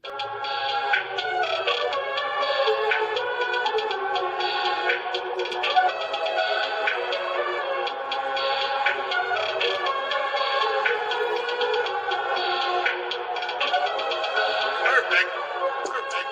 Perfect. Perfect. Perfect.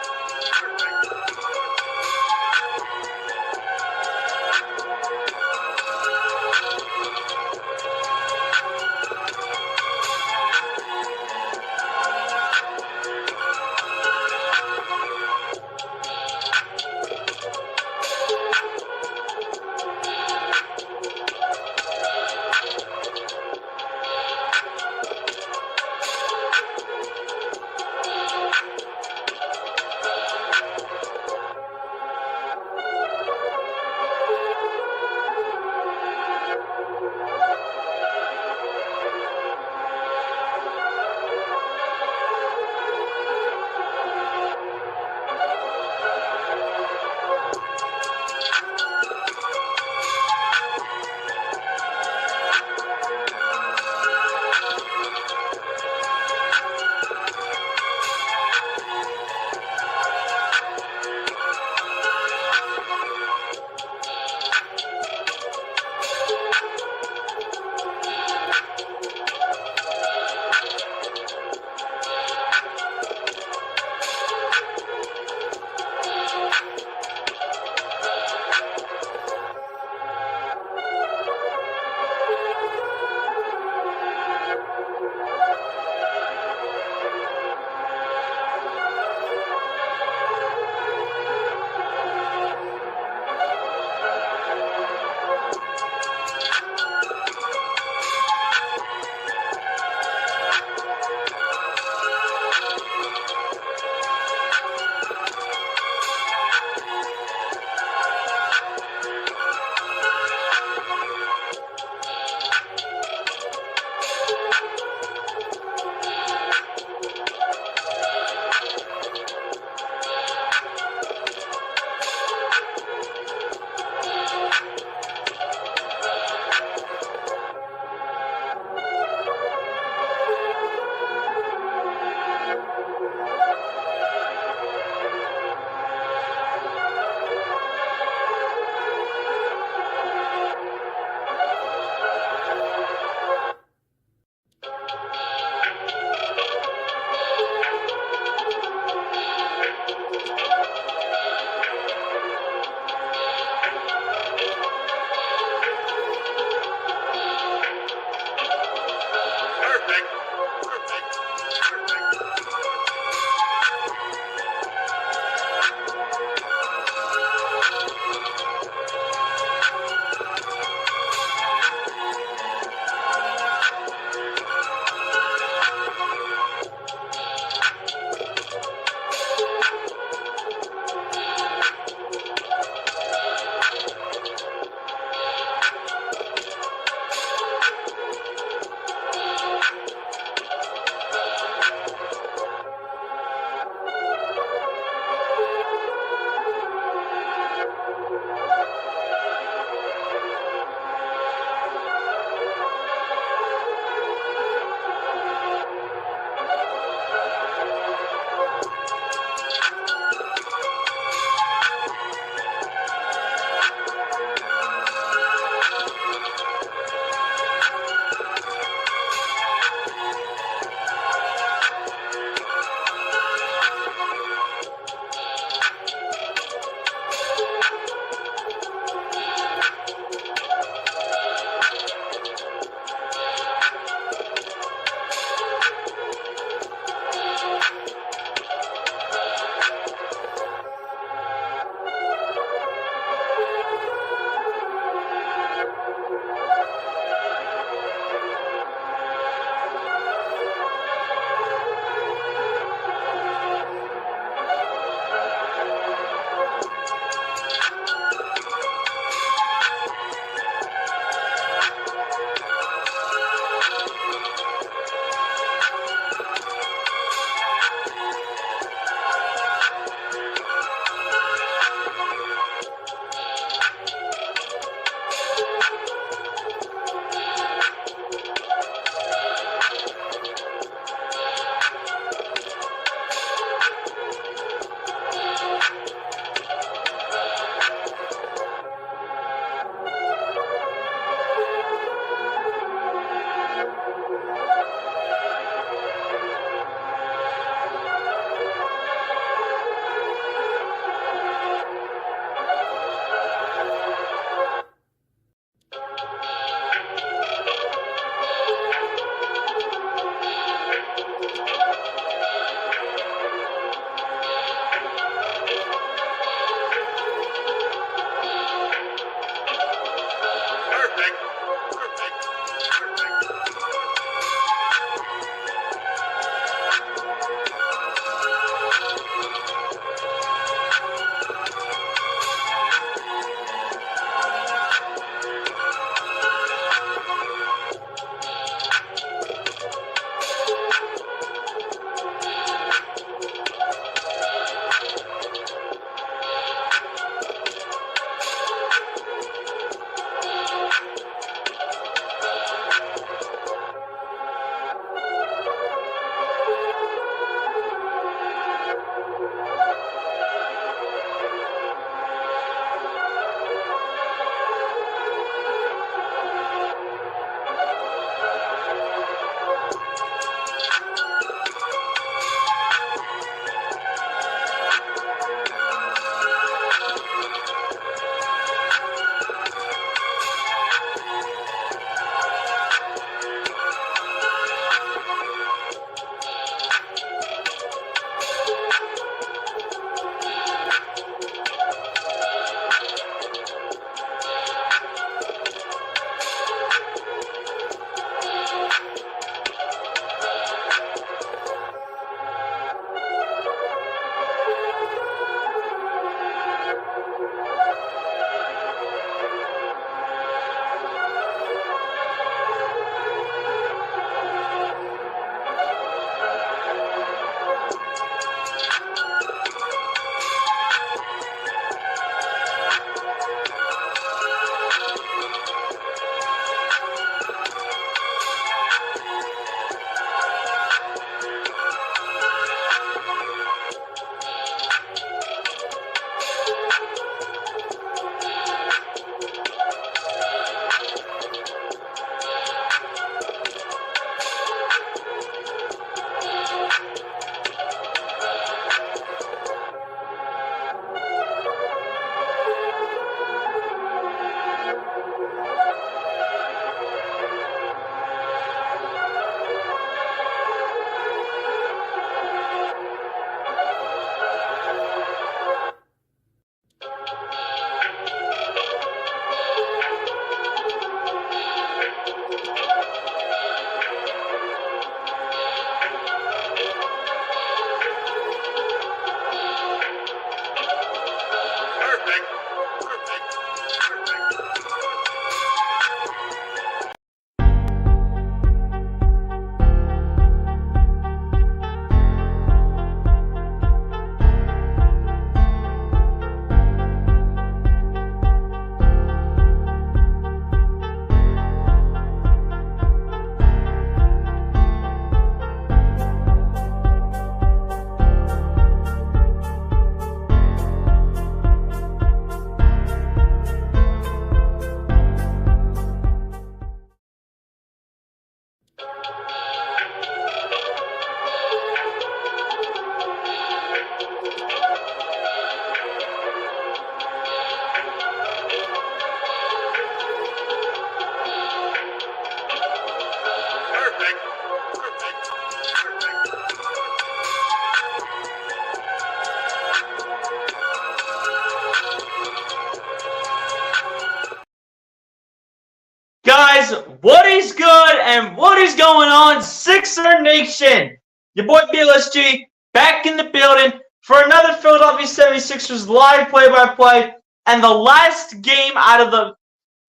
is going on, Sixer Nation? Your boy BLSG back in the building for another Philadelphia 76ers live play-by-play, and the last game out of the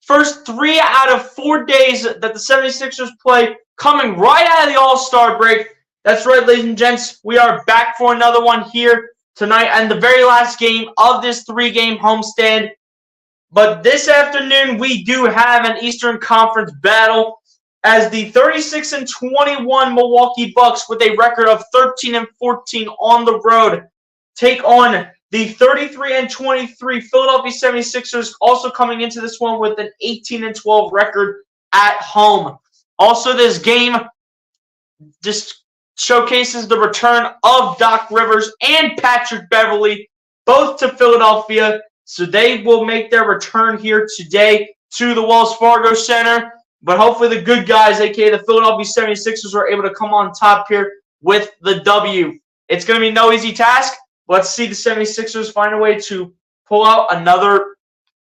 first 3 out of 4 days that the 76ers play, coming right out of the All-Star break. That's right, ladies and gents, we are back for another one here tonight, and the very last game of this 3-game homestand. But this afternoon, we do have an Eastern Conference battle as the 36-21 Milwaukee Bucks, with a record of 13-14 on the road, take on the 33-23 Philadelphia 76ers, also coming into this one with an 18-12 record at home. Also, this game just showcases the return of Doc Rivers and Patrick Beverley, both to Philadelphia. So they will make their return here today to the Wells Fargo Center. But hopefully the good guys, a.k.a. the Philadelphia 76ers, are able to come on top here with the W. It's going to be no easy task. Let's see the 76ers find a way to pull out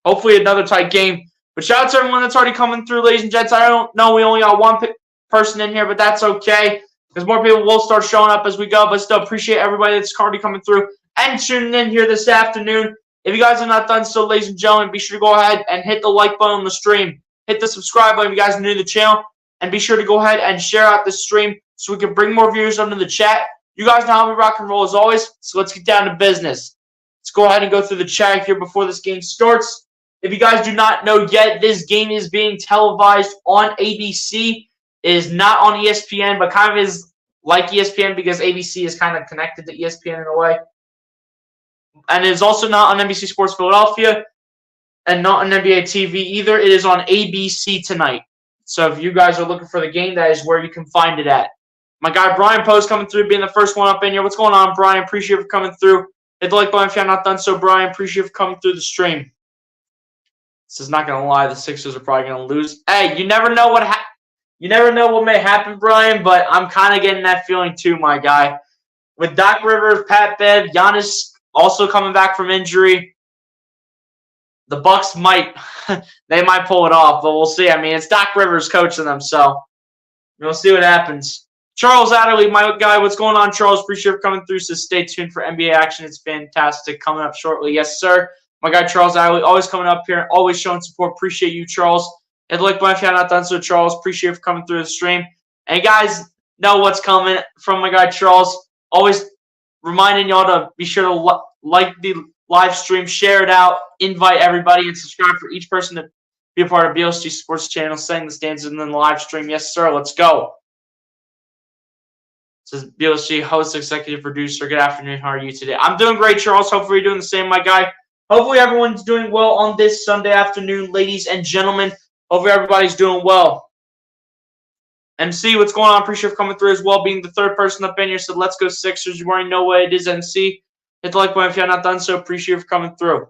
hopefully another tight game. But shout out to everyone that's already coming through, ladies and gents. I don't know, we only got one person in here, but that's okay, because more people will start showing up as we go. But still appreciate everybody that's already coming through and tuning in here this afternoon. If you guys have not done so, ladies and gentlemen, be sure to go ahead and hit the like button on the stream. Hit the subscribe button if you guys are new to the channel. And be sure to go ahead and share out the stream so we can bring more viewers onto the chat. You guys know how we rock and roll as always, so let's get down to business. Let's go ahead and go through the chat here before this game starts. If you guys do not know yet, this game is being televised on ABC. It is not on ESPN, but kind of is like ESPN because ABC is kind of connected to ESPN in a way. And it is also not on NBC Sports Philadelphia and not on NBA TV either. It is on ABC tonight. So if you guys are looking for the game, that is where you can find it at. My guy Brian Post coming through, being the first one up in here. What's going on, Brian? Appreciate you for coming through. Hit the like button if you have not done so, Brian. Appreciate you for coming through the stream. This is not going to lie. The Sixers are probably going to lose. Hey, you never know what may happen, Brian, but I'm kind of getting that feeling too, my guy. With Doc Rivers, Pat Bev, Giannis also coming back from injury, the Bucks might pull it off, but we'll see. I mean, it's Doc Rivers coaching them, so we'll see what happens. Charles Adderley, my guy, what's going on, Charles? Appreciate you coming through, so stay tuned for NBA action. It's fantastic coming up shortly. Yes, sir. My guy Charles Adderley, always coming up here, always showing support. Appreciate you, Charles. Hit the like button if you have not done so, Charles. Appreciate you for coming through the stream. And you guys know what's coming from my guy Charles. Always reminding y'all to be sure to like the live stream, share it out, invite everybody, and subscribe for each person to be a part of BLSG Sports Channel, saying the stands in the live stream. Yes, sir. Let's go. This is BLSG host, executive producer. Good afternoon. How are you today? I'm doing great, Charles. Hopefully you're doing the same, my guy. Hopefully everyone's doing well on this Sunday afternoon, ladies and gentlemen. Hopefully everybody's doing well. MC, what's going on? Appreciate you for coming through as well, being the third person up in here. So let's go Sixers. You already know what it is, MC. Hit the like button if you have not done so. Appreciate you for coming through.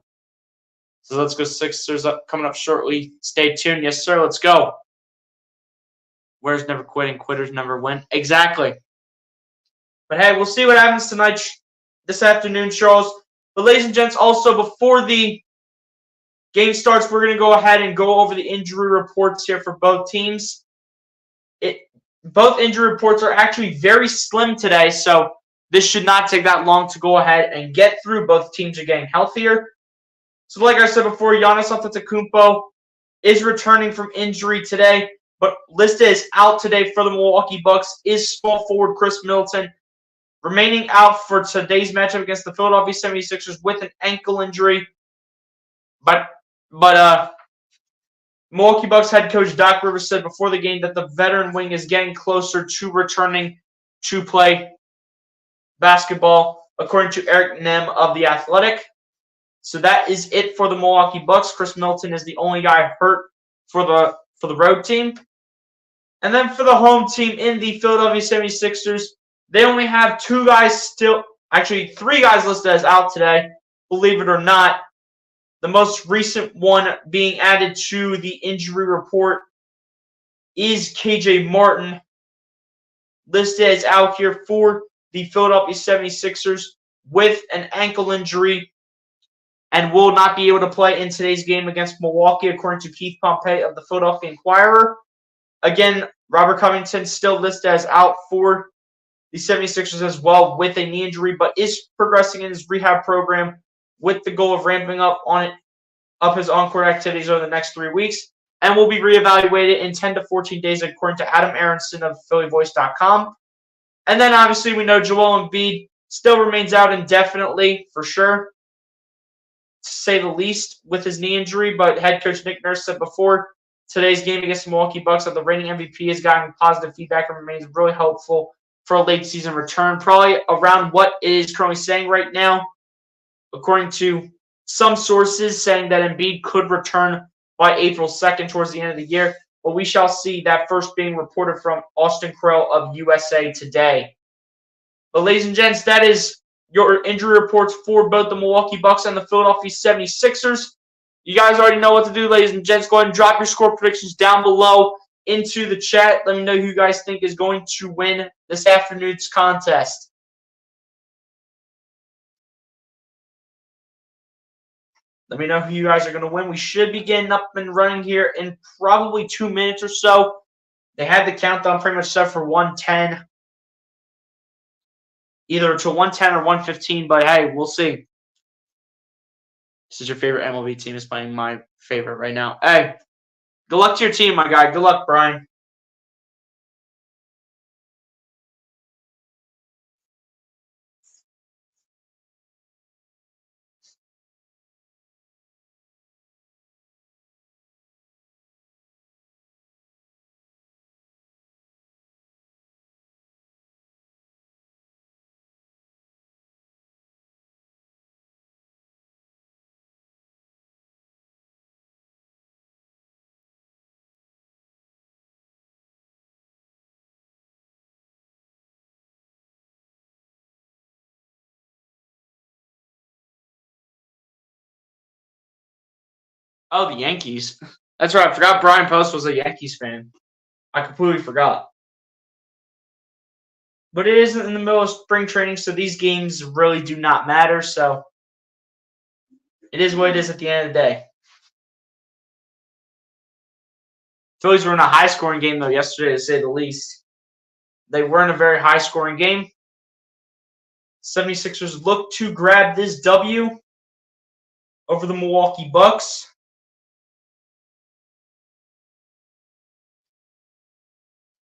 So let's go Sixers coming up shortly. Stay tuned. Yes, sir. Let's go. Winners never quitting. Quitters never win. Exactly. But hey, we'll see what happens tonight, this afternoon, Charles. But ladies and gents, also before the game starts, we're going to go ahead and go over the injury reports here for both teams. Both injury reports are actually very slim today, so this should not take that long to go ahead and get through. Both teams are getting healthier. So like I said before, Giannis Antetokounmpo is returning from injury today, but listed as out today for the Milwaukee Bucks is small forward Chris Middleton, remaining out for today's matchup against the Philadelphia 76ers with an ankle injury. But Milwaukee Bucks head coach Doc Rivers said before the game that the veteran wing is getting closer to returning to play basketball, according to Eric Nem of The Athletic. So that is it for the Milwaukee Bucks. Chris Middleton is the only guy hurt for the road team. And then for the home team in the Philadelphia 76ers, they only have three guys listed as out today, believe it or not. The most recent one being added to the injury report is KJ Martin, listed as out here for the Philadelphia 76ers with an ankle injury and will not be able to play in today's game against Milwaukee, according to Keith Pompey of the Philadelphia Inquirer. Again, Robert Covington still listed as out for the 76ers as well with a knee injury, but is progressing in his rehab program with the goal of ramping up his on-court activities over the next 3 weeks, and will be reevaluated in 10 to 14 days, according to Adam Aronson of PhillyVoice.com. And then obviously we know Joel Embiid still remains out indefinitely for sure, to say the least, with his knee injury. But head coach Nick Nurse said before today's game against the Milwaukee Bucks that the reigning MVP has gotten positive feedback and remains really hopeful for a late season return, probably around what it is currently saying right now, according to some sources saying that Embiid could return by April 2nd towards the end of the year. But we shall see. That first being reported from Austin Krell of USA Today. But ladies and gents, that is your injury reports for both the Milwaukee Bucks and the Philadelphia 76ers. You guys already know what to do, ladies and gents. Go ahead and drop your score predictions down below into the chat. Let me know who you guys think is going to win this afternoon's contest. Let me know who you guys are going to win. We should be getting up and running here in probably 2 minutes or so. They had the countdown pretty much set for 110. Either to 110 or 115, but hey, we'll see. This is your favorite MLB team is playing my favorite right now. Hey, good luck to your team, my guy. Good luck, Brian. Oh, the Yankees. That's right. I forgot Brian Post was a Yankees fan. I completely forgot. But it isn't in the middle of spring training, so these games really do not matter. So it is what it is at the end of the day. Phillies were in a high-scoring game, though, yesterday, to say the least. They were in a very high-scoring game. 76ers look to grab this W over the Milwaukee Bucks.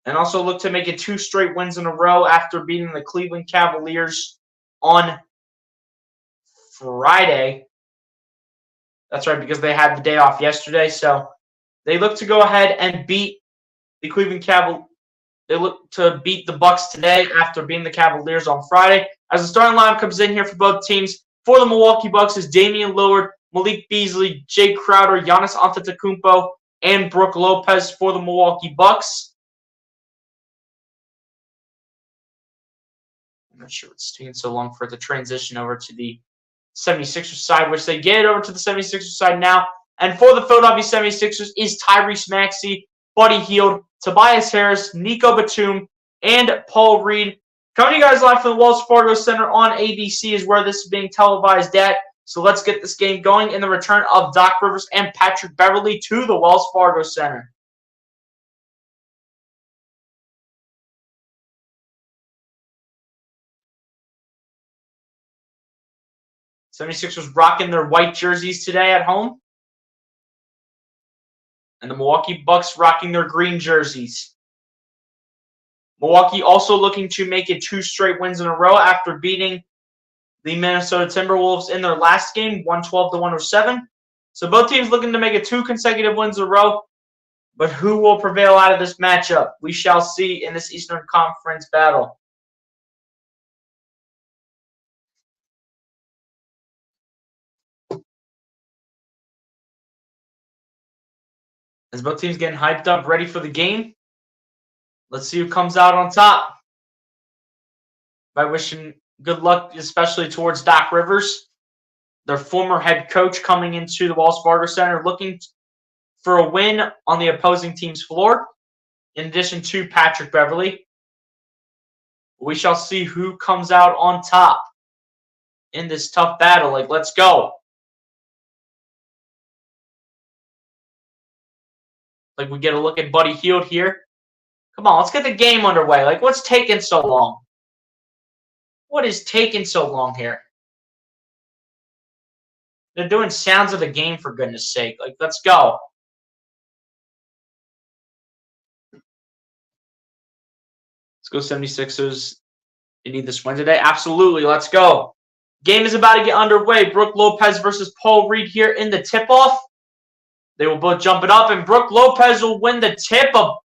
And also look to make it 2 straight wins in a row after beating the Cleveland Cavaliers on Friday. That's right, because they had the day off yesterday. So they look to go ahead and beat the Cleveland Cavaliers. They look to beat the Bucks today after beating the Cavaliers on Friday. As the starting lineup comes in here for both teams, for the Milwaukee Bucks is Damian Lillard, Malik Beasley, Jay Crowder, Giannis Antetokounmpo, and Brook Lopez for the Milwaukee Bucks. I'm not sure it's taking so long for it to transition over to the 76ers side, which they get over to the 76ers side now. And for the Philadelphia 76ers is Tyrese Maxey, Buddy Hield, Tobias Harris, Nico Batum, and Paul Reed. Coming to you guys live from the Wells Fargo Center on ABC is where this is being televised at. So let's get this game going in the return of Doc Rivers and Patrick Beverley to the Wells Fargo Center. '76ers rocking their white jerseys today at home. And the Milwaukee Bucks rocking their green jerseys. Milwaukee also looking to make it 2 straight wins in a row after beating the Minnesota Timberwolves in their last game, 112 to 107. So both teams looking to make it 2 consecutive wins in a row. But who will prevail out of this matchup? We shall see in this Eastern Conference battle. As both teams getting hyped up, ready for the game. Let's see who comes out on top. By wishing good luck, especially towards Doc Rivers, their former head coach, coming into the Wells Fargo Center looking for a win on the opposing team's floor, in addition to Patrick Beverley. We shall see who comes out on top in this tough battle. Let's go. Like we get a look at Buddy Hield here. Come on, let's get the game underway. Like, what's taking so long? What is taking so long here? They're doing sounds of the game, for goodness sake. Like, let's go. Let's go 76ers. They need this win today. Absolutely. Let's go. Game is about to get underway. Brook Lopez versus Paul Reed here in the tip-off. They will both jump it up, and Brook Lopez will win the tip.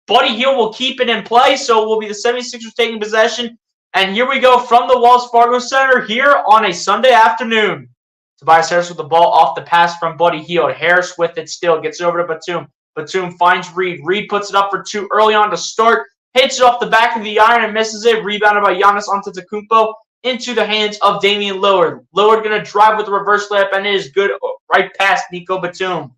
Buddy Hield will keep it in play, so it will be the 76ers taking possession. And here we go from the Wells Fargo Center here on a Sunday afternoon. Tobias Harris with the ball off the pass from Buddy Hield. Harris with it still. Gets it over to Batum. Batum finds Reed. Reed puts it up for two early on to start. Hits it off the back of the iron and misses it. Rebounded by Giannis Antetokounmpo into the hands of Damian Lillard. Lillard going to drive with the reverse layup, and it is good right past Nico Batum.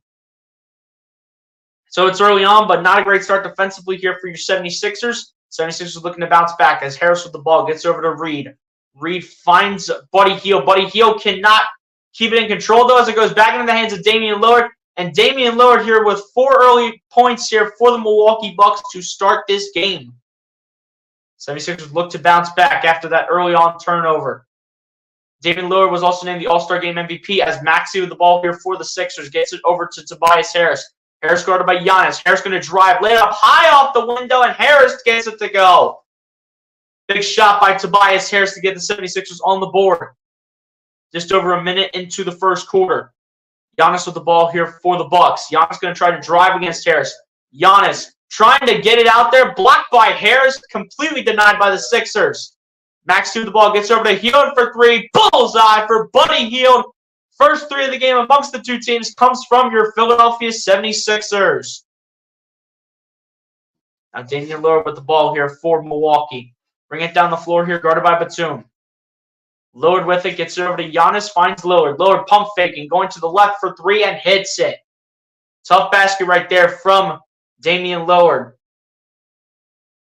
So it's early on, but not a great start defensively here for your 76ers. 76ers looking to bounce back as Harris with the ball gets over to Reed. Reed finds Buddy Hield. Buddy Hield cannot keep it in control, though, as it goes back into the hands of Damian Lillard. And Damian Lillard here with 4 early points here for the Milwaukee Bucks to start this game. 76ers look to bounce back after that early on turnover. Damian Lillard was also named the All-Star Game MVP as Maxey with the ball here for the Sixers gets it over to Tobias Harris. Harris guarded by Giannis. Harris going to drive, lay it up high off the window, and Harris gets it to go. Big shot by Tobias Harris to get the 76ers on the board. Just over a minute into the first quarter. Giannis with the ball here for the Bucks. Giannis going to try to drive against Harris. Giannis trying to get it out there. Blocked by Harris. Completely denied by the Sixers. Maxey with the ball gets over to Hield for three. Bullseye for Buddy Hield. First three of the game amongst the two teams comes from your Philadelphia 76ers. Now Damian Lillard with the ball here for Milwaukee. Bring it down the floor here, guarded by Batum. Lillard with it, gets it over to Giannis, finds Lillard. Lillard pump faking, going to the left for three and hits it. Tough basket right there from Damian Lillard.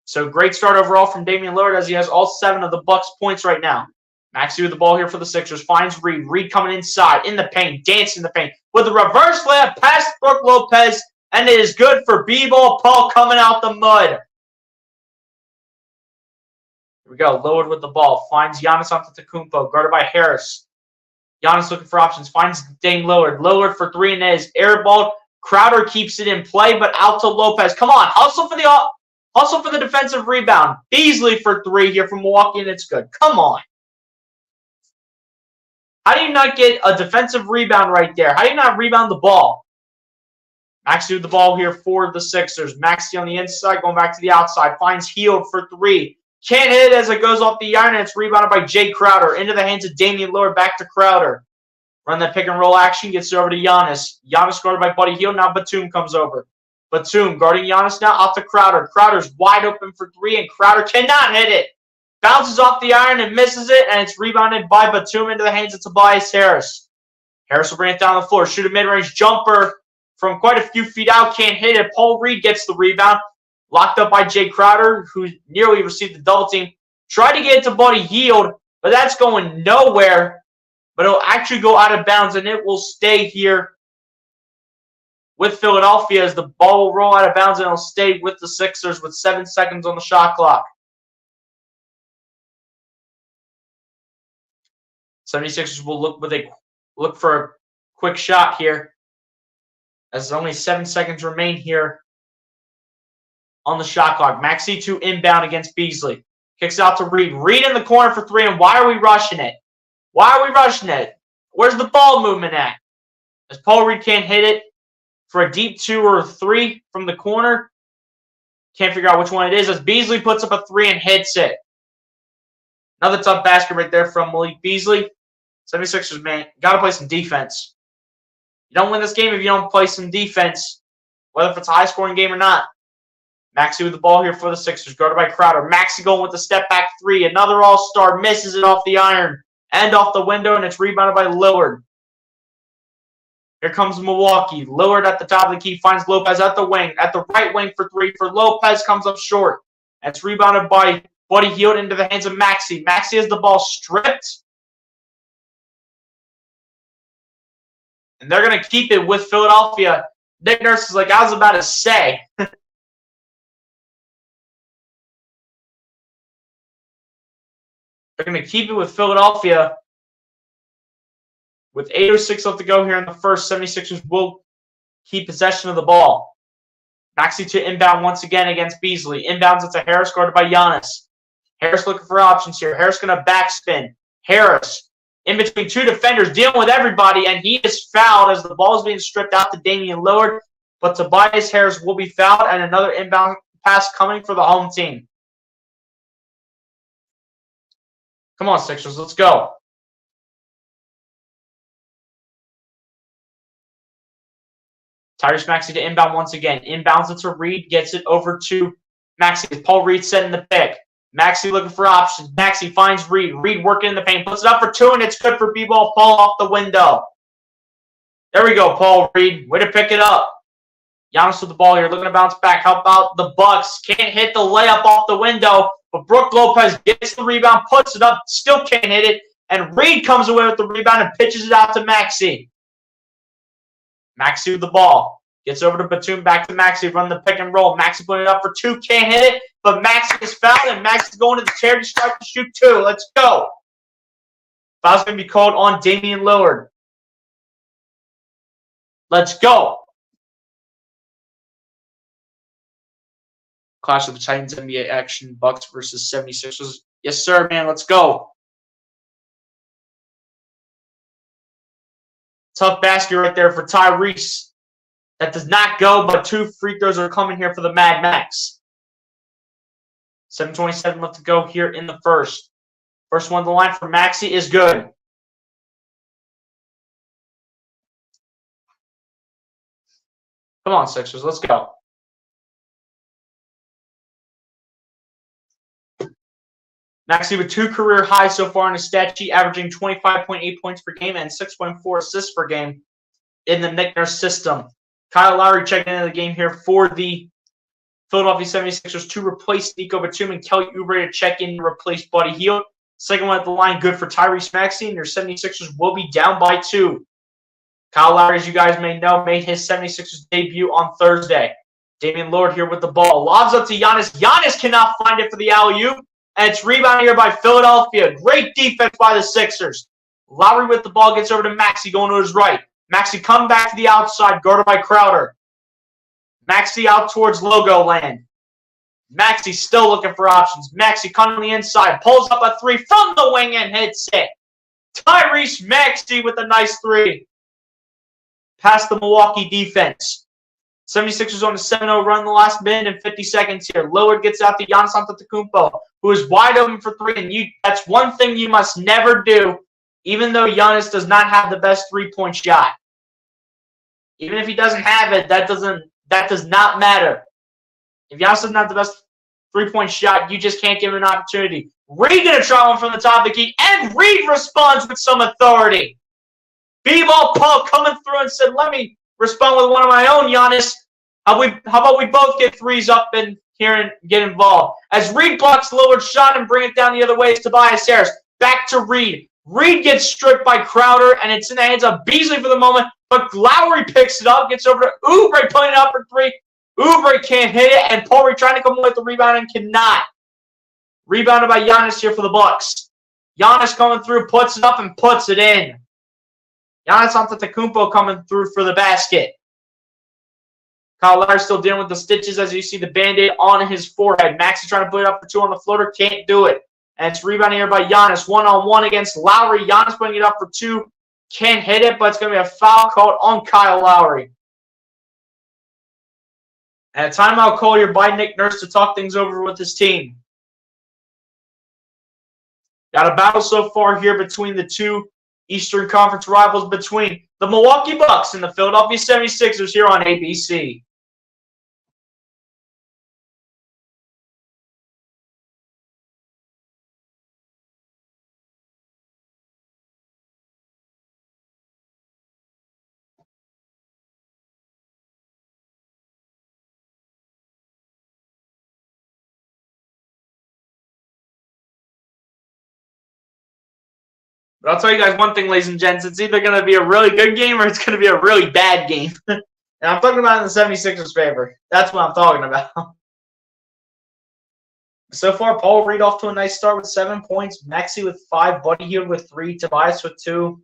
So great start overall from Damian Lillard as he has all 7 of the Bucks' points right now. Maxey with the ball here for the Sixers, finds Reed. Reed coming inside, in the paint, dancing in the paint. With a reverse layup past Brook Lopez, and it is good for B-Ball Paul coming out the mud. Here we go, Lillard with the ball, finds Giannis Antetokounmpo, guarded by Harris. Giannis looking for options, finds Dame Lillard. Lillard for three and it is airballed. Crowder keeps it in play, but out to Lopez. Come on, hustle for the defensive rebound. Beasley for three here from Milwaukee, and it's good. Come on. How do you not get a defensive rebound right there? How do you not rebound the ball? Maxey with the ball here for the Sixers. Maxey on the inside, going back to the outside. Finds Hield for three. Can't hit it as it goes off the iron, and it's rebounded by Jay Crowder. Into the hands of Damian Lillard, back to Crowder. Run that pick and roll action, gets it over to Giannis. Giannis guarded by Buddy Hield. Now Batum comes over. Batum guarding Giannis now out to Crowder. Crowder's wide open for three, and Crowder cannot hit it. Bounces off the iron and misses it, and it's rebounded by Batum into the hands of Tobias Harris. Harris will bring it down the floor. Shoot a mid-range jumper from quite a few feet out. Can't hit it. Paul Reed gets the rebound. Locked up by Jay Crowder, who nearly received the double team. Tried to get it to Buddy Hield, but that's going nowhere. But it'll actually go out of bounds, and it will stay here with Philadelphia as the ball will roll out of bounds, and it'll stay with the Sixers with 7 seconds on the shot clock. 76ers will look for a quick shot here as only 7 seconds remain here on the shot clock. Maxey to inbound against Beasley. Kicks out to Reed. Reed in the corner for three, and why are we rushing it? Why are we rushing it? Where's the ball movement at? As Paul Reed can't hit it for a deep 2 or 3 from the corner. Can't figure out which one it is as Beasley puts up a 3 and hits it. Another tough basket right there from Malik Beasley. 76ers, man, got to play some defense. You don't win this game if you don't play some defense, whether if it's a high-scoring game or not. Maxey with the ball here for the Sixers, guarded by Crowder. Maxey going with the step-back 3. Another all-star misses it off the iron and off the window, and it's rebounded by Lillard. Here comes Milwaukee. Lillard at the top of the key finds Lopez at the wing, at the right wing for 3 for Lopez, comes up short. It's rebounded by Buddy Hield into the hands of Maxey. Maxey has the ball stripped. And they're going to keep it with Philadelphia Nick Nurse is like, I was about to say. They're going to keep it with Philadelphia. With 8:06 left to go here in the first, 76ers will keep possession of the ball. Maxey to inbound once again against Beasley. Inbounds it to Harris, guarded by Giannis. Harris looking for options here. Harris going to backspin. Harris in between two defenders, dealing with everybody, and he is fouled as the ball is being stripped out to Damian Lillard. But Tobias Harris will be fouled, and another inbound pass coming for the home team. Come on, Sixers, let's go. Tyrese Maxey to inbound once again. Inbounds it to Reed, gets it over to Maxey. Paul Reed setting the pick. Maxey looking for options. Maxey finds Reed. Reed working in the paint. Puts it up for two, and it's good for B-ball. Paul off the window. There we go, Paul Reed. Way to pick it up. Giannis with the ball here, looking to bounce back. How about the Bucks? Can't hit the layup off the window, but Brook Lopez gets the rebound, puts it up, still can't hit it, and Reed comes away with the rebound and pitches it out to Maxey. Maxey with the ball. Gets over to Batum, back to Maxey, run the pick and roll. Maxey putting it up for two, can't hit it, but Maxey is fouled, and Maxey's going to the charity stripe to shoot two. Let's go. Foul's going to be called on Damian Lillard. Let's go. Clash of the Titans NBA action. Bucks versus 76ers. Yes, sir, man. Let's go. Tough basket right there for Tyrese. That does not go, but two free throws are coming here for the Mad Max. 7:27 left to go here in the first. First one to the line for Maxey is good. Come on, Sixers. Let's go. Maxey with two career highs so far in his stat sheet, averaging 25.8 points per game and 6.4 assists per game in the Nick Nurse system. Kyle Lowry checking into the game here for the Philadelphia 76ers to replace Nico Batum, and Kelly Oubre to check in to replace Buddy Hield. Second one at the line, good for Tyrese Maxey, and your 76ers will be down by two. Kyle Lowry, as you guys may know, made his 76ers debut on Thursday. Damian Lillard here with the ball. Lobs up to Giannis. Giannis cannot find it for the alley-oop. And it's rebounded here by Philadelphia. Great defense by the Sixers. Lowry with the ball gets over to Maxey going to his right. Maxey come back to the outside, guarded by Crowder. Maxey out towards Logo Land. Maxey still looking for options. Maxey coming on the inside, pulls up a three from the wing and hits it. Tyrese Maxey with a nice three. Past the Milwaukee defense. 76ers on a 7-0 run in the last minute and 50 seconds here. Lillard gets out to Giannis Antetokounmpo, who is wide open for three, and that's one thing you must never do, even though Giannis does not have the best three-point shot. Even if he doesn't have it, that does not matter. If Giannis doesn't have the best three-point shot, you just can't give him an opportunity. Reed gonna try one from the top of the key, and Reed responds with some authority. B-ball Paul coming through and said, let me respond with one of my own, Giannis. How about we both get threes up in here and get involved? As Reed blocks Lillard's shot and bring it down the other way, it's Tobias Harris. Back to Reed. Reed gets stripped by Crowder, and it's in the hands of Beasley for the moment, but Lowry picks it up, gets over to Oubre, putting it up for three. Oubre can't hit it, and Paul Reed trying to come away with the rebound and cannot. Rebounded by Giannis here for the Bucks. Giannis coming through, puts it up, and puts it in. Giannis Antetokounmpo coming through for the basket. Kyle Lowry still dealing with the stitches as you see the Band-Aid on his forehead. Max is trying to put it up for two on the floater. Can't do it. And it's rebounded here by Giannis. One-on-one against Lowry. Giannis putting it up for two. Can't hit it, but it's going to be a foul called on Kyle Lowry. And a timeout call here by Nick Nurse to talk things over with his team. Got a battle so far here between the two Eastern Conference rivals, between the Milwaukee Bucks and the Philadelphia 76ers here on ABC. But I'll tell you guys one thing, ladies and gents. It's either going to be a really good game or it's going to be a really bad game. And I'm talking about in the 76ers' favor. That's what I'm talking about. So far, Paul Reed off to a nice start with 7 points. Maxey with 5. Buddy Hield with 3. Tobias with 2.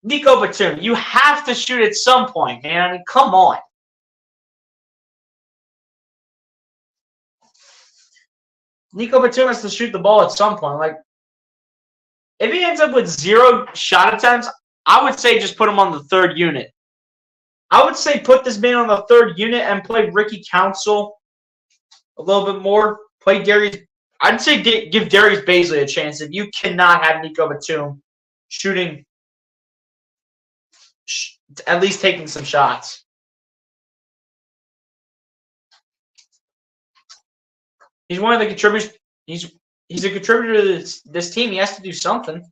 Nico Batum, you have to shoot at some point, man. I mean, come on. Nico Batum has to shoot the ball at some point. Like, if he ends up with 0 shot attempts, I would say just put him on the 3rd unit. I would say put this man on the 3rd unit and play Ricky Council a little bit more. Play Darius. I'd say give Darius Baisley a chance. If you cannot have Nico Batum shooting, at least taking some shots. He's one of the contributors. He's a contributor to this team. He has to do something.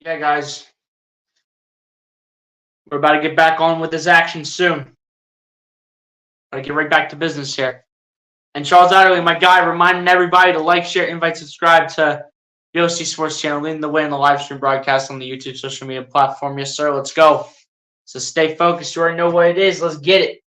Yeah, guys. We're about to get back on with this action soon. Gotta get right back to business here. And Charles Adderley, my guy, reminding everybody to like, share, invite, subscribe to the OC Sports Channel, leading the way in the live stream broadcast on the YouTube social media platform. Yes, sir. Let's go. So stay focused. You already know what it is. Let's get it.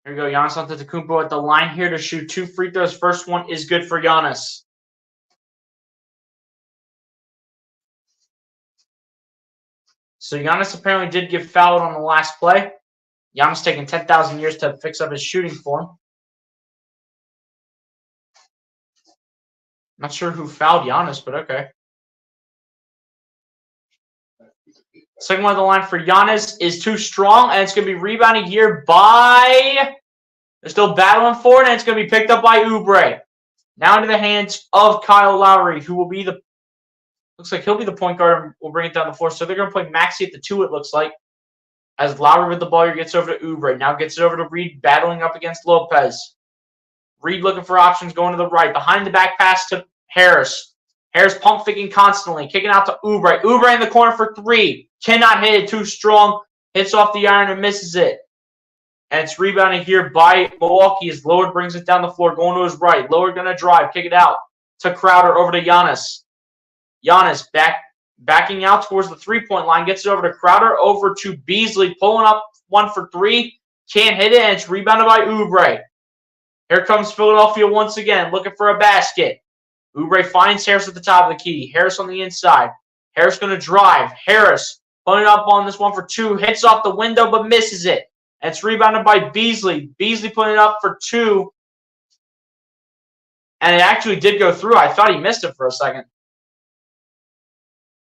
Here we go. Giannis Antetokounmpo at the line here to shoot 2 free throws. First one is good for Giannis. So Giannis apparently did get fouled on the last play. Giannis taking 10,000 years to fix up his shooting form. Not sure who fouled Giannis, but okay. Second one on the line for Giannis is too strong, and it's going to be rebounded here by... They're still battling for it, and it's going to be picked up by Oubre. Now into the hands of Kyle Lowry, who will be the... Looks like he'll be the point guard and will bring it down the floor. So they're going to play Maxey at the 2, it looks like. As Lowry with the ball here gets over to Oubre. Now gets it over to Reed, battling up against Lopez. Reed looking for options, going to the right. Behind the back pass to Harris. Harris pump faking constantly. Kicking out to Oubre. Oubre in the corner for 3. Cannot hit it. Too strong. Hits off the iron and misses it. And it's rebounded here by Milwaukee as Lillard brings it down the floor, going to his right. Lillard going to drive. Kick it out to Crowder, over to Giannis. Giannis backing out towards the 3-point line. Gets it over to Crowder, over to Beasley. Pulling up 1 for 3. Can't hit it, and it's rebounded by Oubre. Here comes Philadelphia once again, looking for a basket. Oubre finds Harris at the top of the key. Harris on the inside. Harris going to drive. Harris pulling up on this 1 for 2. Hits off the window, but misses it. And it's rebounded by Beasley. Beasley putting it up for 2. And it actually did go through. I thought he missed it for a second.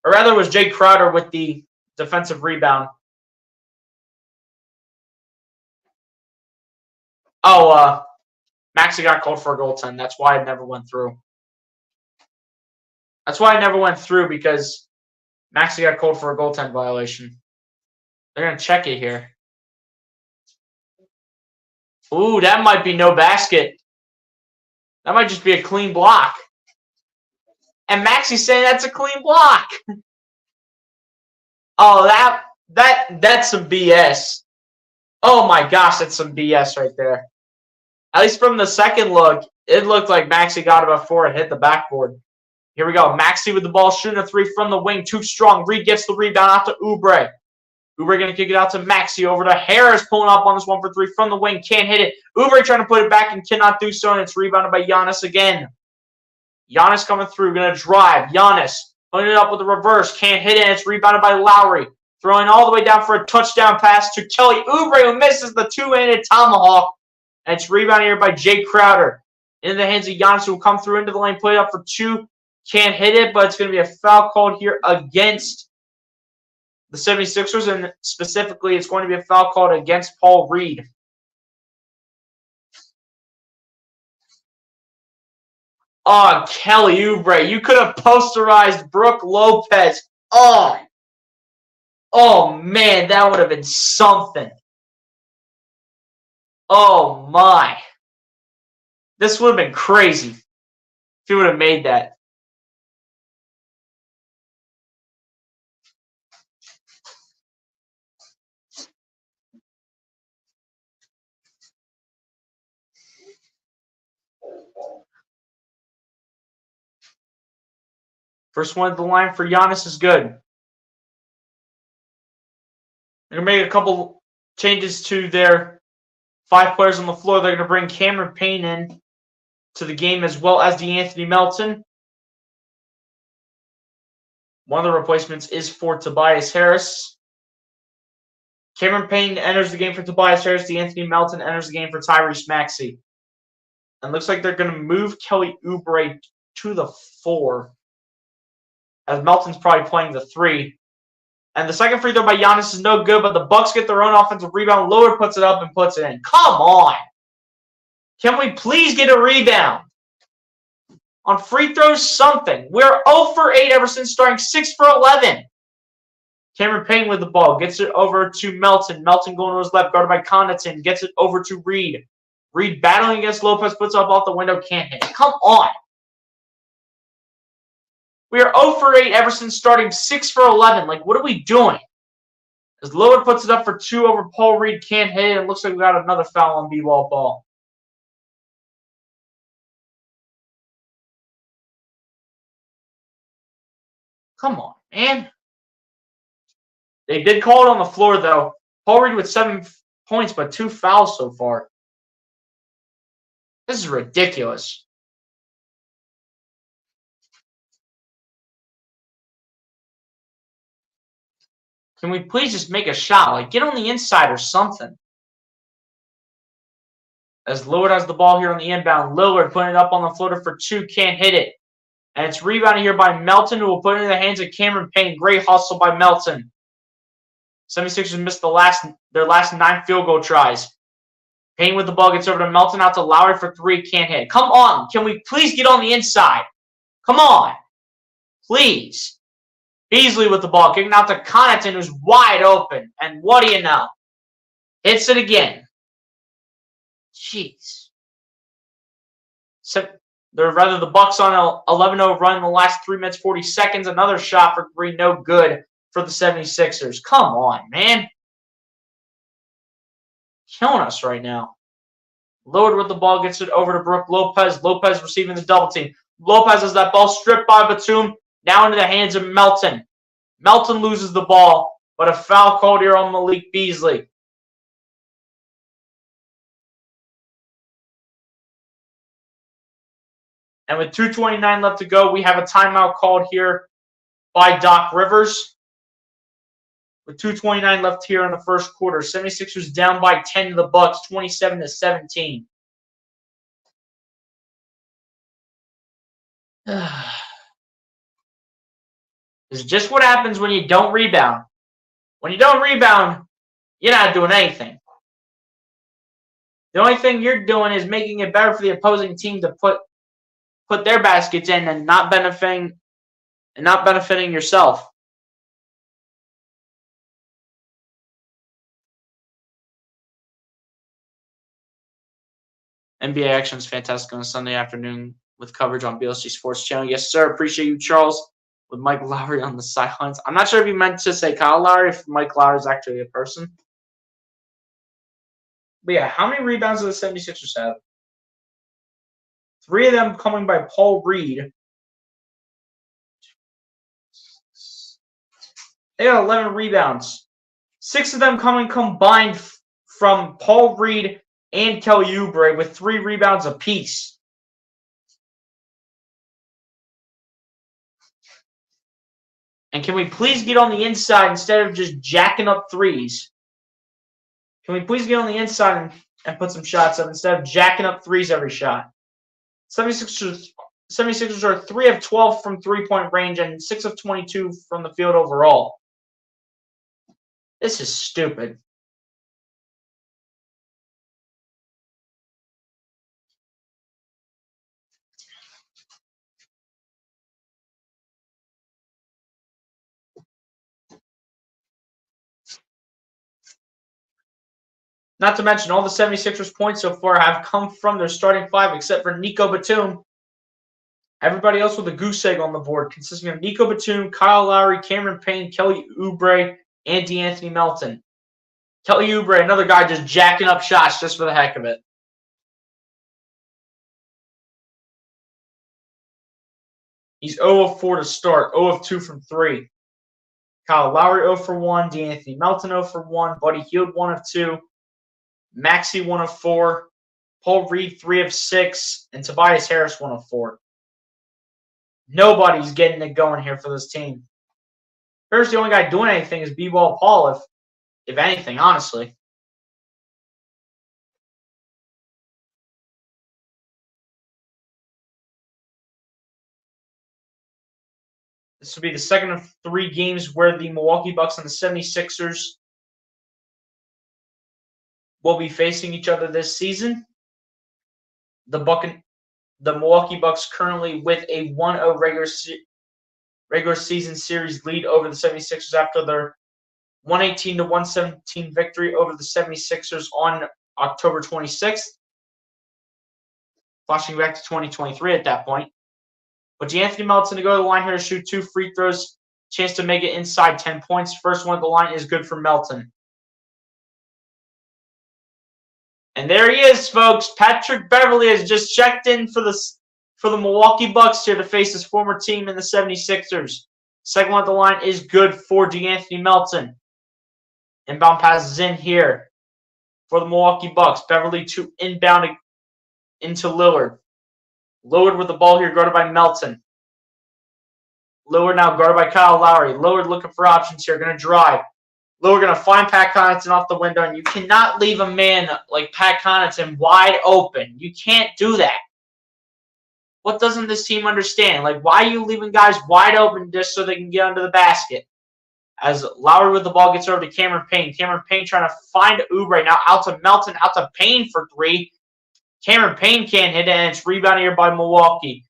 Or rather, it was Jay Crowder with the defensive rebound. Oh, Maxey got called for a goaltend. That's why it never went through. That's why it never went through, because Maxey got called for a goaltend violation. They're going to check it here. Ooh, that might be no basket. That might just be a clean block. And Maxey's saying that's a clean block. Oh, that's some BS. Oh my gosh, that's some BS right there. At least from the second look, it looked like Maxey got it before it hit the backboard. Here we go. Maxey with the ball, shooting a three from the wing. Too strong. Reed gets the rebound out to Oubre. Oubre going to kick it out to Maxey. Over to Harris, pulling up on this 1 for 3 from the wing. Can't hit it. Oubre trying to put it back and cannot do so, and it's rebounded by Giannis again. Giannis coming through. Going to drive. Giannis putting it up with the reverse. Can't hit it, and it's rebounded by Lowry. Throwing all the way down for a touchdown pass to Kelly Oubre, who misses the two-handed tomahawk. And it's rebounded here by Jay Crowder. Into the hands of Giannis, who will come through into the lane, put it up for 2. Can't hit it, but it's going to be a foul called here against the 76ers, and specifically it's going to be a foul called against Paul Reed. Oh, Kelly Oubre, you could have posterized Brook Lopez. Oh, man, that would have been something. Oh, my. This would have been crazy if he would have made that. First one at the line for Giannis is good. They're going to make a couple changes to their 5 players on the floor. They're going to bring Cameron Payne in to the game, as well as DeAnthony Melton. One of the replacements is for Tobias Harris. Cameron Payne enters the game for Tobias Harris. DeAnthony Melton enters the game for Tyrese Maxey. And looks like they're going to move Kelly Oubre to the 4, as Melton's probably playing the 3. And the second free throw by Giannis is no good, but the Bucks get their own offensive rebound. Lillard puts it up and puts it in. Come on. Can we please get a rebound? On free throws, something. We're 0 for 8 ever since starting 6 for 11. Cameron Payne with the ball. Gets it over to Melton. Melton going to his left, guarded by Connaughton. Gets it over to Reed. Reed battling against Lopez, puts up off the window, can't hit. Come on. We are 0 for 8 ever since starting 6 for 11. Like, what are we doing? As Lillard puts it up for 2 over Paul Reed, can't hit it. It looks like we got another foul on B-Wall ball. Come on, man. They did call it on the floor, though. Paul Reed with 7 points, but 2 fouls so far. This is ridiculous. Can we please just make a shot? Like, get on the inside or something. As Lillard has the ball here on the inbound. Lillard putting it up on the floater for 2. Can't hit it. And it's rebounded here by Melton, who will put it in the hands of Cameron Payne. Great hustle by Melton. 76ers missed their last 9 field goal tries. Payne with the ball gets over to Melton, out to Lowry for 3. Can't hit. Come on. Can we please get on the inside? Come on. Please. Beasley with the ball, kicking out to Connaughton, who's wide open. And what do you know? Hits it again. Jeez. So, the Bucks on an 11-0 run in the last 3 minutes, 40 seconds. Another shot for 3, no good for the 76ers. Come on, man. Killing us right now. Lillard with the ball, gets it over to Brook Lopez. Lopez receiving the double team. Lopez has that ball stripped by Batum. Now into the hands of Melton. Melton loses the ball, but a foul called here on Malik Beasley. And with 2:29 left to go, we have a timeout called here by Doc Rivers. With 2:29 left here in the first quarter, 76ers down by 10 to the Bucks, 27-17. This is just what happens when you don't rebound. When you don't rebound, you're not doing anything. The only thing you're doing is making it better for the opposing team to put their baskets in and not benefiting yourself. NBA action is fantastic on a Sunday afternoon with coverage on BLC Sports Channel. Yes, sir. Appreciate you, Charles, with Mike Lowry on the sidelines. I'm not sure if you meant to say Kyle Lowry, if Mike Lowry is actually a person. But yeah, how many rebounds do the 76ers have? 3 of them coming by Paul Reed. They got 11 rebounds. 6 of them coming combined from Paul Reed and Kelly Oubre with 3 rebounds apiece. And can we please get on the inside instead of just jacking up threes? Can we please get on the inside and put some shots up instead of jacking up threes every shot? 76ers are 3 of 12 from three-point range and 6 of 22 from the field overall. This is stupid. Not to mention, all the 76ers points so far have come from their starting 5 except for Nico Batum. Everybody else with a goose egg on the board, consisting of Nico Batum, Kyle Lowry, Cameron Payne, Kelly Oubre, and DeAnthony Melton. Kelly Oubre, another guy just jacking up shots just for the heck of it. He's 0 of 4 to start, 0 of 2 from 3. Kyle Lowry 0 for 1, DeAnthony Melton 0 for 1, Buddy Hield 1 of 2, Maxey 1 of 4, Paul Reed 3 of 6, and Tobias Harris 1 of 4. Nobody's getting it going here for this team. First, the only guy doing anything is B-Ball Paul, if anything, honestly. This will be the second of 3 games where the Milwaukee Bucks and the 76ers will be facing each other this season. The Milwaukee Bucks currently with a 1-0 regular season series lead over the 76ers after their 118-117 victory over the 76ers on October 26th. Flashing back to 2023 at that point. But DeAnthony Melton to go to the line here to shoot 2 free throws. Chance to make it inside 10 points. First one at the line is good for Melton. And there he is, folks. Patrick Beverley has just checked in for the Milwaukee Bucks here to face his former team in the 76ers. Second one at the line is good for DeAnthony Melton. Inbound passes in here for the Milwaukee Bucks. Beverley to inbound into Lillard. Lillard with the ball here, guarded by Melton. Lillard now guarded by Kyle Lowry. Lillard looking for options here, going to drive. Lillard going to find Pat Connaughton off the window, and you cannot leave a man like Pat Connaughton wide open. You can't do that. What doesn't this team understand? Like, why are you leaving guys wide open just so they can get under the basket? As Lowry with the ball gets over to Cameron Payne. Cameron Payne trying to find Oubre. Now out to Melton, out to Payne for 3. Cameron Payne can't hit it, and it's rebounded here by Milwaukee.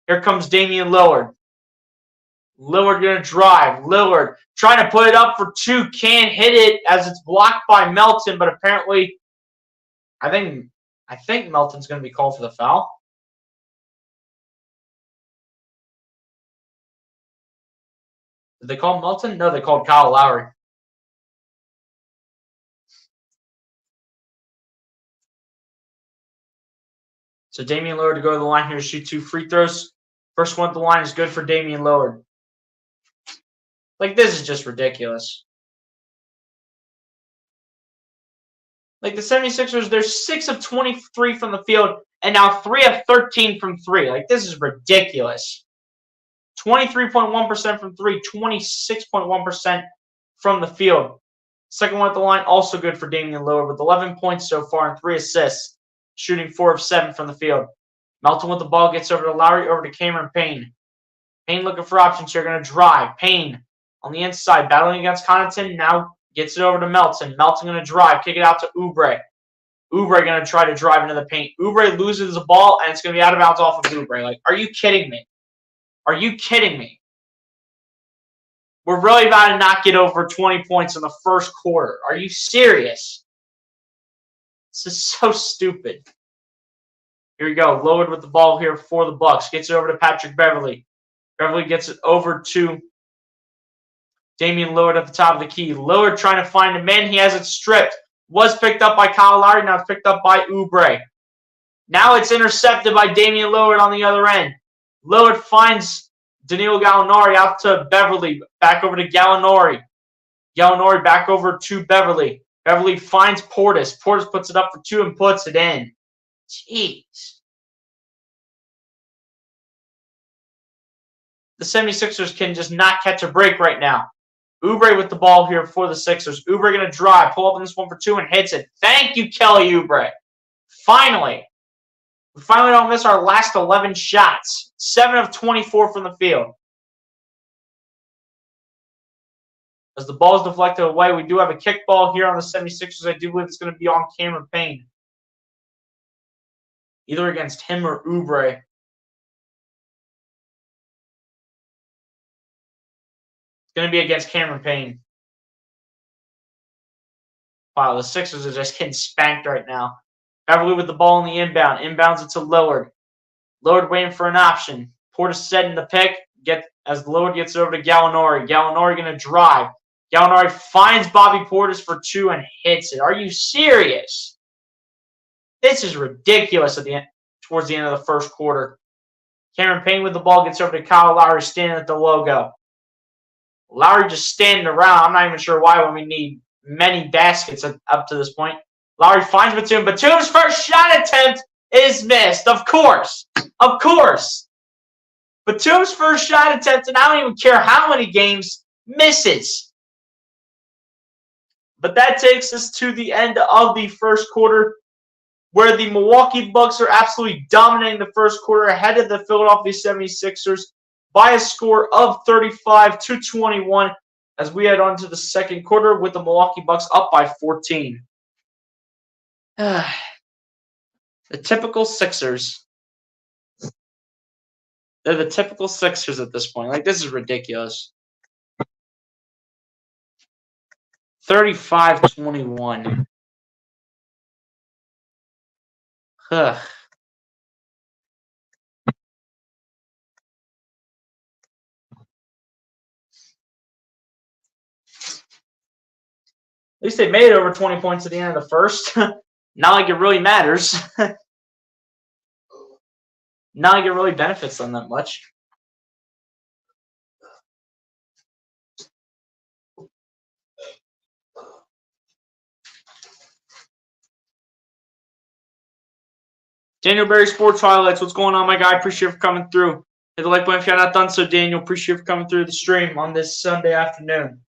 Here comes Damian Lillard. Lillard going to drive. Lillard trying to put it up for 2. Can't hit it as it's blocked by Melton, but apparently I think Melton's going to be called for the foul. Did they call Melton? No, they called Kyle Lowry. So Damian Lillard to go to the line here to shoot 2 free throws. First one at the line is good for Damian Lillard. Like, this is just ridiculous. Like, the 76ers, they're 6 of 23 from the field, and now 3 of 13 from 3. Like, this is ridiculous. 23.1% from 3, 26.1% from the field. Second one at the line, also good for Damian Lillard with 11 points so far and 3 assists, shooting 4 of 7 from the field. Melton with the ball gets over to Lowry, over to Cameron Payne. Payne looking for options here, going to drive. Payne on the inside, battling against Connaughton, now gets it over to Melton. Melton going to drive, kick it out to Oubre. Oubre going to try to drive into the paint. Oubre loses the ball, and it's going to be out of bounds off of Oubre. Like, are you kidding me? Are you kidding me? We're really about to not get over 20 points in the first quarter. Are you serious? This is so stupid. Here we go. Lillard with the ball here for the Bucks. Gets it over to Patrick Beverly. Beverly gets it over to Damian Lillard at the top of the key. Lillard trying to find a man. He has it stripped. Was picked up by Kyle Lowry. Now it's picked up by Oubre. Now it's intercepted by Damian Lillard on the other end. Lillard finds Danilo Gallinari out to Beverly. Back over to Gallinari. Gallinari back over to Beverly. Beverly finds Portis. Portis puts it up for 2 and puts it in. Jeez. The 76ers can just not catch a break right now. Oubre with the ball here for the Sixers. Oubre going to drive. Pull up on this one for 2 and hits it. Thank you, Kelly Oubre. Finally. We finally don't miss our last 11 shots. 7 of 24 from the field. As the ball is deflected away, we do have a kickball here on the 76ers. I do believe it's going to be on Cameron Payne. Either against him or Oubre. It's going to be against Cameron Payne. Wow, the Sixers are just getting spanked right now. Beverly with the ball in the inbound. Inbounds it to Lillard. Lillard waiting for an option. Portis setting the pick. As Lillard gets over to Gallinari. Gallinari going to drive. Gallinari finds Bobby Portis for 2 and hits it. Are you serious? This is ridiculous towards the end of the first quarter. Cameron Payne with the ball gets over to Kyle Lowry standing at the logo. Lowry just standing around. I'm not even sure why when we need many baskets up to this point. Lowry finds Batum. Batum's first shot attempt is missed. Of course. Of course. Batum's first shot attempt, and I don't even care how many games, misses. But that takes us to the end of the first quarter, where the Milwaukee Bucks are absolutely dominating the first quarter ahead of the Philadelphia 76ers by a score of 35-21 as we head on to the second quarter with the Milwaukee Bucks up by 14. The typical Sixers. They're the typical Sixers at this point. Like, this is ridiculous. 35-21. Ugh. At least they made over 20 points at the end of the first. Not like it really matters. Not like it really benefits them that much. Daniel Berry Sports Highlights. What's going on, my guy? Appreciate you for coming through. Hit the like button if you're not done so, Daniel. Appreciate you for coming through the stream on this Sunday afternoon.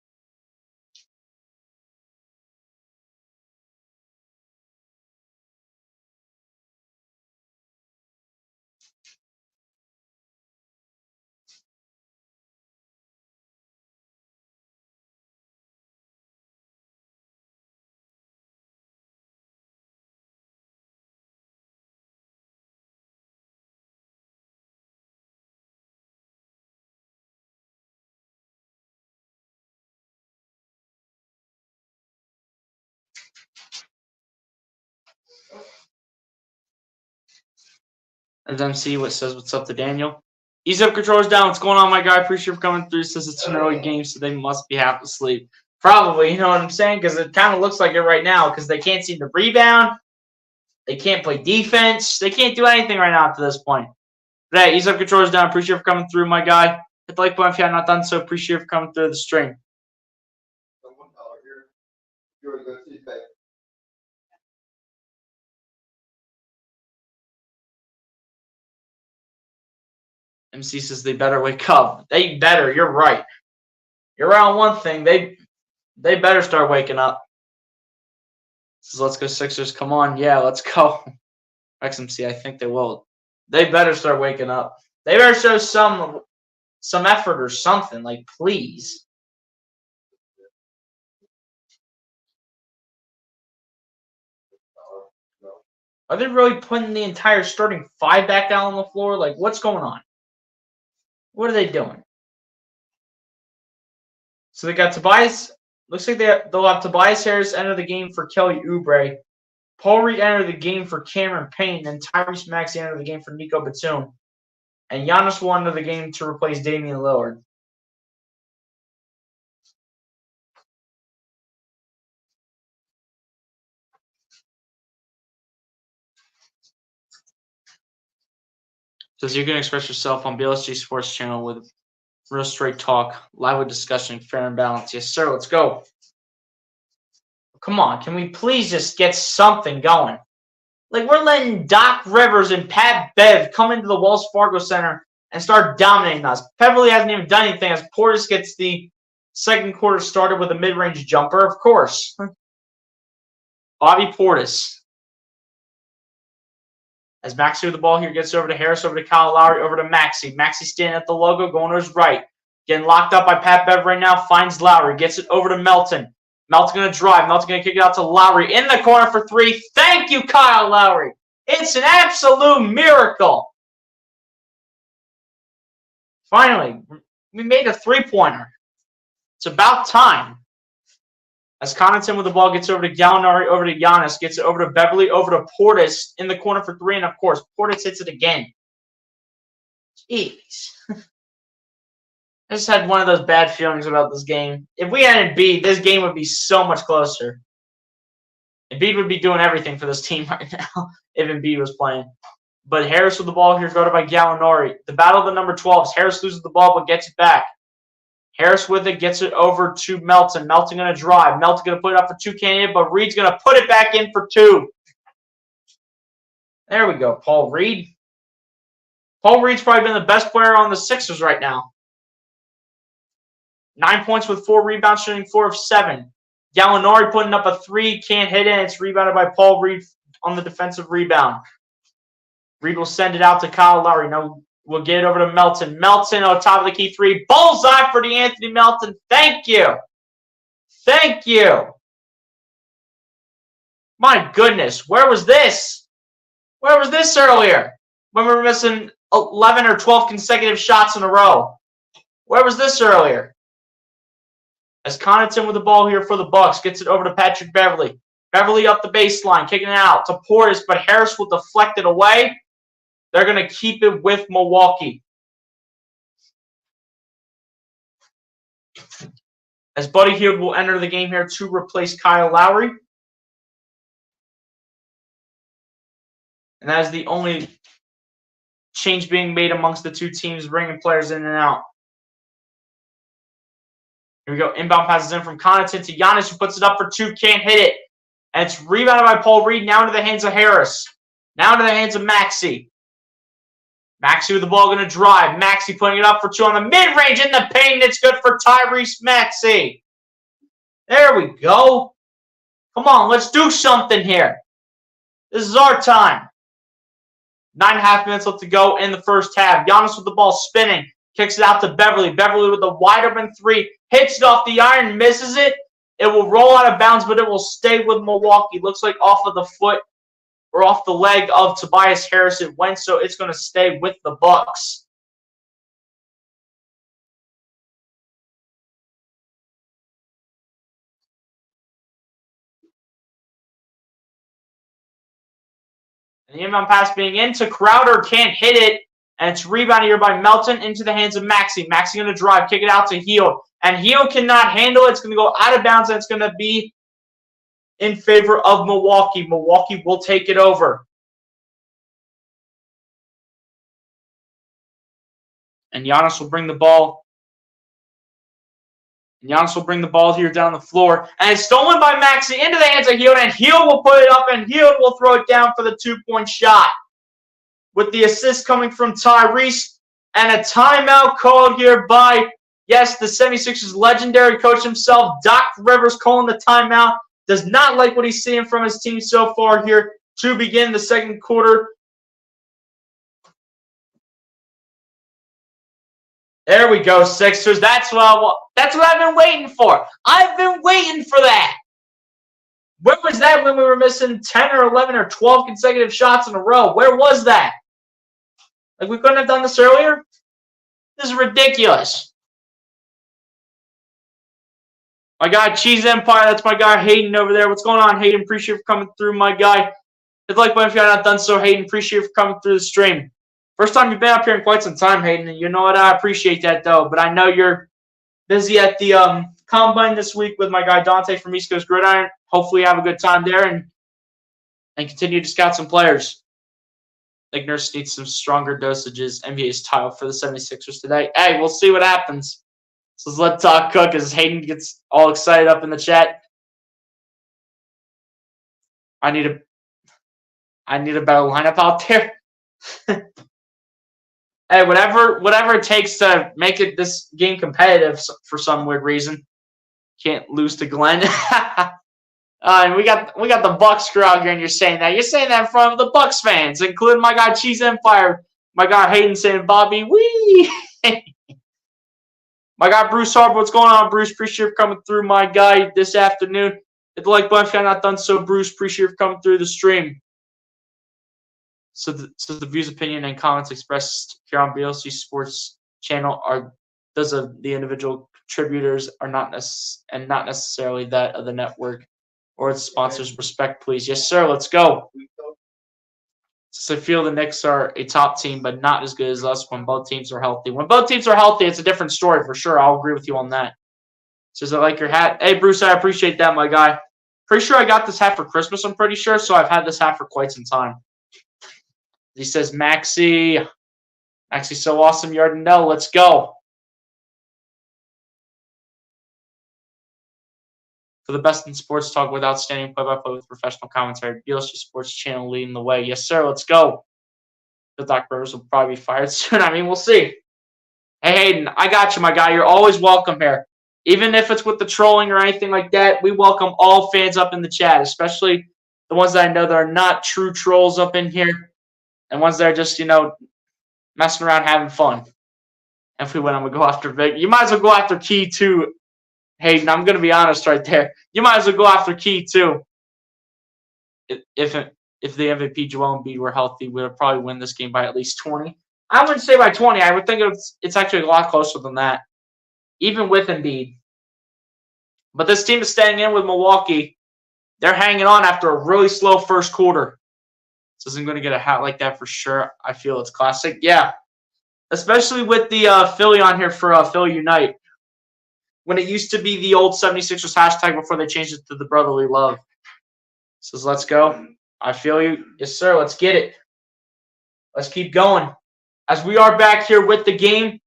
As MC what says what's up to Daniel. Ease up, controllers down. What's going on, my guy? Appreciate you for coming through. Says it's an early game, so they must be half asleep. Probably, you know what I'm saying? Because it kind of looks like it right now because they can't seem to rebound. They can't play defense. They can't do anything right now up to this point. But hey, ease up, controllers down. Appreciate you for coming through, my guy. Hit the like button if you have not done so. Appreciate you for coming through the stream. MC says they better wake up. They better. You're right. You're right on one thing. They better start waking up. Says let's go Sixers. Come on, yeah, let's go. XMC, I think they will. They better start waking up. They better show some effort or something. Like, please. Are they really putting the entire starting 5 back down on the floor? Like, what's going on? What are they doing? So they got Tobias. Looks like they'll have Tobias Harris enter the game for Kelly Oubre. Paul Reed entered the game for Cameron Payne, and Tyrese Maxey entered the game for Nico Batum. And Giannis will enter the game to replace Damian Lillard. Says you can express yourself on BLSG Sports Channel with real straight talk, lively discussion, fair and balanced. Yes, sir. Let's go. Come on. Can we please just get something going? Like, we're letting Doc Rivers and Pat Bev come into the Wells Fargo Center and start dominating us. Beverly hasn't even done anything as Portis gets the second quarter started with a mid-range jumper, of course. Bobby Portis. As Maxey with the ball here gets over to Harris, over to Kyle Lowry, over to Maxey. Maxey standing at the logo, going to his right. Getting locked up by Pat Bev right now, finds Lowry, gets it over to Melton. Melton's going to drive. Melton's going to kick it out to Lowry in the corner for three. Thank you, Kyle Lowry. It's an absolute miracle. Finally, we made a three-pointer. It's about time. As Connaughton with the ball gets over to Gallinari, over to Giannis, gets it over to Beverly, over to Portis in the corner for three, and of course, Portis hits it again. Jeez. I just had one of those bad feelings about this game. If we had Embiid, this game would be so much closer. Embiid would be doing everything for this team right now if Embiid was playing. But Harris with the ball here, guarded by Gallinari. The battle of the number 12s. Harris loses the ball but gets it back. Harris with it, gets it over to Melton. Melton going to drive. Melton going to put it up for two, can't hit, but Reed's going to put it back in for two. There we go, Paul Reed. Paul Reed's probably been the best player on the Sixers right now. 9 points with 4 rebounds, shooting 4 of 7. Gallinari putting up a three, can't hit it. It's rebounded by Paul Reed on the defensive rebound. Reed will send it out to Kyle Lowry. No, we'll get it over to Melton. Melton on top of the key three. Bullseye for DeAnthony Melton. Thank you. Thank you. My goodness. Where was this? Where was this earlier? When we were missing 11 or 12 consecutive shots in a row. Where was this earlier? As Connaughton with the ball here for the Bucks. Gets it over to Patrick Beverly. Beverly up the baseline. Kicking it out to Portis. But Harris will deflect it away. They're going to keep it with Milwaukee. As Buddy Hield will enter the game here to replace Kyle Lowry. And that is the only change being made amongst the two teams, bringing players in and out. Here we go. Inbound passes in from Connaughton to Giannis, who puts it up for two, can't hit it. And it's rebounded by Paul Reed, now into the hands of Harris. Now into the hands of Maxey. Maxey with the ball going to drive. Maxey putting it up for two on the mid-range in the paint. It's good for Tyrese Maxey. There we go. Come on, let's do something here. This is our time. 9.5 minutes left to go in the first half. Giannis with the ball spinning. Kicks it out to Beverly. Beverly with a wide open three. Hits it off the iron. Misses it. It will roll out of bounds, but it will stay with Milwaukee. Looks like off of the foot or off the leg of Tobias Harris. It went, so it's going to stay with the Bucks. And the inbound pass being into Crowder. Can't hit it. And it's rebounded here by Melton into the hands of Maxey. Maxey going to drive, kick it out to Hield. And Hield cannot handle it. It's going to go out of bounds, and it's going to be in favor of Milwaukee. Milwaukee will take it over. And Giannis will bring the ball. And Giannis will bring the ball here down the floor. And it's stolen by Maxey into the hands of Hield. And Hield will put it up, and Hield will throw it down for the two-point shot. With the assist coming from Tyrese, and a timeout called here by, yes, the 76ers legendary coach himself, Doc Rivers, calling the timeout. Does not like what he's seeing from his team so far here to begin the second quarter. There we go, Sixers. That's what I've been waiting for. I've been waiting for that. Where was that when we were missing 10 or 11 or 12 consecutive shots in a row? Where was that? Like, we couldn't have done this earlier? This is ridiculous. My guy, Cheese Empire, that's my guy Hayden over there. What's going on, Hayden? Appreciate you for coming through, my guy. Hit the like button if you're not done so, Hayden. Appreciate you for coming through the stream. First time you've been up here in quite some time, Hayden. And you know what? I appreciate that, though. But I know you're busy at the Combine this week with my guy Dante from East Coast Gridiron. Hopefully you have a good time there and continue to scout some players. I think Nurse needs some stronger dosages. NBA style for the 76ers today. Hey, we'll see what happens. So let's talk cook as Hayden gets all excited up in the chat. I need a better lineup out there. Hey, whatever it takes to make it this game competitive for some weird reason. Can't lose to Glenn. And we got the Bucks crowd here, and you're saying that. You're saying that in front of the Bucks fans, including my guy Cheese Empire, my guy Hayden saying Bobby wee. My guy Bruce Harper, what's going on, Bruce? Appreciate you coming through, my guy, this afternoon. Hit the like button if you're not done so, Bruce. Appreciate you coming through the stream. So the views, opinion, and comments expressed here on BLC Sports Channel are those of the individual contributors, are not necessarily that of the network or its sponsors. Respect, please. Yes, sir. Let's go. So I feel the Knicks are a top team, but not as good as us when both teams are healthy. When both teams are healthy, it's a different story for sure. I'll agree with you on that. Says I like your hat. Hey, Bruce, I appreciate that, my guy. Pretty sure I got this hat for Christmas, I'm pretty sure, so I've had this hat for quite some time. He says, Maxie, so awesome. You already know. Let's go. For the best in sports talk with outstanding play-by-play with professional commentary, BLC Sports Channel leading the way. Yes, sir. Let's go. The Doc Rivers will probably be fired soon. I mean, we'll see. Hey, Hayden, I got you, my guy. You're always welcome here. Even if it's with the trolling or anything like that, we welcome all fans up in the chat, especially the ones that I know that are not true trolls up in here and ones that are just, messing around having fun. And if we win, I'm going to go after Vic. You might as well go after Key, too. Hayden, I'm going to be honest right there. You might as well go after Key, too. If the MVP Joel Embiid were healthy, we would probably win this game by at least 20. I wouldn't say by 20. I would think it's actually a lot closer than that, even with Embiid. But this team is staying in with Milwaukee. They're hanging on after a really slow first quarter. This isn't going to get a hat like that for sure. I feel it's classic. Yeah, especially with the Philly on here for Philly Unite. When it used to be the old 76ers hashtag before they changed it to the brotherly love. Says, let's go. I feel you. Yes, sir. Let's get it. Let's keep going. As we are back here with the game,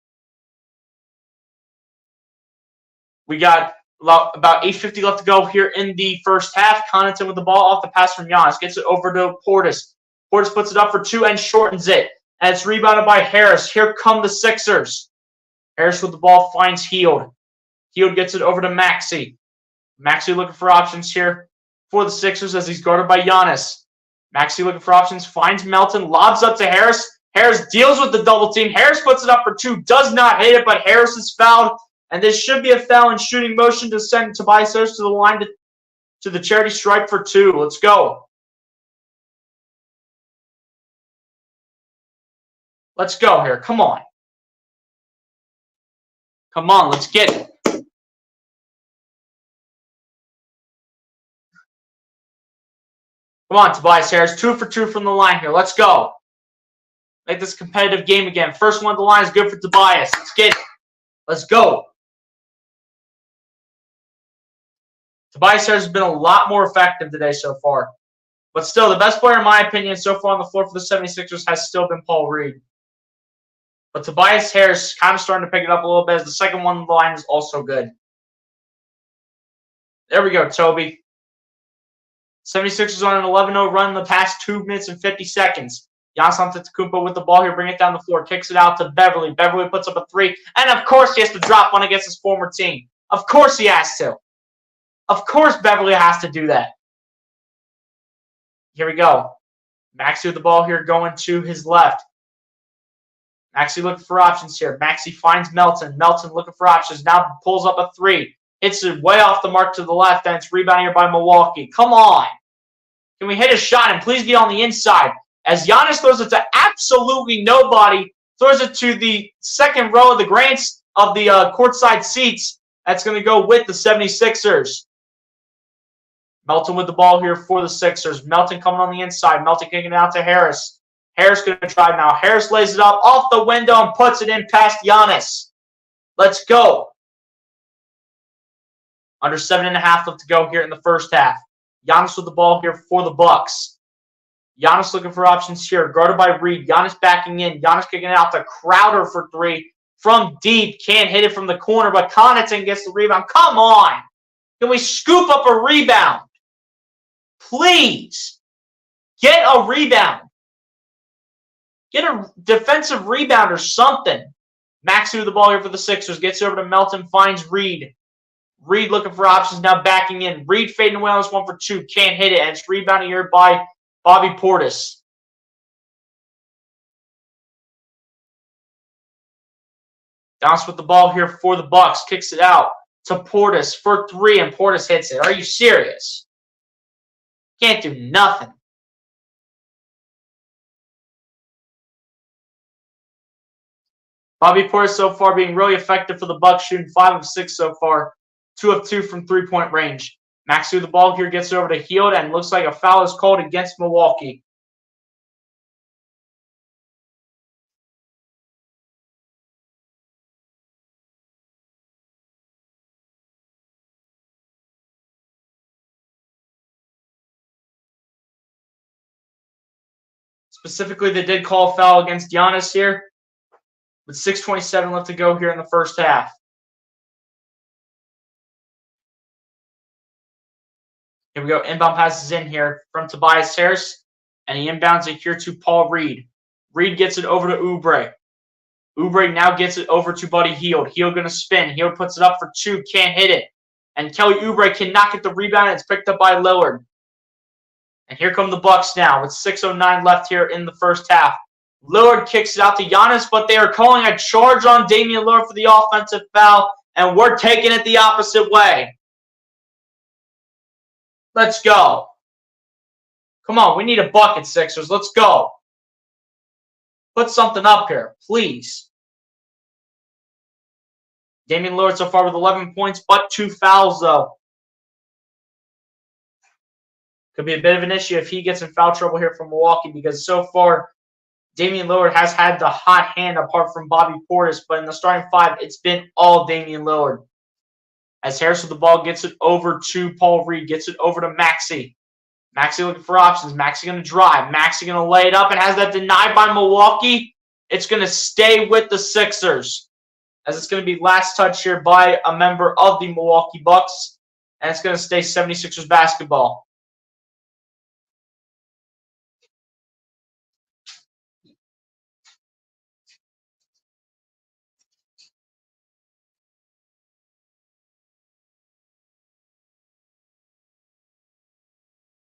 we got about 8:50 left to go here in the first half. Connaughton with the ball off the pass from Giannis. Gets it over to Portis. Portis puts it up for two and shortens it. And it's rebounded by Harris. Here come the Sixers. Harris with the ball finds Hield. Hield gets it over to Maxey. Maxey looking for options here for the Sixers as he's guarded by Giannis. Maxey looking for options, finds Melton, lobs up to Harris. Harris deals with the double team. Harris puts it up for two, does not hit it, but Harris is fouled. And this should be a foul in shooting motion to send Tobias Harris to the line to the charity stripe for two. Let's go. Let's go here. Come on. Come on, let's get it. Come on, Tobias Harris. 2 for 2 from the line here. Let's go. Make this a competitive game again. First one at the line is good for Tobias. Let's get it. Let's go. Tobias Harris has been a lot more effective today so far. But still, the best player, in my opinion, so far on the floor for the 76ers has still been Paul Reed. But Tobias Harris kind of starting to pick it up a little bit as the second one on the line is also good. There we go, Toby. 76ers on an 11-0 run in the past 2 minutes and 50 seconds. Giannis Antetokounmpo with the ball here, bring it down the floor, kicks it out to Beverly. Beverly puts up a three, and of course he has to drop one against his former team. Of course he has to. Of course Beverly has to do that. Here we go. Maxey with the ball here going to his left. Maxey looking for options here. Maxey finds Melton. Melton looking for options. Now pulls up a three. Hits it way off the mark to the left, and it's rebounded here by Milwaukee. Come on. Can we hit a shot and please get on the inside? As Giannis throws it to absolutely nobody, throws it to the second row of the courtside seats That's going to go with the 76ers. Melton with the ball here for the Sixers. Melton coming on the inside. Melton kicking it out to Harris. Harris going to drive now. Harris lays it up off the window and puts it in past Giannis. Let's go. Under 7.5 left to go here in the first half. Giannis with the ball here for the Bucks. Giannis looking for options here. Guarded by Reed. Giannis backing in. Giannis kicking it out to Crowder for three. From deep. Can't hit it from the corner, but Connaughton gets the rebound. Come on. Can we scoop up a rebound? Please. Get a rebound. Get a defensive rebound or something. Maxey with the ball here for the Sixers. Gets over to Melton. Finds Reed. Reed looking for options. Now backing in. Reed fading away on this 1 for 2. Can't hit it. And it's rebounded here by Bobby Portis. Giannis with the ball here for the Bucks. Kicks it out to Portis for three. And Portis hits it. Are you serious? Can't do nothing. Bobby Portis so far being really effective for the Bucks, shooting 5 of 6 so far. 2 of 2 from three-point range. Maxey with the ball here gets over to Hield, and looks like a foul is called against Milwaukee. Specifically, they did call a foul against Giannis here, with 6:27 left to go here in the first half. Here we go. Inbound passes in here from Tobias Harris, and he inbounds it here to Paul Reed. Reed gets it over to Oubre. Oubre now gets it over to Buddy Hield. Hield going to spin. Hield puts it up for 2. Can't hit it. And Kelly Oubre cannot get the rebound. It's picked up by Lillard. And here come the Bucks now with 6:09 left here in the first half. Lillard kicks it out to Giannis, but they are calling a charge on Damian Lillard for the offensive foul, and we're taking it the opposite way. Let's go. Come on, we need a bucket, Sixers. Let's go. Put something up here, please. Damian Lillard so far with 11 points, but 2 fouls, though. Could be a bit of an issue if he gets in foul trouble here from Milwaukee, because so far, Damian Lillard has had the hot hand apart from Bobby Portis, but in the starting 5, it's been all Damian Lillard. As Harris with the ball gets it over to Paul Reed, gets it over to Maxey. Maxey looking for options. Maxey going to drive. Maxey going to lay it up and has that denied by Milwaukee. It's going to stay with the Sixers, as it's going to be last touch here by a member of the Milwaukee Bucks, and it's going to stay 76ers basketball.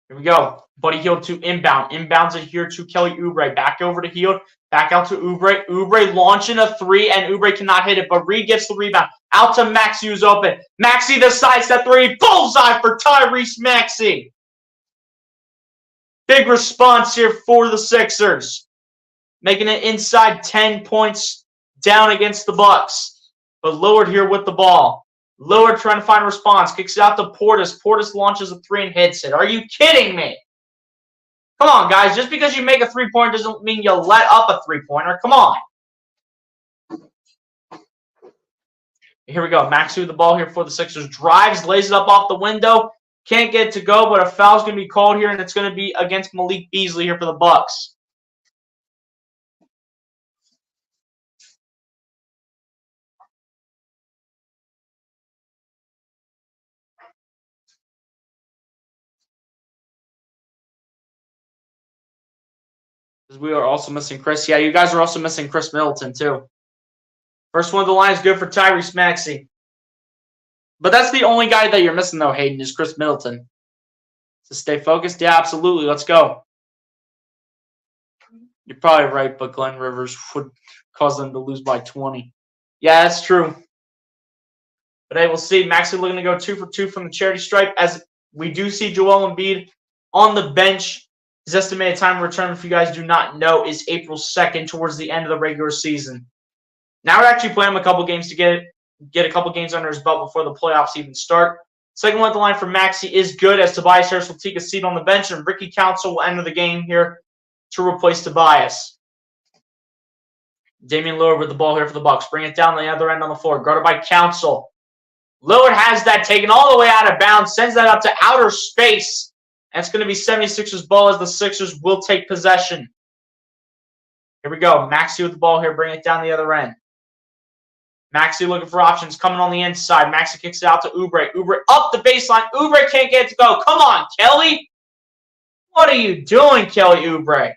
Here we go. Buddy Hield to inbound. Inbounds it here to Kelly Oubre. Back over to Hield. Back out to Oubre. Oubre launching a 3, and Oubre cannot hit it, but Reed gets the rebound. Out to Maxey, who's open. Maxey the sidestep 3. Bullseye for Tyrese Maxey. Big response here for the Sixers. Making it inside 10 points down against the Bucks. But Lillard here with the ball. Lillard trying to find a response. Kicks it out to Portis. Portis launches a 3 and hits it. Are you kidding me? Come on, guys. Just because you make a 3-pointer doesn't mean you let up a 3-pointer. Come on. Here we go. Maxey with the ball here for the Sixers. Drives, lays it up off the window. Can't get it to go, but a foul's going to be called here, and it's going to be against Malik Beasley here for the Bucks. We are also missing Chris. Yeah, you guys are also missing Chris Middleton, too. First one of the line is good for Tyrese Maxey. But that's the only guy that you're missing, though, Hayden, is Chris Middleton. So stay focused. Yeah, absolutely. Let's go. You're probably right, but Glenn Rivers would cause them to lose by 20. Yeah, that's true. But hey, we'll see. Maxey looking to go 2 for 2 from the charity stripe, as we do see Joel Embiid on the bench. His estimated time of return, if you guys do not know, is April 2nd, towards the end of the regular season. Now we're actually playing him a couple games to get get a couple games under his belt before the playoffs even start. Second one at the line for Maxey is good, as Tobias Harris will take a seat on the bench, and Ricky Council will enter the game here to replace Tobias. Damian Lillard with the ball here for the Bucks. Bring it down the other end on the floor. Guarded by Council. Lillard has that taken all the way out of bounds, sends that up to outer space. And it's going to be 76ers ball as the Sixers will take possession. Here we go. Maxey with the ball here. Bring it down the other end. Maxey looking for options. Coming on the inside. Maxey kicks it out to Oubre. Oubre up the baseline. Oubre can't get it to go. Come on, Kelly. What are you doing, Kelly Oubre?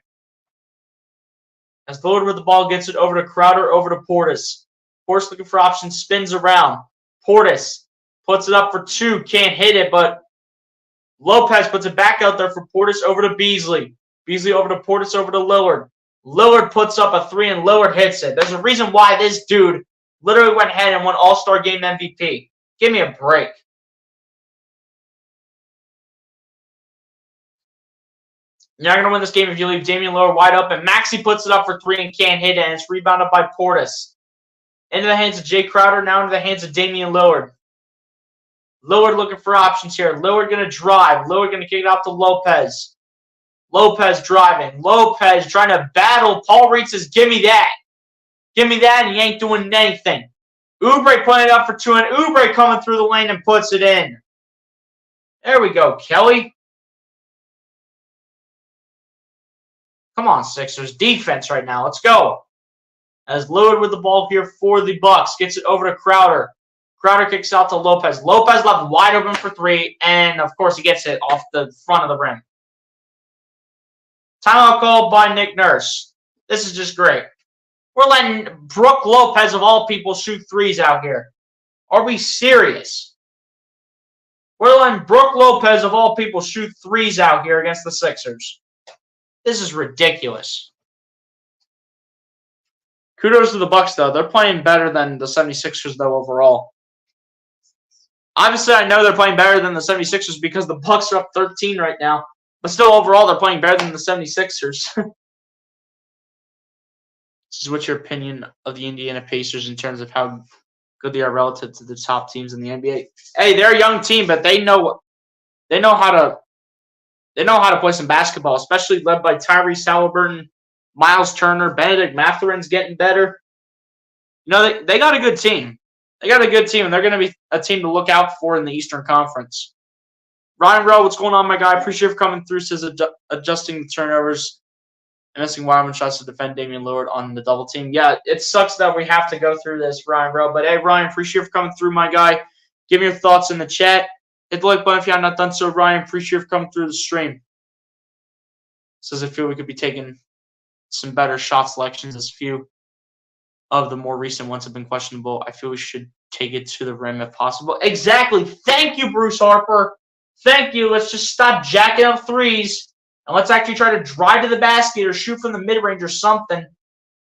As Lillard with the ball gets it over to Crowder, over to Portis. Portis looking for options. Spins around. Portis puts it up for two. Can't hit it, but Lopez puts it back out there for Portis over to Beasley. Beasley over to Portis over to Lillard. Lillard puts up a three and Lillard hits it. There's a reason why this dude literally went ahead and won All-Star Game MVP. Give me a break. You're not going to win this game if you leave Damian Lillard wide open. Maxey puts it up for three and can't hit it, and it's rebounded by Portis. Into the hands of Jay Crowder, now into the hands of Damian Lillard. Lillard looking for options here. Lillard going to drive. Lillard going to kick it out to Lopez. Lopez driving. Lopez trying to battle. Paul Reed says, give me that. Give me that, and he ain't doing anything. Oubre putting it up for two, and Oubre coming through the lane and puts it in. There we go, Kelly. Come on, Sixers. Defense right now. Let's go. As Lillard with the ball here for the Bucks. Gets it over to Crowder. Crowder kicks out to Lopez. Lopez left wide open for three, and, of course, he gets it off the front of the rim. Timeout called by Nick Nurse. This is just great. We're letting Brook Lopez, of all people, shoot threes out here. Are we serious? We're letting Brook Lopez, of all people, shoot threes out here against the Sixers. This is ridiculous. Kudos to the Bucks, though. They're playing better than the 76ers, though, overall. Obviously, I know they're playing better than the 76ers because the Bucks are up 13 right now. But still, overall, they're playing better than the 76ers. What's your opinion of the Indiana Pacers in terms of how good they are relative to the top teams in the NBA? Hey, they're a young team, but they know how to play some basketball, especially led by Tyrese Halliburton, Miles Turner, Benedict Mathurin's getting better. You know, they got a good team. They got a good team, and they're going to be a team to look out for in the Eastern Conference. Ryan Rowe, what's going on, my guy? Appreciate you for coming through. Says adjusting the turnovers and missing Wyman shots to defend Damian Lillard on the double team. Yeah, it sucks that we have to go through this, Ryan Rowe. But, hey, Ryan, appreciate you for coming through, my guy. Give me your thoughts in the chat. Hit the like button if you have not done so, Ryan. Appreciate you for coming through the stream. Says I feel we could be taking some better shot selections as few of the more recent ones have been questionable. I feel we should take it to the rim if possible. Exactly. Thank you, Bruce Harper. Thank you. Let's just stop jacking up threes, and let's actually try to drive to the basket or shoot from the mid-range or something.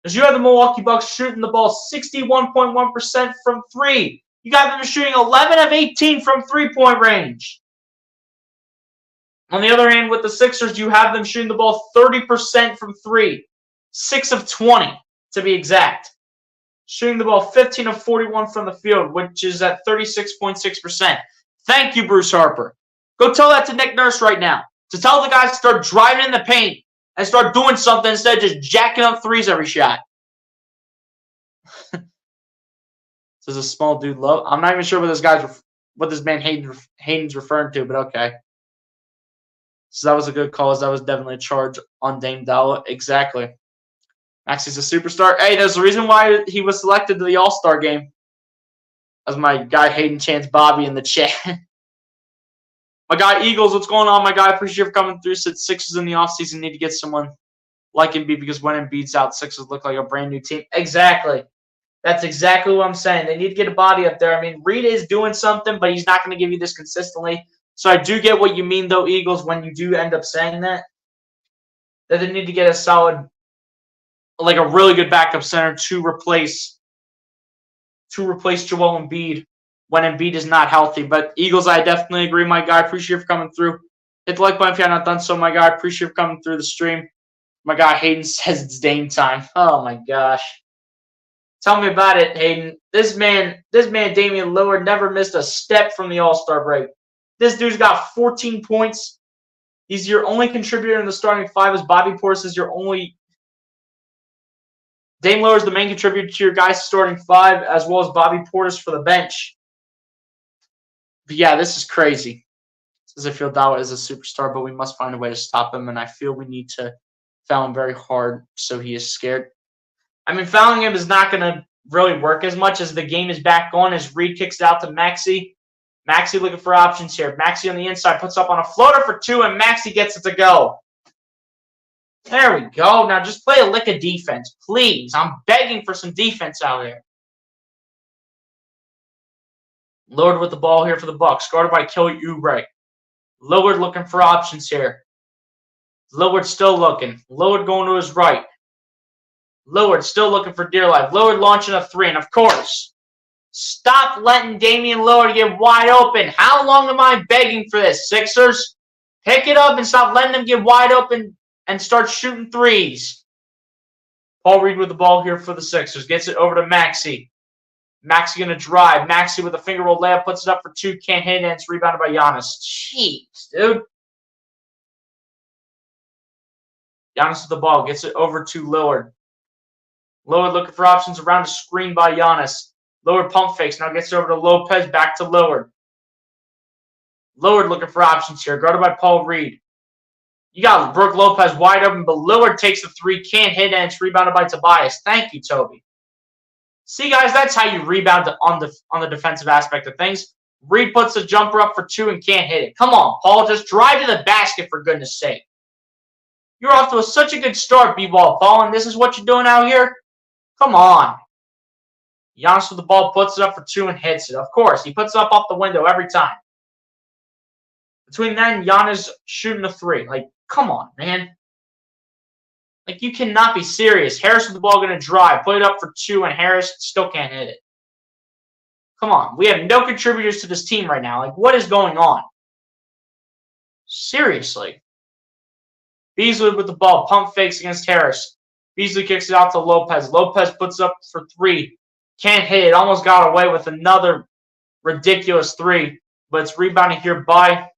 Because you have the Milwaukee Bucks shooting the ball 61.1% from three. You got them shooting 11 of 18 from three-point range. On the other hand, with the Sixers, you have them shooting the ball 30% from three. 6 of 20, to be exact. Shooting the ball 15 of 41 from the field, which is at 36.6%. Thank you, Bruce Harper. Go tell that to Nick Nurse right now. To tell the guys to start driving in the paint and start doing something instead of just jacking up threes every shot. This is a small dude low. I'm not even sure what this man Hayden's referring to, but okay. So that was a good call. That was definitely a charge on Dame Dollar. Exactly. Maxey's a superstar. Hey, there's a reason why he was selected to the All-Star game. As my guy Hayden Chance Bobby in the chat. My guy Eagles, what's going on, my guy? Appreciate you for coming through. Said Sixers in the offseason need to get someone like Embiid because when Embiid's out, Sixers look like a brand new team. Exactly. That's exactly what I'm saying. They need to get a body up there. I mean, Reed is doing something, but he's not going to give you this consistently. So I do get what you mean, though, Eagles, when you do end up saying that. That they need to get a solid, like a really good backup center to replace Joel Embiid when Embiid is not healthy. But Eagles, I definitely agree, my guy. Appreciate you for coming through. Hit the like button if you have not done so, my guy. Appreciate you for coming through the stream. My guy Hayden says it's Dame time. Oh, my gosh. Tell me about it, Hayden. This man, Damian Lillard, never missed a step from the All-Star break. This dude's got 14 points. He's your only contributor in the starting five, as Bobby Portis is your only. Dame Lillard is the main contributor to your guys' starting five, as well as Bobby Portis for the bench. But yeah, this is crazy. Says I feel Dawa is a superstar, but we must find a way to stop him, and I feel we need to foul him very hard so he is scared. I mean, fouling him is not going to really work as much as the game is back on as Reed kicks it out to Maxey. Maxey looking for options here. Maxey on the inside puts up on a floater for two, and Maxey gets it to go. There we go. Now just play a lick of defense, please. I'm begging for some defense out there. Lillard with the ball here for the Bucks, guarded by Kelly Oubre. Lillard looking for options here. Lillard still looking. Lillard going to his right. Lillard still looking for dear life. Lillard launching a three, and of course, stop letting Damian Lillard get wide open. How long am I begging for this, Sixers? Pick it up and stop letting them get wide open and start shooting threes. Paul Reed with the ball here for the Sixers. Gets it over to Maxey. Maxey going to drive. Maxey with a finger roll layup. Puts it up for two. Can't hit it, and it's rebounded by Giannis. Jeez, dude. Giannis with the ball. Gets it over to Lillard. Lillard looking for options around a screen by Giannis. Lillard pump fakes. Now gets it over to Lopez. Back to Lillard. Lillard looking for options here. Guarded by Paul Reed. You got Brook Lopez wide open, but Lillard takes the three. Can't hit it, and it's rebounded by Tobias. Thank you, Toby. See, guys, that's how you rebound on the defensive aspect of things. Reed puts a jumper up for two and can't hit it. Come on, Paul. Just drive to the basket, for goodness sake. You're off to such a good start, B-ball, Paul, and this is what you're doing out here? Come on. Giannis with the ball puts it up for two and hits it. Of course, he puts it up off the window every time. Between then, Giannis shooting a three. Like, come on, man. Like, you cannot be serious. Harris with the ball going to drive. Put it up for two, and Harris still can't hit it. Come on. We have no contributors to this team right now. Like, what is going on? Seriously. Beasley with the ball. Pump fakes against Harris. Beasley kicks it out to Lopez. Lopez puts it up for three. Can't hit it. Almost got away with another ridiculous three. But it's rebounded here by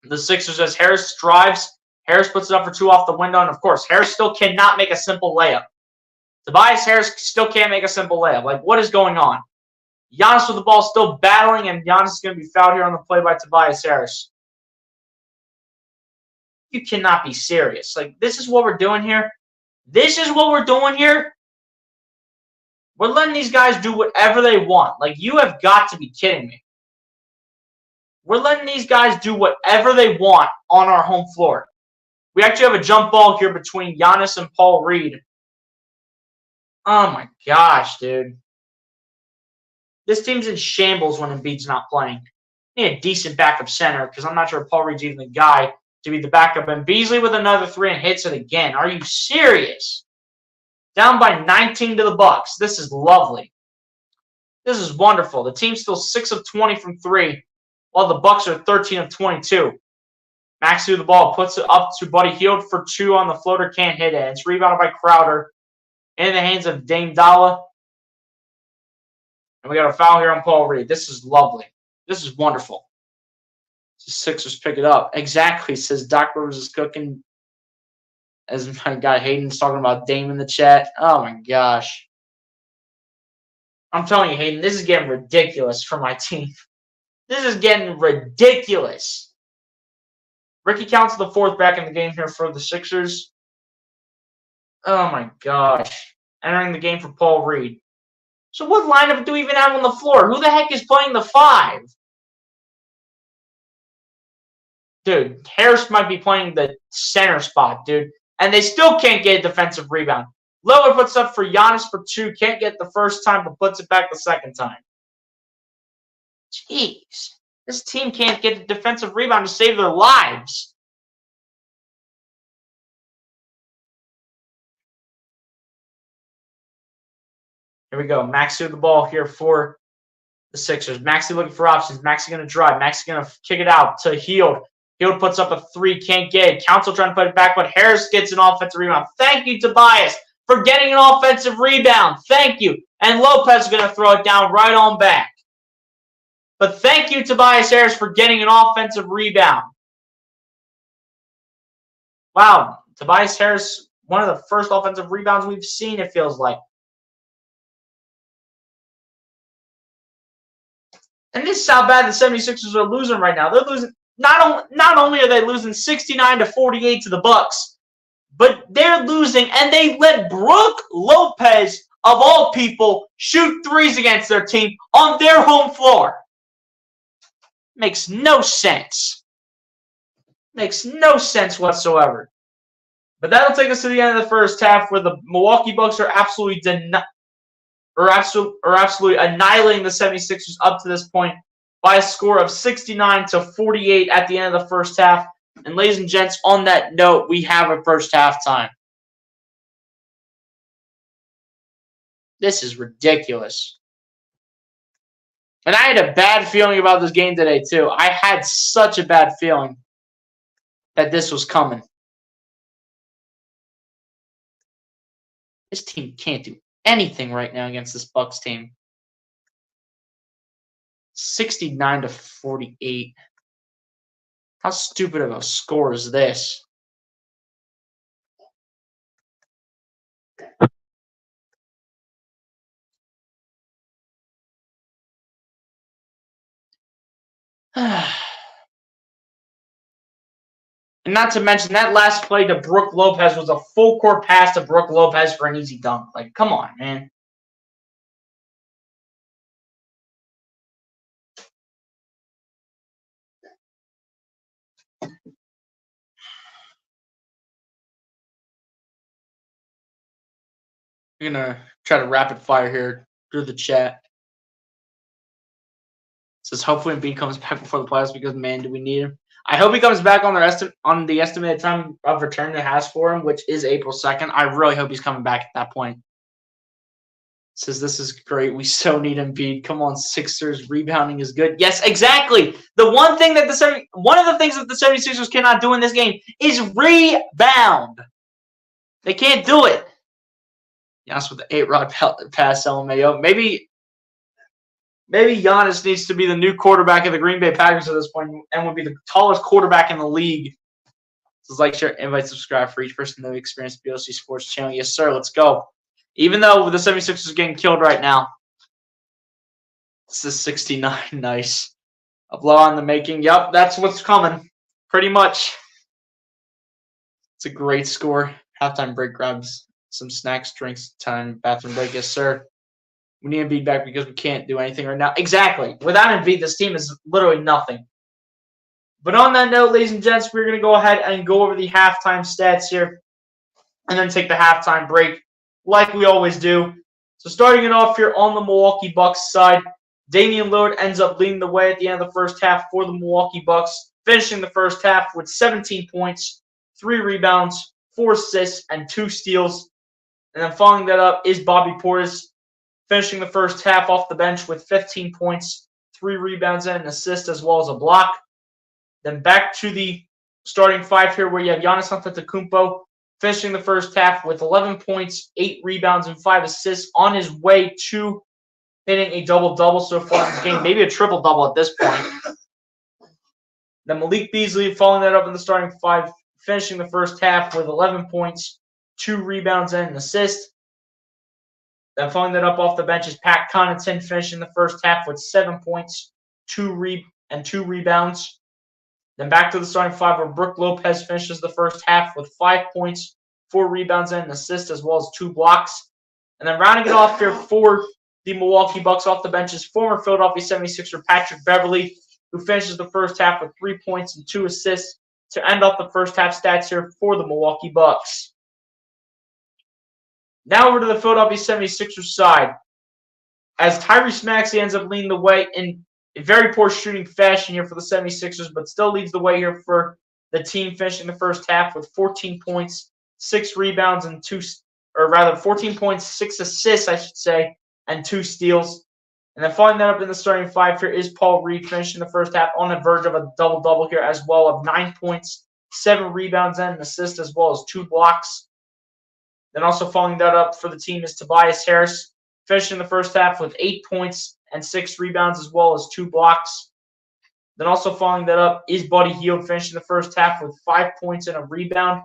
the Sixers as Harris drives. Harris puts it up for two off the window. And, of course, Harris still cannot make a simple layup. Tobias Harris still can't make a simple layup. Like, what is going on? Giannis with the ball still battling, and Giannis is going to be fouled here on the play by Tobias Harris. You cannot be serious. Like, this is what we're doing here? This is what we're doing here? We're letting these guys do whatever they want. Like, you have got to be kidding me. We're letting these guys do whatever they want on our home floor. We actually have a jump ball here between Giannis and Paul Reed. Oh, my gosh, dude. This team's in shambles when Embiid's not playing. Need a decent backup center because I'm not sure Paul Reed's even the guy to be the backup. And Beasley with another three and hits it again. Are you serious? Down by 19 to the Bucks. This is lovely. This is wonderful. The team's still 6 of 20 from three, while the Bucks are 13 of 22. Maxey with the ball puts it up to Buddy Hield for two on the floater. Can't hit it. It's rebounded by Crowder in the hands of Dame Dalla. And we got a foul here on Paul Reed. This is lovely. This is wonderful. The Sixers pick it up. Exactly, says Doc Rivers is cooking. As my guy Hayden's talking about Dame in the chat. Oh, my gosh. I'm telling you, Hayden, this is getting ridiculous for my team. This is getting ridiculous. Ricky counts the fourth back in the game here for the Sixers. Oh, my gosh. Entering the game for Paul Reed. So what lineup do we even have on the floor? Who the heck is playing the five? Dude, Harris might be playing the center spot, dude. And they still can't get a defensive rebound. Lillard puts up for Giannis for two. Can't get the first time, but puts it back the second time. Jeez. This team can't get a defensive rebound to save their lives. Here we go. Maxey with the ball here for the Sixers. Maxey looking for options. Maxey going to drive. Maxey going to kick it out to Hield. Hield puts up a three. Can't get it. Council trying to put it back, but Harris gets an offensive rebound. Thank you, Tobias. for getting an offensive rebound. Thank you. And Lopez is going to throw it down right on back. But thank you, Tobias Harris, for getting an offensive rebound. Wow, Tobias Harris, one of the first offensive rebounds we've seen, it feels like. And this is how bad the 76ers are losing right now. They're losing. Not only are they losing 69-48 to the Bucks, but they're losing, and they let Brook Lopez, of all people, shoot threes against their team on their home floor. Makes no sense. Makes no sense whatsoever. But that'll take us to the end of the first half, where the Milwaukee Bucks are absolutely annihilating the 76ers up to this point by a score of 69-48 at the end of the first half. And ladies and gents, on that note, we have approached halftime. This is ridiculous. And I had a bad feeling about this game today, too. I had such a bad feeling that this was coming. This team can't do anything right now against this Bucks team. 69-48. How stupid of a score is this? And not to mention, that last play to Brook Lopez was a full court pass to Brook Lopez for an easy dunk. Like, come on, man. I'm going to try to rapid fire here through the chat. It says, hopefully Embiid comes back before the playoffs because, man, do we need him. I hope he comes back on the estimated time of return that has for him, which is April 2nd. I really hope he's coming back at that point. It says, this is great. We so need Embiid. Come on, Sixers. Rebounding is good. Yes, exactly. One of the things that the 76ers cannot do in this game is rebound. They can't do it. Giannis with the 8-rod pass, LMAO. Maybe Giannis needs to be the new quarterback of the Green Bay Packers at this point and would be the tallest quarterback in the league. So like, share, invite, subscribe for each person to experience the BLC Sports Channel. Yes, sir. Let's go. Even though the 76ers are getting killed right now. This is 69. Nice. A blowout in the making. Yep, that's what's coming. Pretty much. It's a great score. Halftime break, grabs some snacks, drinks, time, bathroom break. Yes, sir. We need Embiid back because we can't do anything right now. Exactly. Without Embiid, this team is literally nothing. But on that note, ladies and gents, we're going to go ahead and go over the halftime stats here and then take the halftime break like we always do. So starting it off here on the Milwaukee Bucks side, Damian Lillard ends up leading the way at the end of the first half for the Milwaukee Bucks, finishing the first half with 17 points, 3 rebounds, 4 assists, and 2 steals. And then following that up is Bobby Portis, finishing the first half off the bench with 15 points, 3 rebounds, and an assist, as well as a block. Then back to the starting 5 here, where you have Giannis Antetokounmpo finishing the first half with 11 points, 8 rebounds, and 5 assists, on his way to hitting a double-double so far in this game, maybe a triple-double at this point. Then Malik Beasley following that up in the starting 5, finishing the first half with 11 points, 2 rebounds, and an assist. Then following that up off the bench is Pat Connaughton, finishing the first half with 7 points, 2 rebounds. Then back to the starting 5, where Brook Lopez finishes the first half with 5 points, 4 rebounds, and an assist, as well as 2 blocks. And then rounding it off here for the Milwaukee Bucks off the bench is former Philadelphia 76er Patrick Beverley, who finishes the first half with 3 points and 2 assists to end off the first half stats here for the Milwaukee Bucks. Now over to the Philadelphia 76ers side, as Tyrese Maxey ends up leading the way in a very poor shooting fashion here for the 76ers, but still leads the way here for the team, finishing the first half with 14 points, 6 rebounds, and 14 points, 6 assists, I should say, and 2 steals. And then following that up in the starting 5 here is Paul Reed, finishing the first half on the verge of a double-double here as well, of 9 points, 7 rebounds, and an assist, as well as 2 blocks. Then also following that up for the team is Tobias Harris, finishing the first half with 8 points and 6 rebounds as well as 2 blocks. Then also following that up is Buddy Hield, finishing the first half with 5 points and a rebound.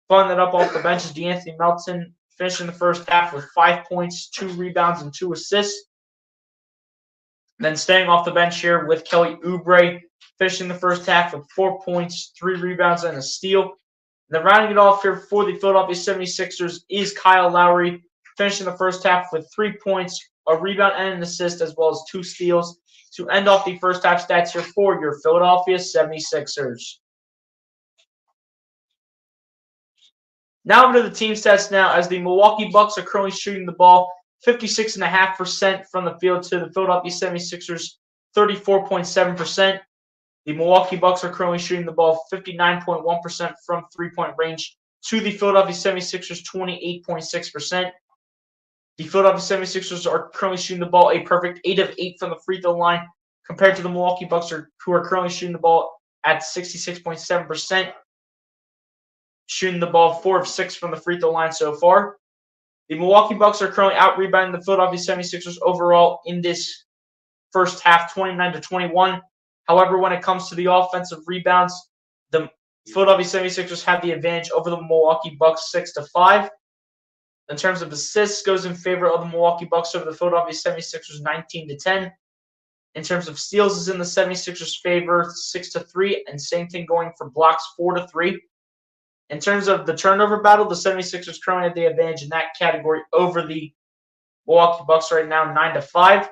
Following that up off the bench is DeAnthony Melton, finishing the first half with 5 points, 2 rebounds, and 2 assists. Then staying off the bench here with Kelly Oubre, finishing the first half with 4 points, 3 rebounds, and a steal. And then rounding it off here for the Philadelphia 76ers is Kyle Lowry, finishing the first half with 3 points, a rebound, and an assist, as well as 2 steals to end off the first half stats here for your Philadelphia 76ers. Now over to the team stats now, as the Milwaukee Bucks are currently shooting the ball 56.5% from the field to the Philadelphia 76ers 34.7%. The Milwaukee Bucks are currently shooting the ball 59.1% from three-point range to the Philadelphia 76ers 28.6%. The Philadelphia 76ers are currently shooting the ball a perfect 8 of 8 from the free throw line compared to the Milwaukee Bucks who are currently shooting the ball at 66.7%. Shooting the ball 4 of 6 from the free throw line so far. The Milwaukee Bucks are currently out-rebounding the Philadelphia 76ers overall in this first half, 29-21. However, when it comes to the offensive rebounds, the Philadelphia 76ers have the advantage over the Milwaukee Bucks 6-5. In terms of assists, goes in favor of the Milwaukee Bucks over the Philadelphia 76ers 19-10. In terms of steals, is in the 76ers' favor 6-3, and same thing going for blocks 4-3. In terms of the turnover battle, the 76ers currently have the advantage in that category over the Milwaukee Bucks right now, 9-5.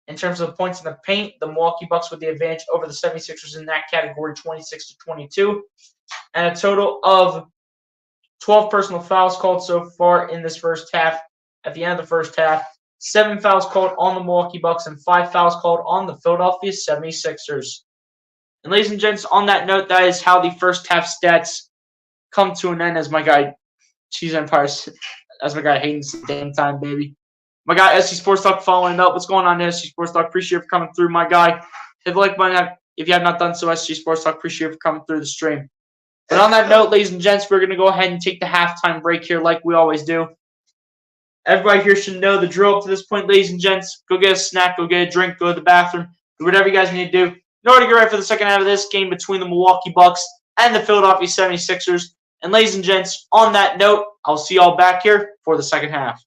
In terms of points in the paint, the Milwaukee Bucks with the advantage over the 76ers in that category, 26-22. And a total of 12 personal fouls called so far in this first half. At the end of the first half, 7 fouls called on the Milwaukee Bucks and 5 fouls called on the Philadelphia 76ers. And ladies and gents, on that note, that is how the first half stats come to an end, as my guy Cheese Empire, as my guy Hayden's damn time, baby. My guy SC Sports Talk following up. What's going on, SC Sports Talk? Appreciate you for coming through, my guy. Hit the like button if you have not done so. SC Sports Talk, appreciate you for coming through the stream. But on that note, ladies and gents, we're going to go ahead and take the halftime break here like we always do. Everybody here should know the drill up to this point, ladies and gents. Go get a snack, go get a drink, go to the bathroom, do whatever you guys need to do in order to get ready for the second half of this game between the Milwaukee Bucks and the Philadelphia 76ers. And ladies and gents, on that note, I'll see y'all back here for the second half.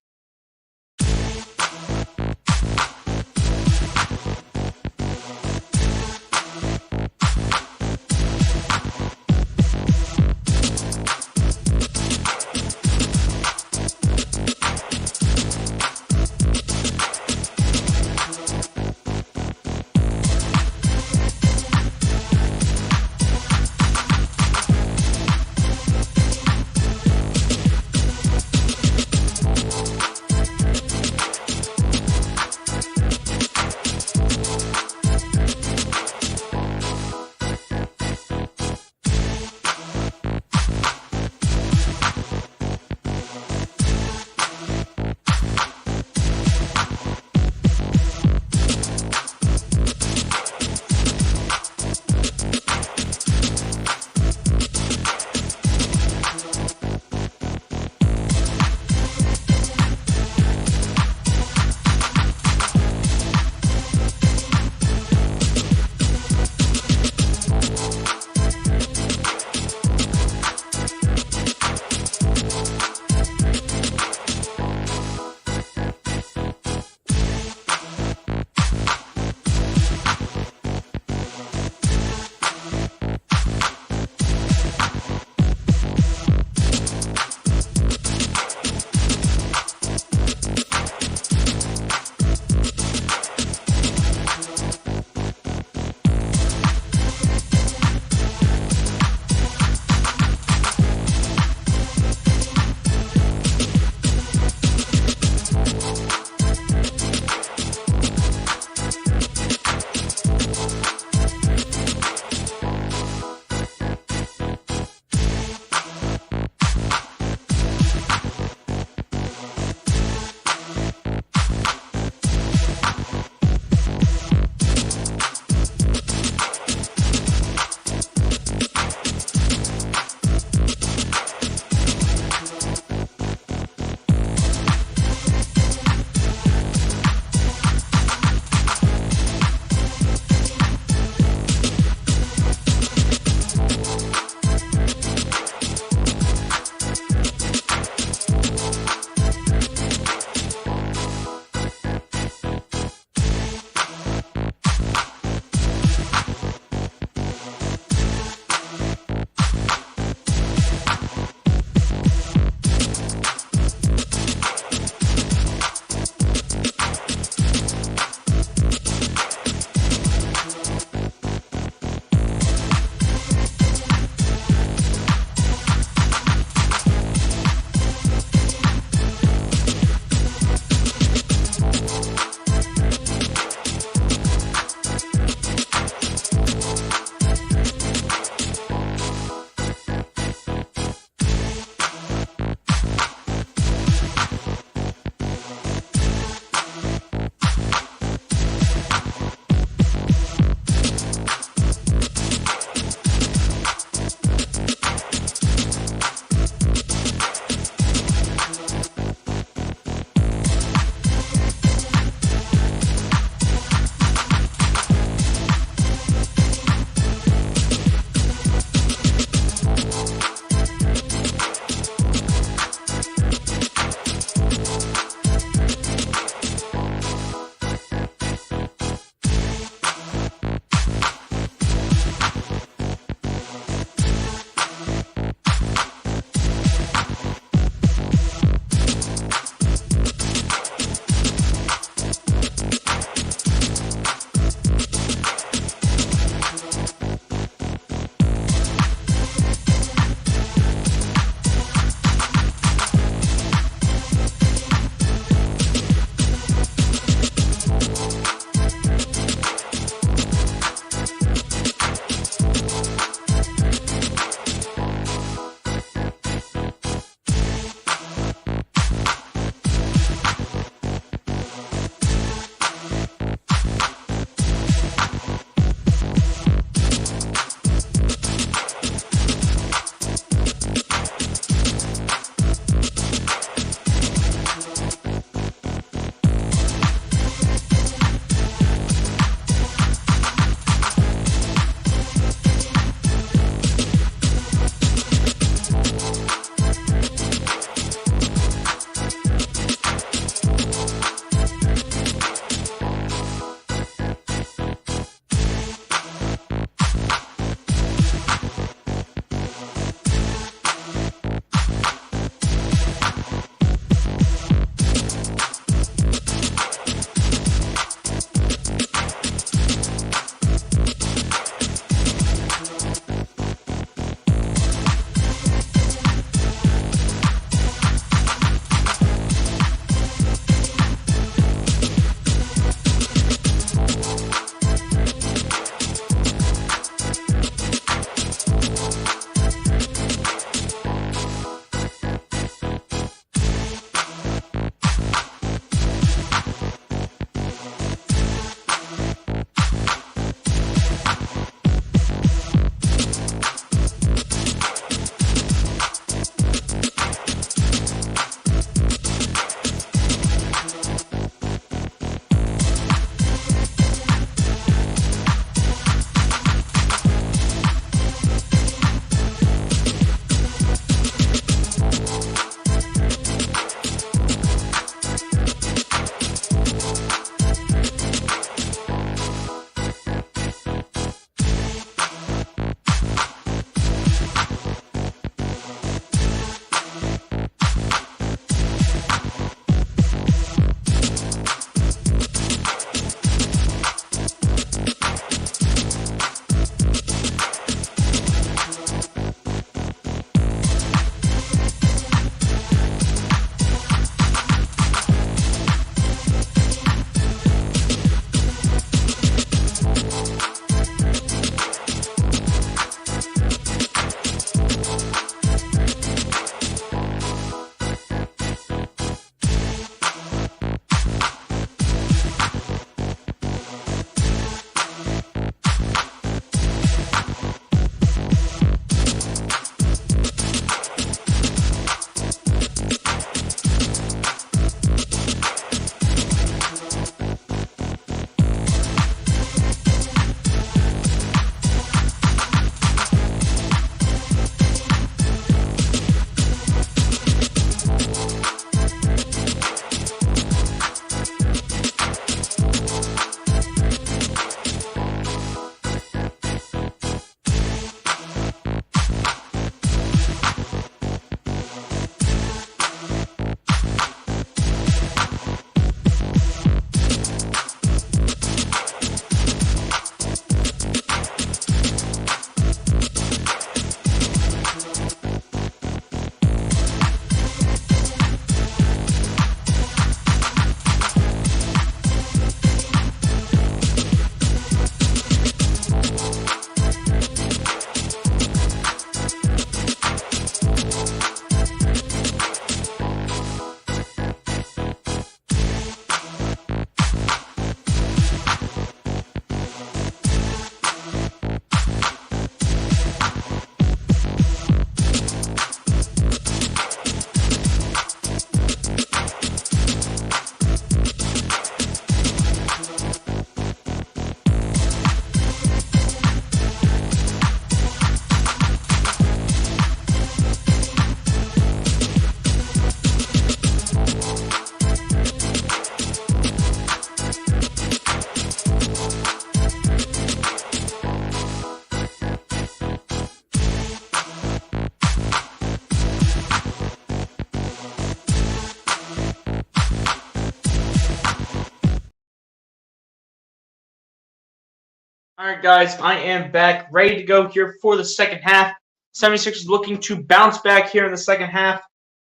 Alright guys, I am back, ready to go here for the second half. 76ers looking to bounce back here in the second half,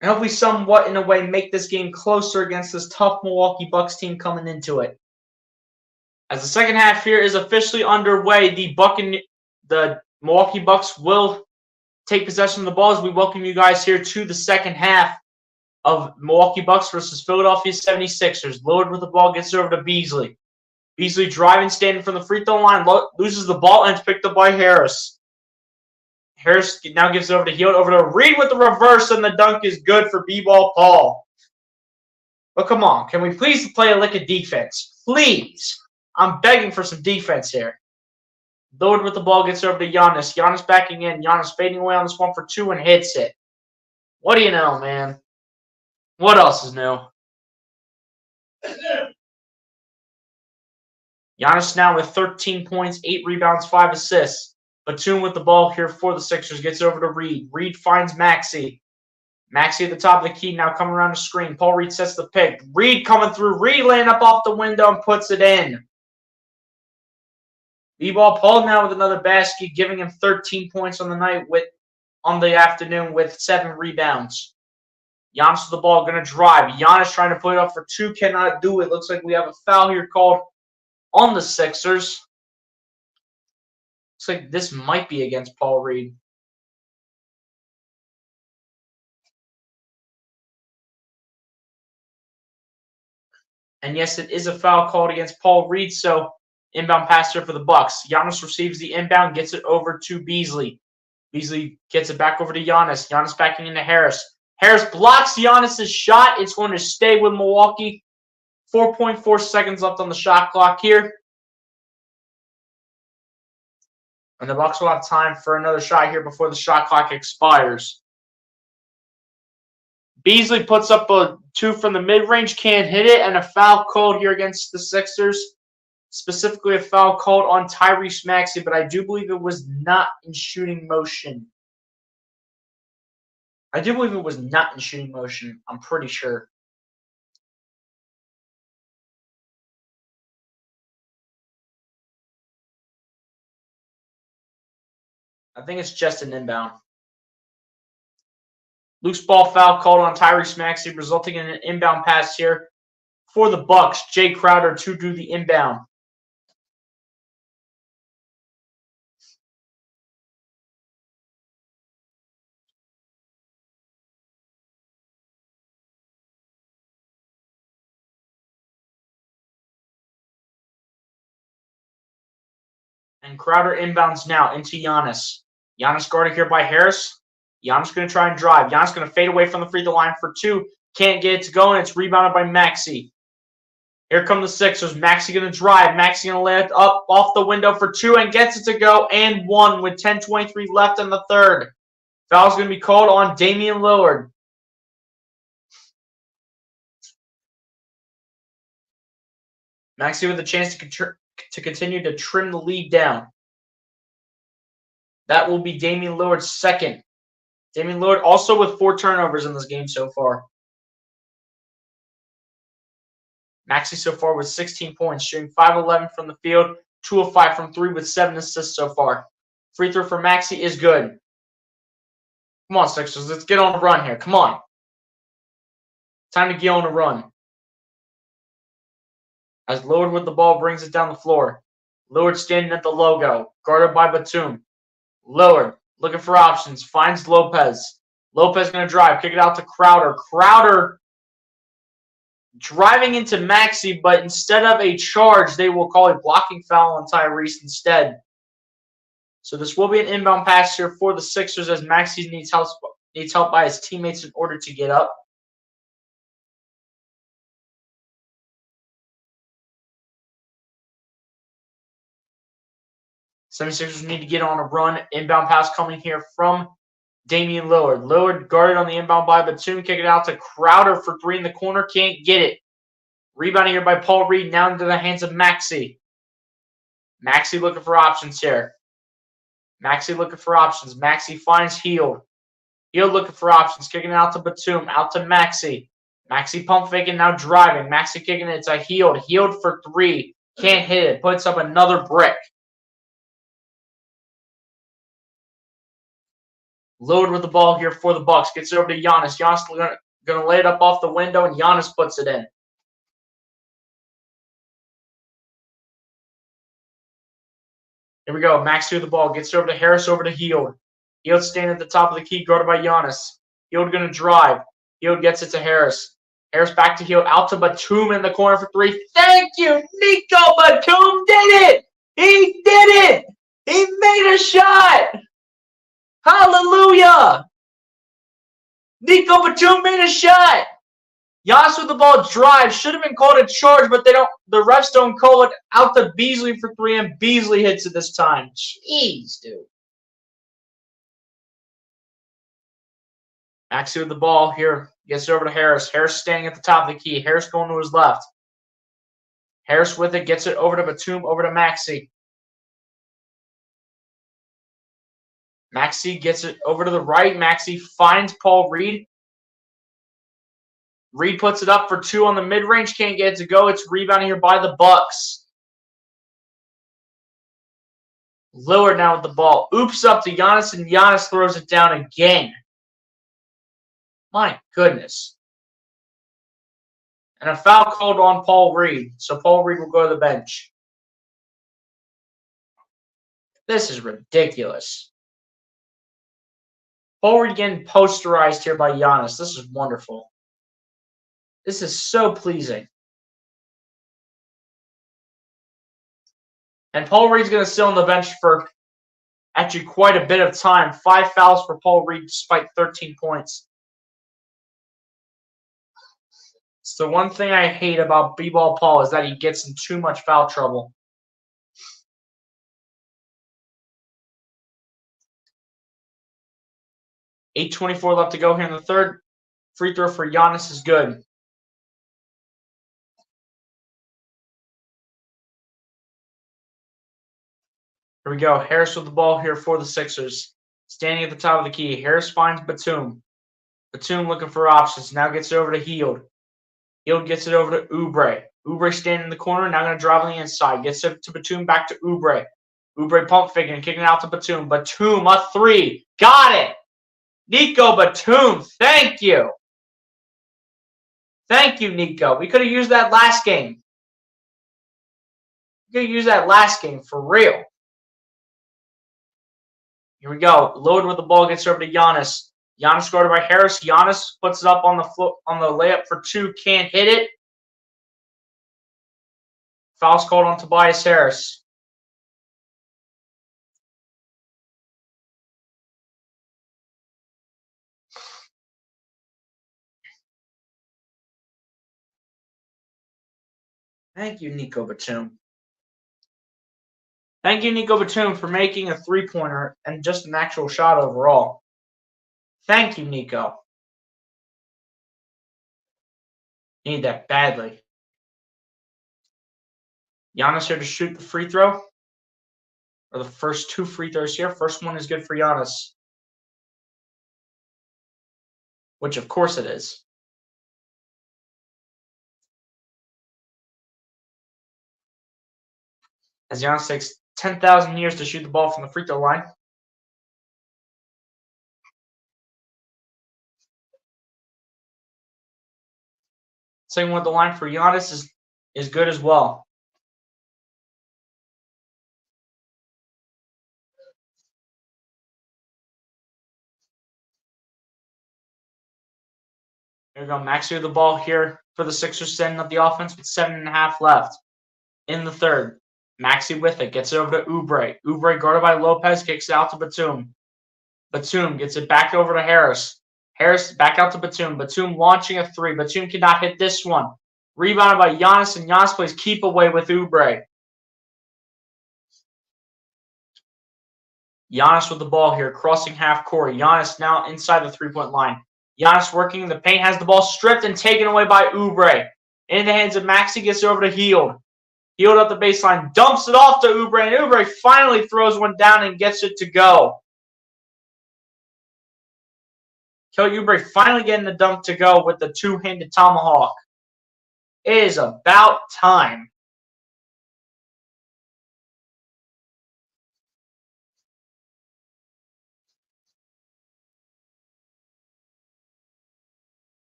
and hopefully somewhat in a way make this game closer against this tough Milwaukee Bucks team coming into it. As the second half here is officially underway, the Milwaukee Bucks will take possession of the ball as we welcome you guys here to the second half of Milwaukee Bucks versus Philadelphia 76ers. Lillard with the ball gets it over to Beasley. Beasley driving, standing from the free throw line, loses the ball, and it's picked up by Harris. Harris now gives it over to Hield, over to Reed with the reverse, and the dunk is good for B-Ball Paul. But come on, can we please play a lick of defense? Please. I'm begging for some defense here. Lillard with the ball gets it over to Giannis. Giannis backing in. Giannis fading away on this one for two and hits it. What do you know, man? What else is new? Giannis now with 13 points, 8 rebounds, 5 assists. Batum with the ball here for the Sixers. Gets it over to Reed. Reed finds Maxey. Maxey at the top of the key, now coming around the screen. Paul Reed sets the pick. Reed coming through. Reed laying up off the window and puts it in. B-Ball Paul now with another basket, giving him 13 points on the afternoon with 7 rebounds. Giannis with the ball, going to drive. Giannis trying to put it up for 2, cannot do it. Looks like we have a foul here called on the Sixers. Looks like this might be against Paul Reed. And yes, it is a foul called against Paul Reed, so inbound pass here for the Bucks. Giannis receives the inbound, gets it over to Beasley. Beasley gets it back over to Giannis. Giannis backing into Harris. Harris blocks Giannis' shot. It's going to stay with Milwaukee. 4.4 seconds left on the shot clock here. And the Bucks will have time for another shot here before the shot clock expires. Beasley puts up a 2 from the mid-range, can't hit it, and a foul called here against the Sixers. Specifically a foul called on Tyrese Maxey, but I do believe it was not in shooting motion. I'm pretty sure. I think it's just an inbound. Loose ball foul called on Tyrese Maxey, resulting in an inbound pass here for the Bucks. Jay Crowder to do the inbound. And Crowder inbounds now into Giannis. Giannis guarded here by Harris. Giannis going to try and drive. Giannis going to fade away from the free throw line for 2. Can't get it to go, and it's rebounded by Maxey. Here come the Sixers. Maxey going to drive. Maxey going to lay it up off the window for 2 and gets it to go and 1 with 10:23 left in the third. Foul's going to be called on Damian Lillard. Maxey with a chance to continue to trim the lead down. That will be Damian Lillard's second. Damian Lillard also with 4 turnovers in this game so far. Maxey so far with 16 points, shooting 5-11 from the field, 2 of 5 from 3 with 7 assists so far. Free throw for Maxey is good. Come on, Sixers, let's get on a run here. Come on. Time to get on a run. As Lillard with the ball brings it down the floor. Lillard standing at the logo, guarded by Batum. Lillard looking for options, finds Lopez. Lopez going to drive, kick it out to Crowder. Crowder driving into Maxey, but instead of a charge, they will call a blocking foul on Tyrese instead. So this will be an inbound pass here for the Sixers as Maxey needs help by his teammates in order to get up. 76ers need to get on a run. Inbound pass coming here from Damian Lillard. Lillard guarded on the inbound by Batum. Kick it out to Crowder for 3 in the corner. Can't get it. Rebounding here by Paul Reed. Now into the hands of Maxey. Maxey looking for options here. Maxey looking for options. Maxey finds Hield. Hield looking for options. Kicking it out to Batum. Out to Maxey. Maxey pump faking, now driving. Maxey kicking it to Hield. Hield for 3. Can't hit it. Puts up another brick. Lillard with the ball here for the Bucks. Gets it over to Giannis. Giannis gonna lay it up off the window, and Giannis puts it in. Here we go. Max through the ball. Gets it over to Harris, over to Hield. Hield standing at the top of the key, guarded by Giannis. Hield going to drive. Hield gets it to Harris. Harris back to Hield. Out to Batum in the corner for three. Thank you, Nico Batum did it! He did it! He made a shot! Hallelujah! Nico Batum made a shot! Giannis with the ball drive. Should have been called a charge, but the refs don't call it. Out to Beasley for three, and Beasley hits it this time. Jeez, dude. Maxey with the ball here. Gets it over to Harris. Harris standing at the top of the key. Harris going to his left. Harris with it. Gets it over to Batum. Over to Maxey. Maxey gets it over to the right. Maxey finds Paul Reed. Reed puts it up for two on the mid-range. Can't get it to go. It's rebounded here by the Bucks. Lillard now with the ball. Oops up to Giannis, and Giannis throws it down again. My goodness. And a foul called on Paul Reed. So Paul Reed will go to the bench. This is ridiculous. Paul Reed getting posterized here by Giannis. This is wonderful. This is so pleasing. And Paul Reed's going to sit on the bench for actually quite a bit of time. 5 fouls for Paul Reed despite 13 points. It's the one thing I hate about B-Ball Paul is that he gets in too much foul trouble. .8:24 left to go here in the third. Free throw for Giannis is good. Here we go. Harris with the ball here for the Sixers. Standing at the top of the key. Harris finds Batum. Batum looking for options. Now gets it over to Hield. Hield gets it over to Oubre. Oubre standing in the corner. Now going to drive on the inside. Gets it to Batum. Back to Oubre. Oubre pump faking and kicking it out to Batum. Batum, a three. Got it. Nico Batum. Thank you. Thank you, Nico. We could have used that last game. We could have used that last game for real. Here we go. Lillard with the ball gets over to Giannis. Giannis guarded by Harris. Giannis puts it up on the layup for two. Can't hit it. Foul's called on Tobias Harris. Thank you, Nico Batum. Thank you, Nico Batum, for making a three-pointer and just an actual shot overall. Thank you, Nico. Need that badly. Giannis here to shoot the free throw. Or the first two free throws here. First one is good for Giannis. Which, of course, it is. As Giannis takes 10,000 years to shoot the ball from the free throw line. Second one at the line for Giannis is good as well. There we go. Maxey with the ball here for the Sixers, setting up the offense with 7.5 left in the third. Maxey with it. Gets it over to Oubre. Oubre guarded by Lopez. Kicks it out to Batum. Batum gets it back over to Harris. Harris back out to Batum. Batum launching a three. Batum cannot hit this one. Rebounded by Giannis, and Giannis plays keep away with Oubre. Giannis with the ball here, crossing half court. Giannis now inside the three-point line. Giannis working in the paint, has the ball stripped and taken away by Oubre. In the hands of Maxey, gets it over to Hield. Hield up the baseline, dumps it off to Oubre, and Oubre finally throws one down and gets it to go. Kelly Oubre finally getting the dunk to go with the two-handed tomahawk. It is about time.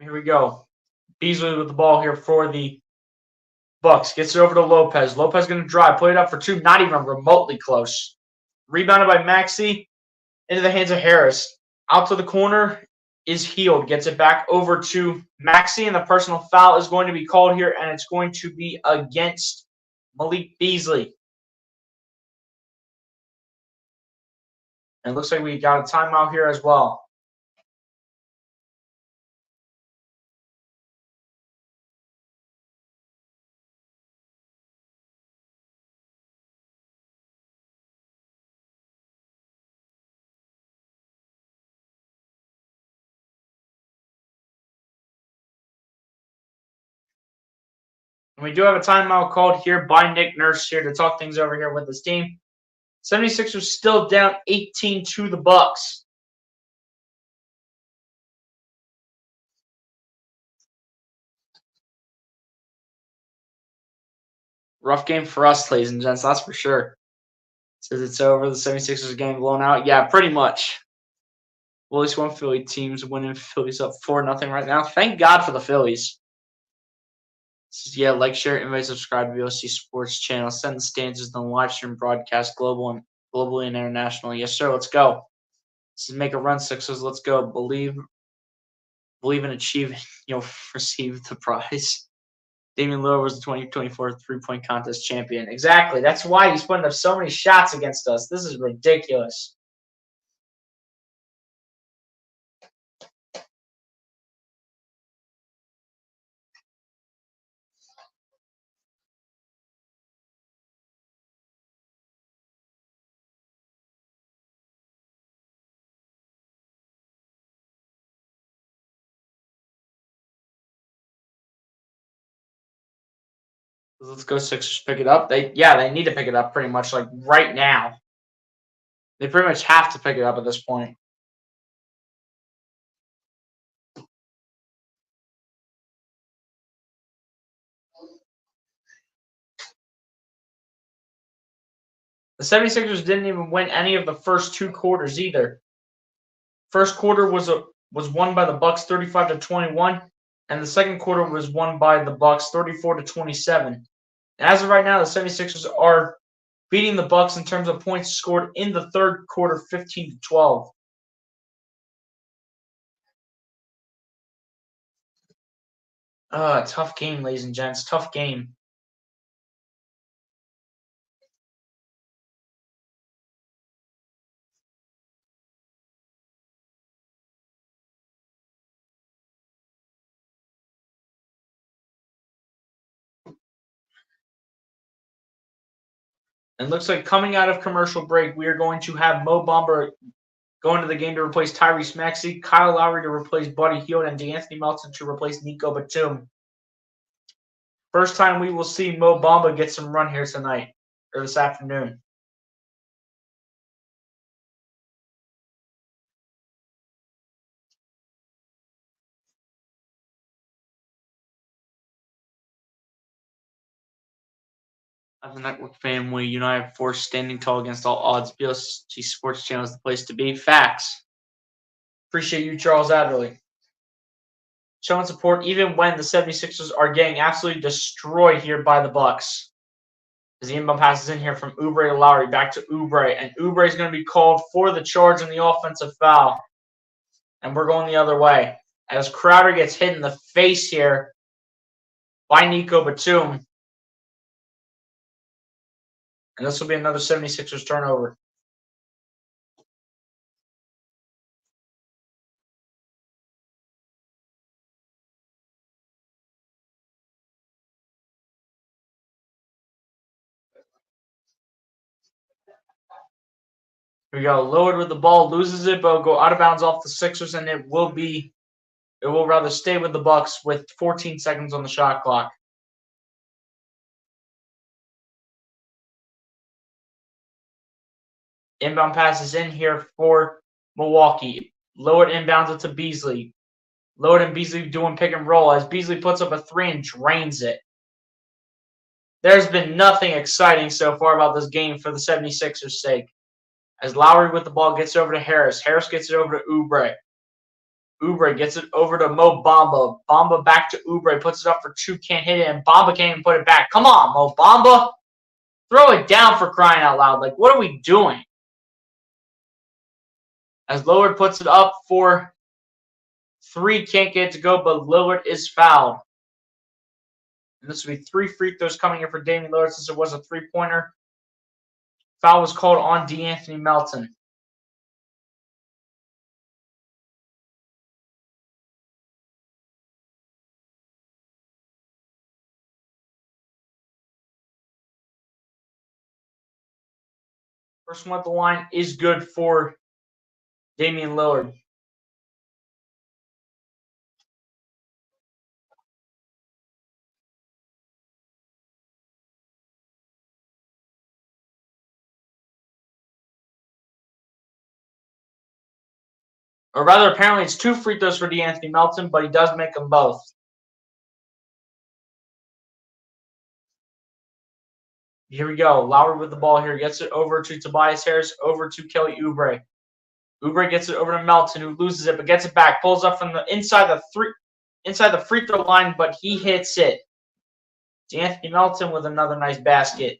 Here we go. Beasley with the ball here for the Bucks. Gets it over to Lopez. Lopez going to drive. Put it up for two. Not even remotely close. Rebounded by Maxey. Into the hands of Harris. Out to the corner is Healed. Gets it back over to Maxey. And the personal foul is going to be called here. And it's going to be against Malik Beasley. And it looks like we got a timeout here as well. And we do have a timeout called here by Nick Nurse here to talk things over here with his team. 76ers still down 18 to the Bucks. Rough game for us, ladies and gents, that's for sure. Says it's over. The 76ers game blown out. Yeah, pretty much. Well, at least one Philly team's winning. Phillies up 4-0 right now. Thank God for the Phillies. Yeah, like, share, invite, subscribe to the OC Sports channel. Send the stanzas on the live stream broadcast globally and internationally. Yes, sir. Let's go. This is make a run, Sixers. Let's go. Believe and achieve. You'll receive the prize. Damian Lillard was the 2024 three-point contest champion. Exactly. That's why he's putting up so many shots against us. This is ridiculous. Let's go Sixers pick it up. They need to pick it up pretty much like right now. They pretty much have to pick it up at this point. The 76ers didn't even win any of the first two quarters either. First quarter was won by the Bucks 35-21, and the second quarter was won by the Bucks 34-27. As of right now, the 76ers are beating the Bucks in terms of points scored in the third quarter 15-12. Tough game, ladies and gents. Tough game. And looks like coming out of commercial break, we are going to have Mo Bamba going to the game to replace Tyrese Maxey, Kyle Lowry to replace Buddy Hield, and DeAnthony Melton to replace Nico Batum. First time we will see Mo Bamba get some run here tonight, or this afternoon. As a network family, united force standing tall against all odds. BLC Sports Channel is the place to be. Facts. Appreciate you, Charles Adderley. Showing support even when the 76ers are getting absolutely destroyed here by the Bucks. As the inbound passes in here from Oubre to Lowry, back to Oubre. And Oubre is going to be called for the charge on the offensive foul. And we're going the other way. As Crowder gets hit in the face here by Nico Batum. And this will be another 76ers turnover. Here we go. Lillard with the ball, loses it, but will go out of bounds off the Sixers, and it will rather stay with the Bucks with 14 seconds on the shot clock. Inbound passes in here for Milwaukee. Lillard inbounds it to Beasley. Lillard and Beasley doing pick and roll as Beasley puts up a three and drains it. There's been nothing exciting so far about this game for the 76ers' sake. As Lowry with the ball gets over to Harris. Harris gets it over to Oubre. Oubre gets it over to Mo Bamba. Bamba back to Oubre, puts it up for two, can't hit it, and Bamba can't even put it back. Come on, Mo Bamba. Throw it down for crying out loud. Like, what are we doing? As Lillard puts it up for three, can't get it to go, but Lillard is fouled. And this will be 3 free throws coming in for Damian Lillard since it was a three-pointer. Foul was called on DeAnthony Melton. First one at the line is good for Damian Lillard. Or rather, apparently it's 2 free throws for DeAnthony Melton, but he does make them both. Here we go. Lowry with the ball here. Gets it over to Tobias Harris, over to Kelly Oubre. Oubre gets it over to Melton, who loses it, but gets it back. Pulls up from the inside the free throw line, but he hits it. DeAnthony Melton with another nice basket.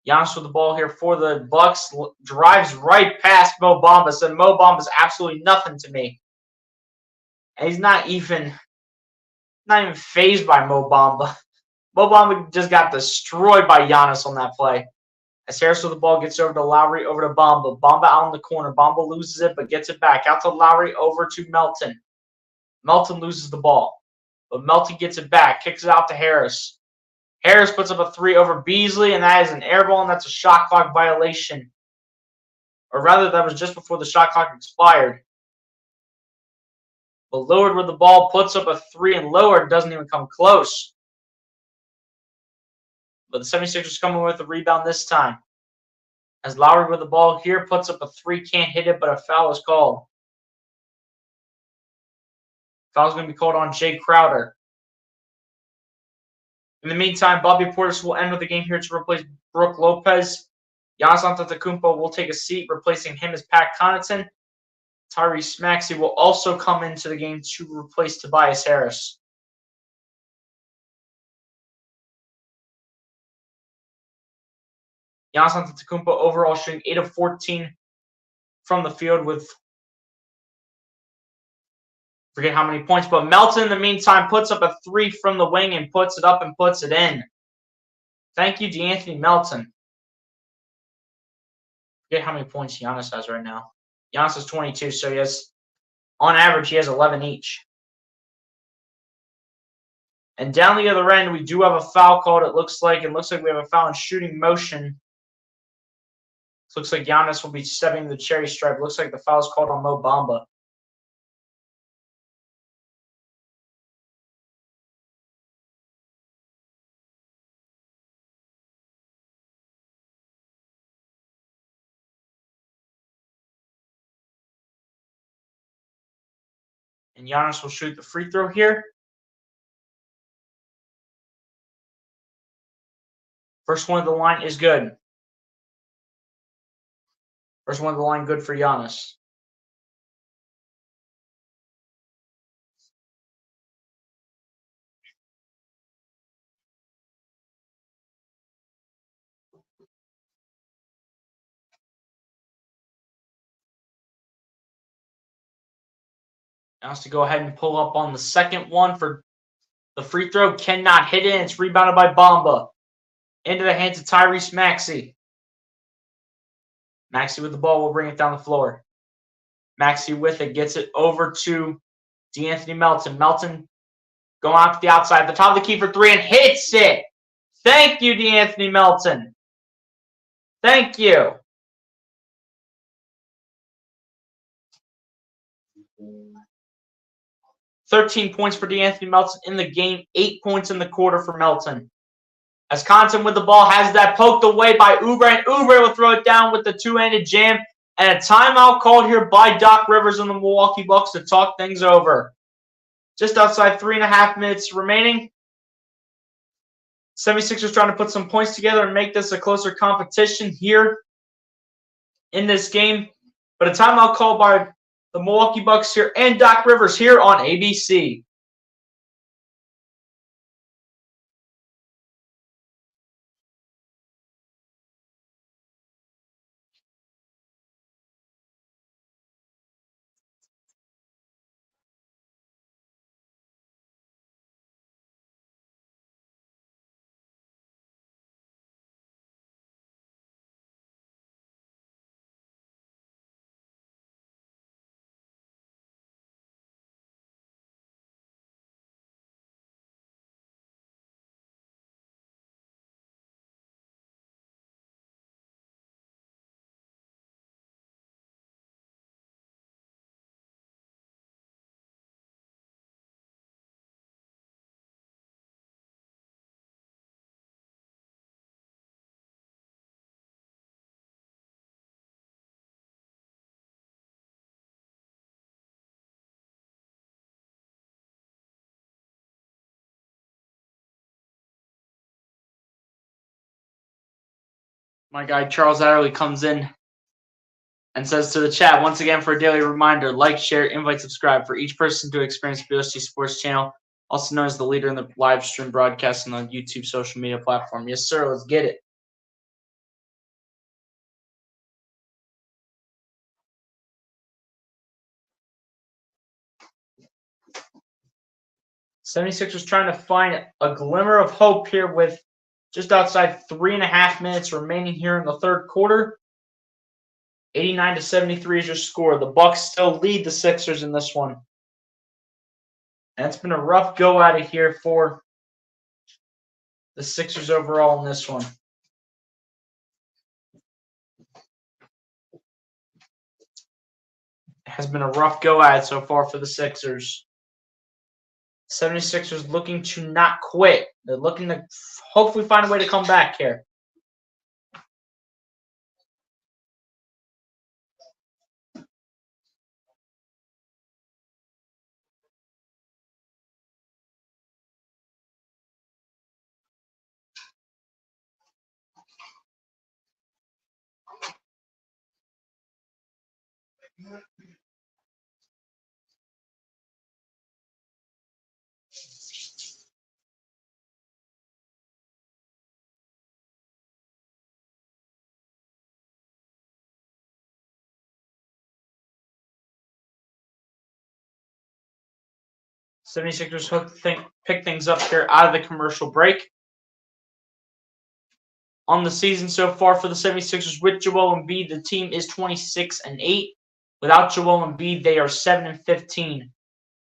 Giannis with the ball here for the Bucks. Drives right past Mo Bamba. Said Mo Bamba's absolutely nothing to me. And he's not even fazed by Mo Bamba. Mo Bamba just got destroyed by Giannis on that play. As Harris with the ball gets over to Lowry, over to Bamba. Bamba out in the corner. Bamba loses it, but gets it back. Out to Lowry, over to Melton. Melton loses the ball. But Melton gets it back. Kicks it out to Harris. Harris puts up a 3 over Beasley, and that is an air ball, and that's a shot clock violation. Or rather, that was just before the shot clock expired. But Lillard with the ball puts up a 3, and Lillard doesn't even come close. But the 76ers coming with the rebound this time. As Lowry with the ball here puts up a 3, can't hit it, but a foul is called. Foul's going to be called on Jay Crowder. In the meantime, Bobby Portis will end with the game here to replace Brook Lopez. Giannis Antetokounmpo will take a seat, replacing him as Pat Connaughton. Tyrese Maxey will also come into the game to replace Tobias Harris. Giannis Antetokounmpo overall shooting 8 of 14 from the field with forget how many points, but Melton in the meantime puts up a 3 from the wing and puts it up and puts it in. Thank you, DeAnthony Melton. Forget how many points Giannis has right now. Giannis has 22, so he has, on average, he has 11 each. And down the other end, we do have a foul called. It looks like we have a foul in shooting motion. Looks like Giannis will be stepping the cherry stripe. Looks like the foul is called on Mo Bamba. And Giannis will shoot the free throw here. First one of the line is good. First one of the line good for Giannis. Giannis to go ahead and pull up on the second one for the free throw. Cannot hit it. It's rebounded by Bamba. Into the hands of Tyrese Maxey. Maxey with the ball will bring it down the floor. Maxey with it. Gets it over to DeAnthony Melton. Melton going out to the outside. The top of the key for 3 and hits it. Thank you, DeAnthony Melton. Thank you. $13 points for DeAnthony Melton in the game. 8 points in the quarter for Melton. As Connaughton with the ball has that poked away by Oubre, and Oubre will throw it down with the two-handed jam. And a timeout called here by Doc Rivers and the Milwaukee Bucks to talk things over. Just outside 3.5 minutes remaining. 76ers trying to put some points together and make this a closer competition here in this game. But a timeout called by the Milwaukee Bucks here, and Doc Rivers here on ABC. My guy Charles Adderley comes in and says to the chat, once again for a daily reminder, like, share, invite, subscribe for each person to experience BOC Sports Channel, also known as the leader in the live stream broadcasting on YouTube social media platform. Yes, sir. Let's get it. '76ers trying to find a glimmer of hope here with just outside 3.5 minutes remaining here in the third quarter. 89-73 is your score. The Bucks still lead the Sixers in this one. And it's been a rough go at it here for the Sixers overall in this one. It has been a rough go at it so far for the Sixers. 76ers looking to not quit. They're looking to hopefully find a way to come back here. '76ers hope to pick things up here out of the commercial break. On the season so far for the 76ers with Joel Embiid, the team is 26-8. Without Joel Embiid, they are 7-15.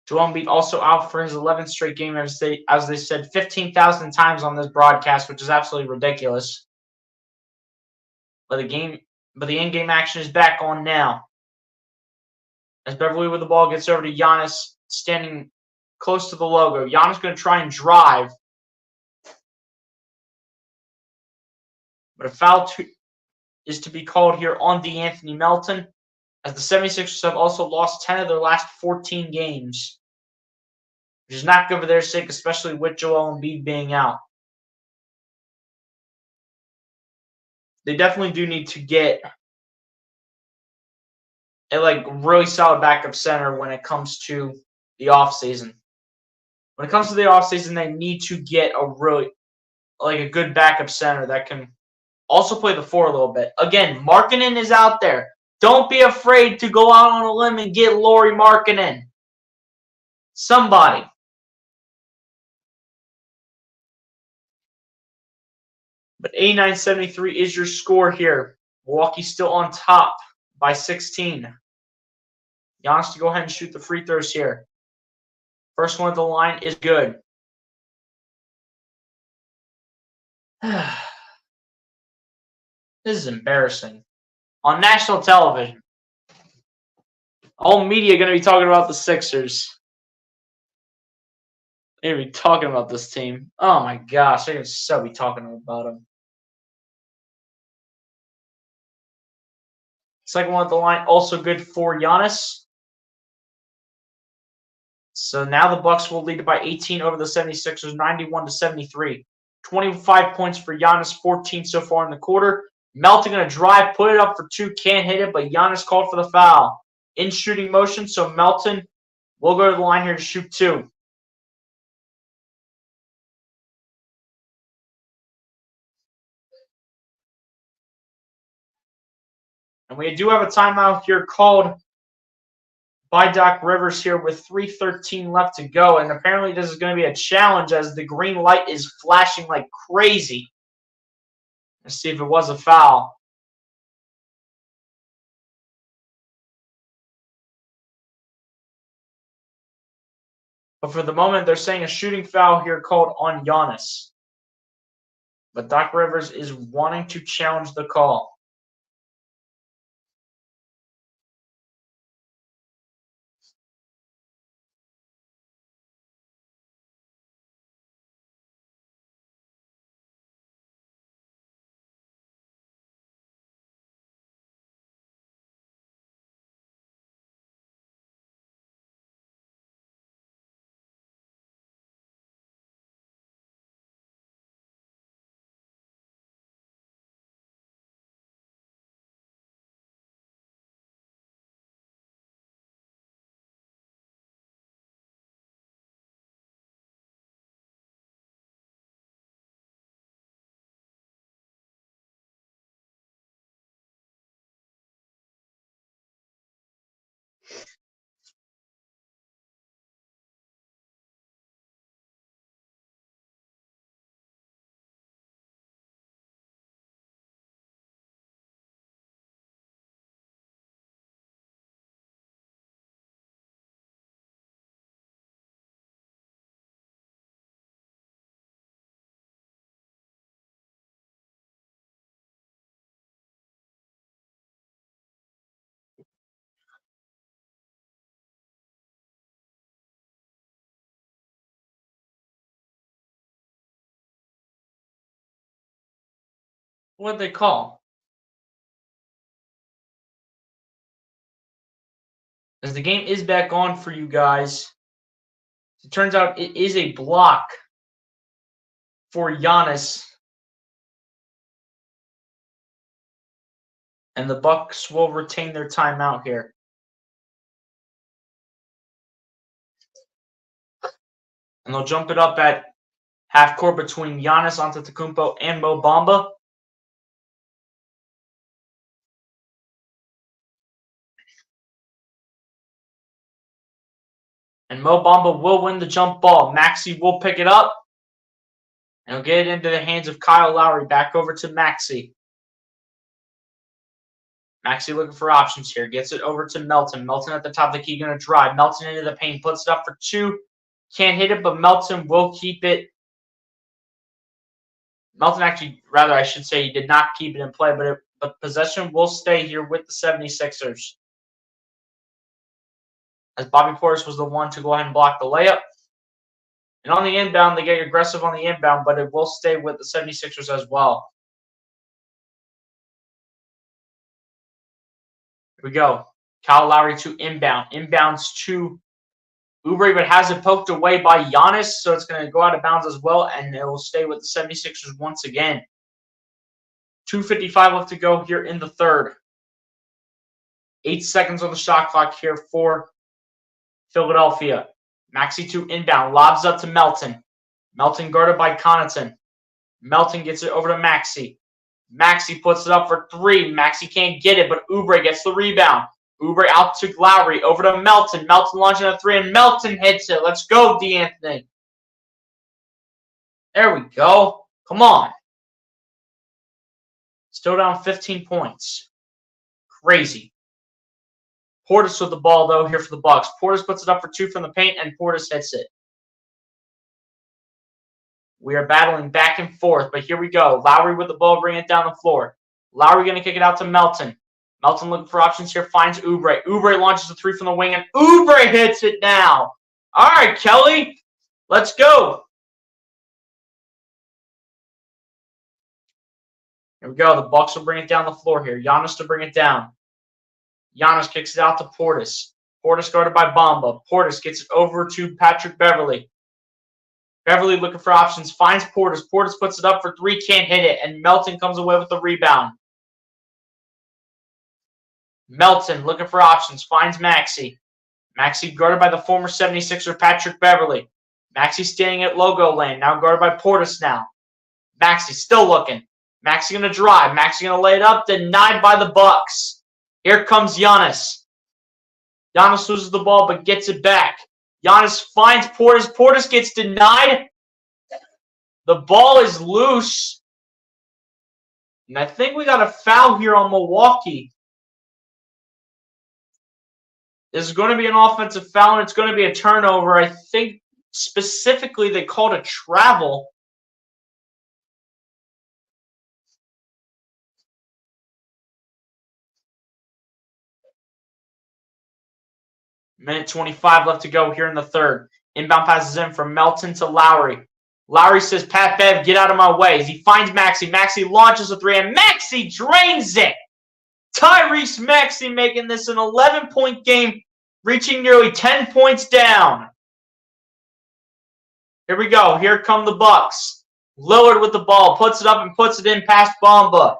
Joel Embiid also out for his 11th straight game, as they said 15,000 times on this broadcast, which is absolutely ridiculous. But the in-game action is back on now. As Beverly with the ball gets over to Giannis, standing close to the logo. Giannis going to try and drive. But a foul is to be called here on DeAnthony Melton, as the 76ers have also lost 10 of their last 14 games, which is not good for their sake, especially with Joel Embiid being out. They definitely do need to get a really solid backup center when it comes to the offseason. When it comes to the offseason, they need to get a good backup center that can also play the 4 a little bit. Again, Markkanen is out there. Don't be afraid to go out on a limb and get Lauri Markkanen. Somebody. But 89-73 is your score here. Milwaukee still on top by 16. Giannis to go ahead and shoot the free throws here. First one at the line is good. This is embarrassing. On national television, all media going to be talking about the Sixers. They're going to be talking about this team. Oh my gosh, they're going to so be talking about them. Second one at the line, also good for Giannis. So now the Bucks will lead by 18 over the 76ers, 91-73. 25 points for Giannis, 14 so far in the quarter. Melton going to drive, put it up for 2, can't hit it, but Giannis called for the foul. in shooting motion, so Melton will go to the line here to shoot 2. And we do have a timeout here called by Doc Rivers here with 3:13 left to go. And apparently this is going to be a challenge as the green light is flashing like crazy. Let's see if it was a foul. But for the moment, they're saying a shooting foul here called on Giannis. But Doc Rivers is wanting to challenge the call. What did they call? As the game is back on for you guys. It turns out it is a block for Giannis. And the Bucks will retain their timeout here. And they'll jump it up at half court between Giannis Antetokounmpo and Mo Bamba. And Mo Bamba will win the jump ball. Maxey will pick it up. And he'll get it into the hands of Kyle Lowry. Back over to Maxey. Maxey looking for options here. Gets it over to Melton. Melton at the top of the key, going to drive. Melton into the paint. Puts it up for 2. Can't hit it, but Melton will keep it. Melton actually, rather I should say, he did not keep it in play, but possession will stay here with the 76ers. As Bobby Portis was the one to go ahead and block the layup. And on the inbound, they get aggressive on the inbound, but it will stay with the 76ers as well. Here we go. Kyle Lowry to inbound. Inbounds to Oubre, but has it poked away by Giannis, so it's going to go out of bounds as well, and it will stay with the 76ers once again. 2:55 left to go here in the third. 8 seconds on the shot clock here for Philadelphia. Maxey to inbound. Lobs up to Melton. Melton guarded by Connaughton. Melton gets it over to Maxey. Maxey puts it up for 3. Maxey can't get it, but Oubre gets the rebound. Oubre out to Lowry. Over to Melton. Melton launching a 3, and Melton hits it. Let's go, D'Anthony. There we go. Come on. Still down 15 points. Crazy. Portis with the ball, though, here for the Bucks. Portis puts it up for 2 from the paint, and Portis hits it. We are battling back and forth, but here we go. Lowry with the ball, bringing it down the floor. Lowry going to kick it out to Melton. Melton looking for options here, finds Oubre. Oubre launches a 3 from the wing, and Oubre hits it now. All right, Kelly, let's go. Here we go. The Bucks will bring it down the floor here. Giannis to bring it down. Giannis kicks it out to Portis. Portis guarded by Bamba. Portis gets it over to Patrick Beverley. Beverley looking for options, finds Portis. Portis puts it up for 3, can't hit it, and Melton comes away with the rebound. Melton looking for options. Finds Maxey. Maxey guarded by the former 76er Patrick Beverly. Maxey standing at logo lane. Now guarded by Portis now. Maxey still looking. Maxey going to drive. Maxey going to lay it up. Denied by the Bucks. Here comes Giannis. Giannis loses the ball but gets it back. Giannis finds Portis. Portis gets denied. The ball is loose. And I think we got a foul here on Milwaukee. This is going to be an offensive foul, and it's going to be a turnover. I think specifically they called a travel. Minute 25 left to go here in the third. Inbound passes in from Melton to Lowry. Lowry says, Pat Bev, get out of my way. As he finds Maxey. Maxey launches a three, and Maxey drains it. Tyrese Maxey making this an 11-point game, reaching nearly 10 points down. Here we go. Here come the Bucks. Lillard with the ball. Puts it up and puts it in past Bamba.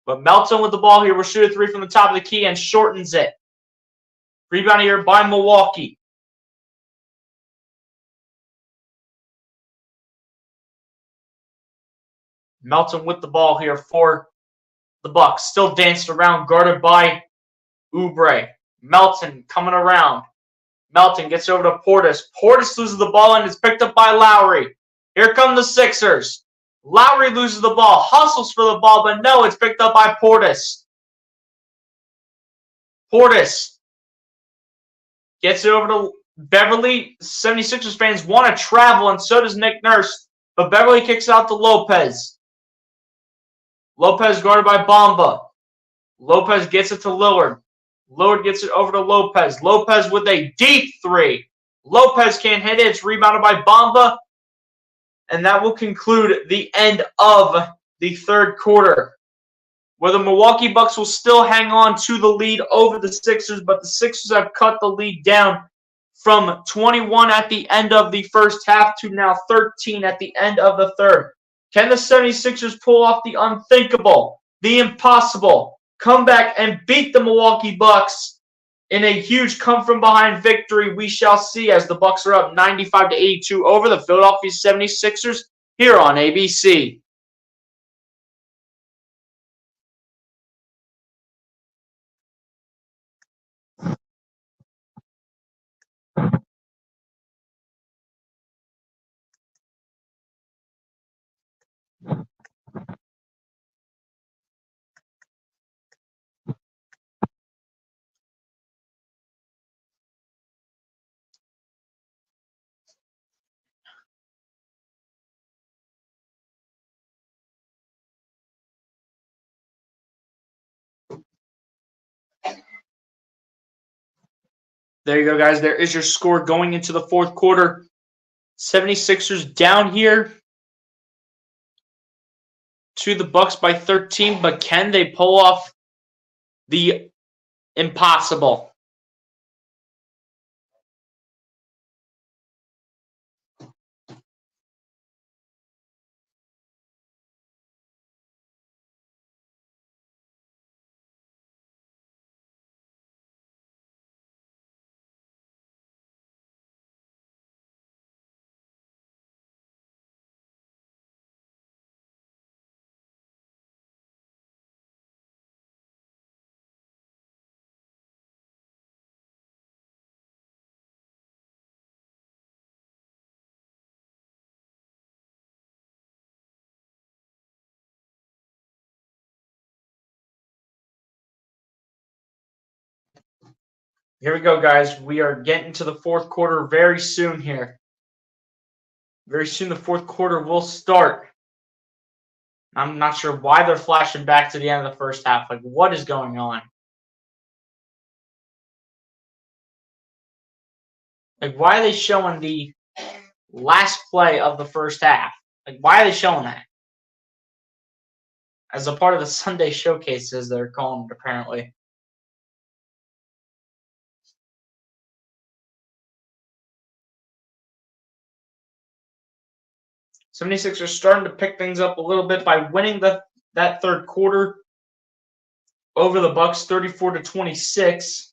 But Melton with the ball here will shoot a three from the top of the key and shortens it. Rebound here by Milwaukee. Melton with the ball here for the Bucks. Still danced around, guarded by Oubre. Melton coming around. Melton gets over to Portis. Portis loses the ball and is picked up by Lowry. Here come the Sixers. Lowry loses the ball, hustles for the ball, but no, it's picked up by Portis. Portis gets it over to Beverly. 76ers fans want to travel, and so does Nick Nurse. But Beverly kicks out to Lopez. Lopez guarded by Bamba. Lopez gets it to Lillard. Lillard gets it over to Lopez. Lopez with a deep three. Lopez can't hit it. It's rebounded by Bamba. And that will conclude the end of the third quarter, where the Milwaukee Bucks will still hang on to the lead over the Sixers, but the Sixers have cut the lead down from 21 at the end of the first half to now 13 at the end of the third. Can the 76ers pull off the unthinkable, the impossible, come back and beat the Milwaukee Bucks in a huge come-from-behind victory? We shall see, as the Bucks are up 95-82 over the Philadelphia 76ers here on ABC. There you go, guys. There is your score going into the fourth quarter. 76ers down here to the Bucks by 13, but can they pull off the impossible? Here we go, guys. We are getting to the fourth quarter very soon here. Very soon the fourth quarter will start. I'm not sure why they're flashing back to the end of the first half. Like, what is going on? Like, why are they showing the last play of the first half? Like, why are they showing that? As a part of the Sunday showcases, they're calling it, apparently. 76ers starting to pick things up a little bit by winning that third quarter over the Bucks 34-26.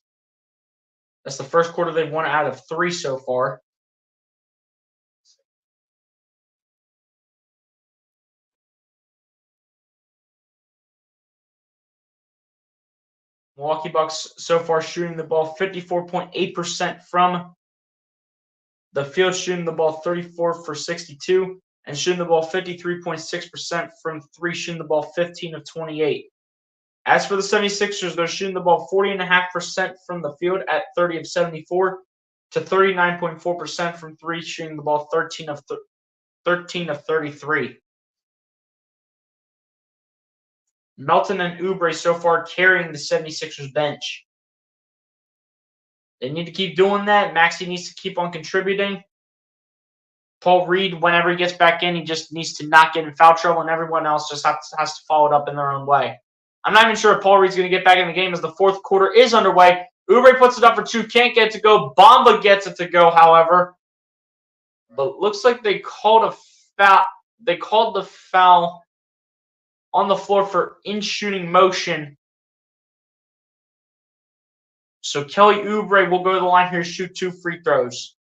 That's the first quarter they've won out of 3 so far. Milwaukee Bucks so far shooting the ball 54.8% from the field, shooting the ball 34 for 62, and shooting the ball 53.6% from 3, shooting the ball 15 of 28. As for the 76ers, they're shooting the ball 40.5% from the field at 30 of 74 to 39.4% from 3, shooting the ball 13 of 33. Melton and Oubre so far carrying the 76ers bench. They need to keep doing that. Maxey needs to keep on contributing. Paul Reed, whenever he gets back in, he just needs to not get in foul trouble, and everyone else just has to follow it up in their own way. I'm not even sure if Paul Reed's going to get back in the game as the fourth quarter is underway. Oubre puts it up for 2, can't get it to go. Bamba gets it to go, however. But looks like they called a foul. They called the foul on the floor for in-shooting motion. So Kelly Oubre will go to the line here to shoot 2 free throws.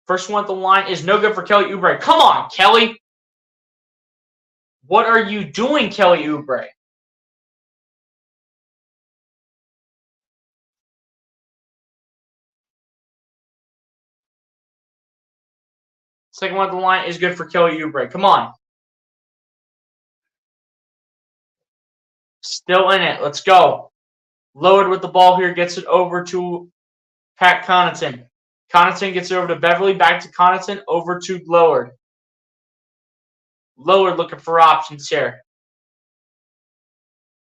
First one at the line is no good for Kelly Oubre. Come on, Kelly. What are you doing, Kelly Oubre? Second one at the line is good for Kelly Oubre. Come on. Still in it. Let's go. Lowered with the ball here. Gets it over to Pat Connaughton. Connaughton gets it over to Beverly. Back to Connaughton. Over to Lowered. Lowered looking for options here.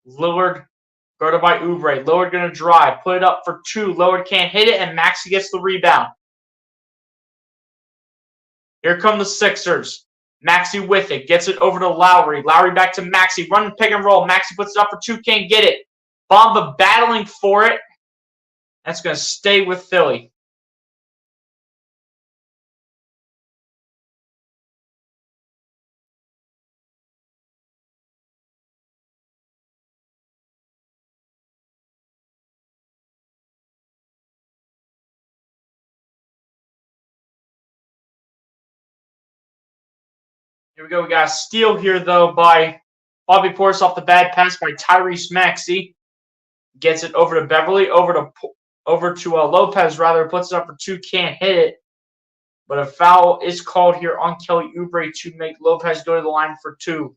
Lowered guarded by Oubre. Lowered going to drive. Put it up for 2. Lowered can't hit it, and Maxey gets the rebound. Here come the Sixers. Maxey with it. Gets it over to Lowry. Lowry back to Maxey. Running pick and roll. Maxey puts it up for 2. Can't get it. Bamba battling for it. That's going to stay with Philly. Here we go. We got a steal here, though, by Bobby Portis off the bad pass by Tyrese Maxey. Gets it over to Beverly, over to Lopez, rather. Puts it up for 2, can't hit it. But a foul is called here on Kelly Oubre to make Lopez go to the line for 2.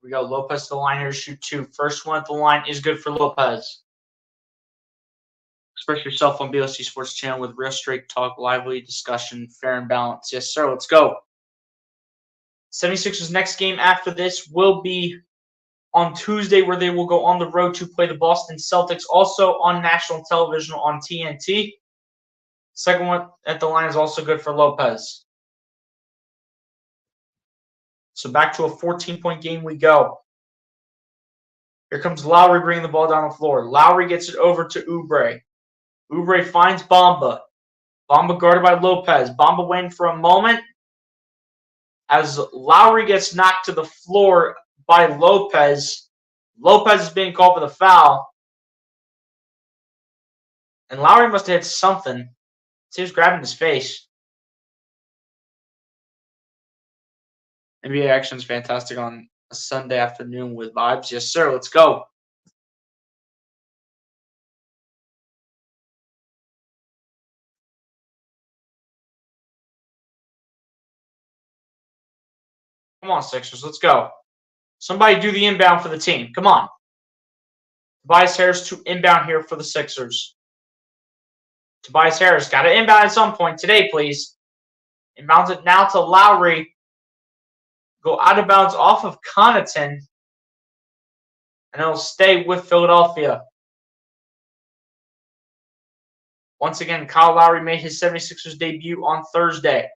We got Lopez to the line here to shoot 2. First one at the line is good for Lopez. Express yourself on BLC Sports Channel with real straight talk, lively discussion, fair and balanced. Yes, sir. Let's go. 76ers next game after this will be on Tuesday, where they will go on the road to play the Boston Celtics, also on national television on TNT. Second one at the line is also good for Lopez. So back to a 14-point game we go. Here comes Lowry bringing the ball down the floor. Lowry gets it over to Oubre. Oubre finds Bamba. Bamba guarded by Lopez. Bamba waiting for a moment as Lowry gets knocked to the floor by Lopez. Lopez is being called for the foul. And Lowry must have hit something. He was grabbing his face. NBA action is fantastic on a Sunday afternoon with vibes. Yes, sir. Let's go. Come on, Sixers. Let's go. Somebody do the inbound for the team. Come on. Tobias Harris to inbound here for the Sixers. Tobias Harris got to inbound at some point today, please. Inbounds it now to Lowry. Go out of bounds off of Connaughton. And it'll stay with Philadelphia. Once again, Kyle Lowry made his 76ers debut on Thursday.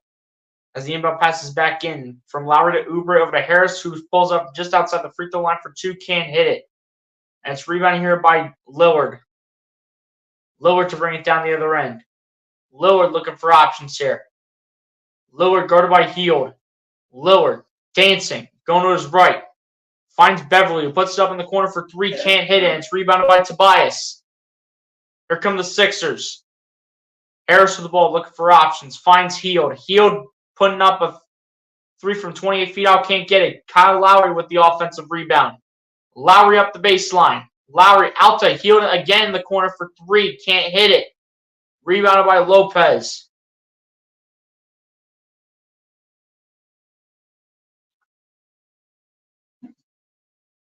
As the inbound passes back in from Lowry to Oubre over to Harris, who pulls up just outside the free throw line for two, can't hit it. And it's rebounded here by Lillard. Lillard to bring it down the other end. Lillard looking for options here. Lillard guarded by Hield. Lillard dancing, going to his right. Finds Beverly, who puts it up in the corner for three, can't hit it, and it's rebounded by Tobias. Here come the Sixers. Harris with the ball, looking for options. Finds Hield. Hield putting up a three from 28 feet out, can't get it. Kyle Lowry with the offensive rebound. Lowry up the baseline. Lowry out to Hield again in the corner for three, can't hit it. Rebounded by Lopez.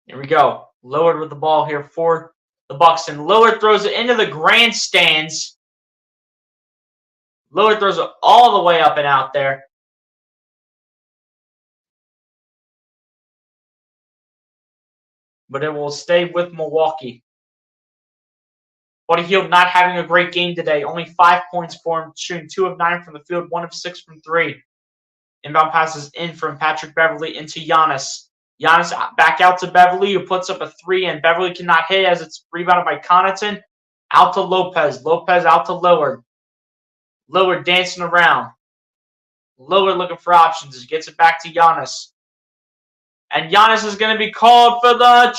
Here we go. Lillard with the ball here for the Bucks, and Lillard throws it into the grandstands. Lillard throws it all the way up and out there. But it will stay with Milwaukee. Buddy Hield not having a great game today. Only 5 points for him, shooting 2 of 9 from the field, 1 of 6 from 3. Inbound passes in from Patrick Beverly into Giannis. Giannis back out to Beverly, who puts up a 3, and Beverly cannot hit as it's rebounded by Connaughton. Out to Lopez. Lopez out to Lillard. Lillard dancing around. Lillard looking for options. He gets it back to Giannis. And Giannis is going to be called for the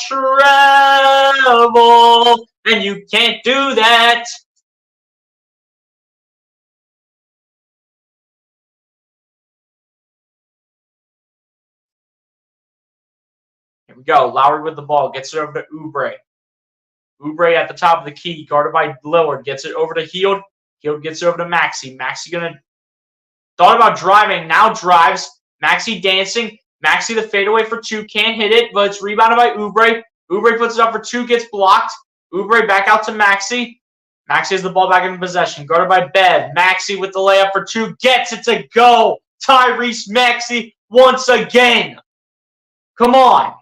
travel. And you can't do that. Here we go. Lowry with the ball. Gets it over to Oubre. Oubre at the top of the key. Guarded by Lillard. Gets it over to Hield. Hield gets it over to Maxey. Maxey going to... Thought about driving. Now drives. Maxey dancing. Maxey the fadeaway for 2. Can't hit it, but it's rebounded by Oubre. Oubre puts it up for 2. Gets blocked. Oubre back out to Maxey. Maxey has the ball back in possession. Guarded by Bev. Maxey with the layup for 2. Gets it to go. Tyrese Maxey once again. Come on.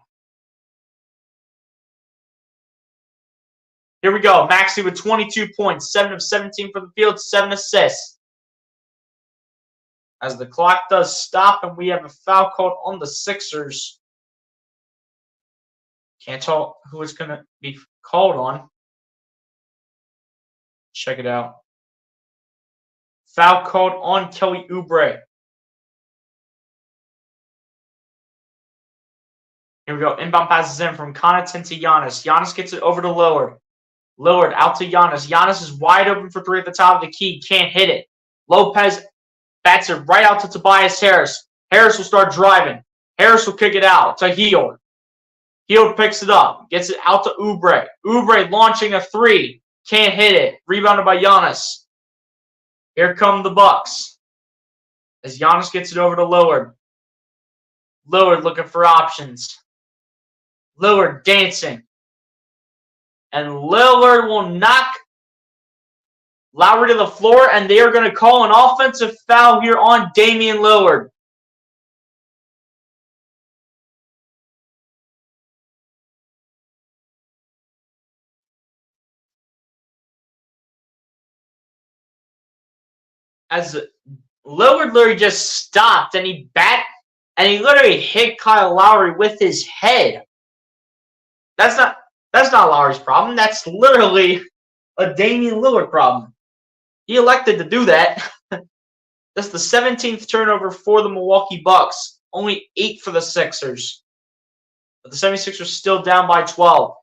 Here we go. Maxey with 22 points. 7 of 17 for the field. 7 assists. As the clock does stop and we have a foul called on the Sixers. Can't tell who it's going to be called on. Check it out. Foul called on Kelly Oubre. Here we go. Inbound passes in from Connaughton to Giannis. Giannis gets it over to Lillard. Lillard out to Giannis. Giannis is wide open for 3 at the top of the key. Can't hit it. Lopez bats it right out to Tobias Harris. Harris will start driving. Harris will kick it out to Hield. Hield picks it up. Gets it out to Oubre. Oubre launching a 3. Can't hit it. Rebounded by Giannis. Here come the Bucks. As Giannis gets it over to Lillard. Lillard looking for options. Lillard dancing. And Lillard will knock Lowry to the floor, and they are going to call an offensive foul here on Damian Lillard. As Lillard literally just stopped, and he literally hit Kyle Lowry with his head. That's not Lowry's problem. That's literally a Damian Lillard problem. He elected to do that. That's the 17th turnover for the Milwaukee Bucks. Only 8 for the Sixers. But the 76ers still down by 12.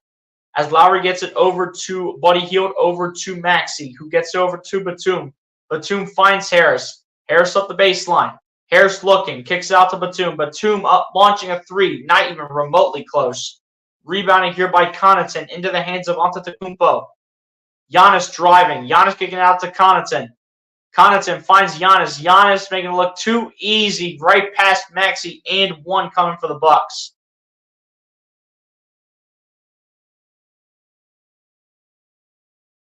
As Lowry gets it over to Buddy Hield, over to Maxey, who gets it over to Batum. Batum finds Harris. Harris up the baseline. Harris looking. Kicks it out to Batum. Batum up, launching a 3. Not even remotely close. Rebounding here by Connaughton into the hands of Antetokounmpo. Giannis driving. Giannis kicking out to Connaughton. Connaughton finds Giannis. Giannis making it look too easy. Right past Maxey and 1 coming for the Bucks.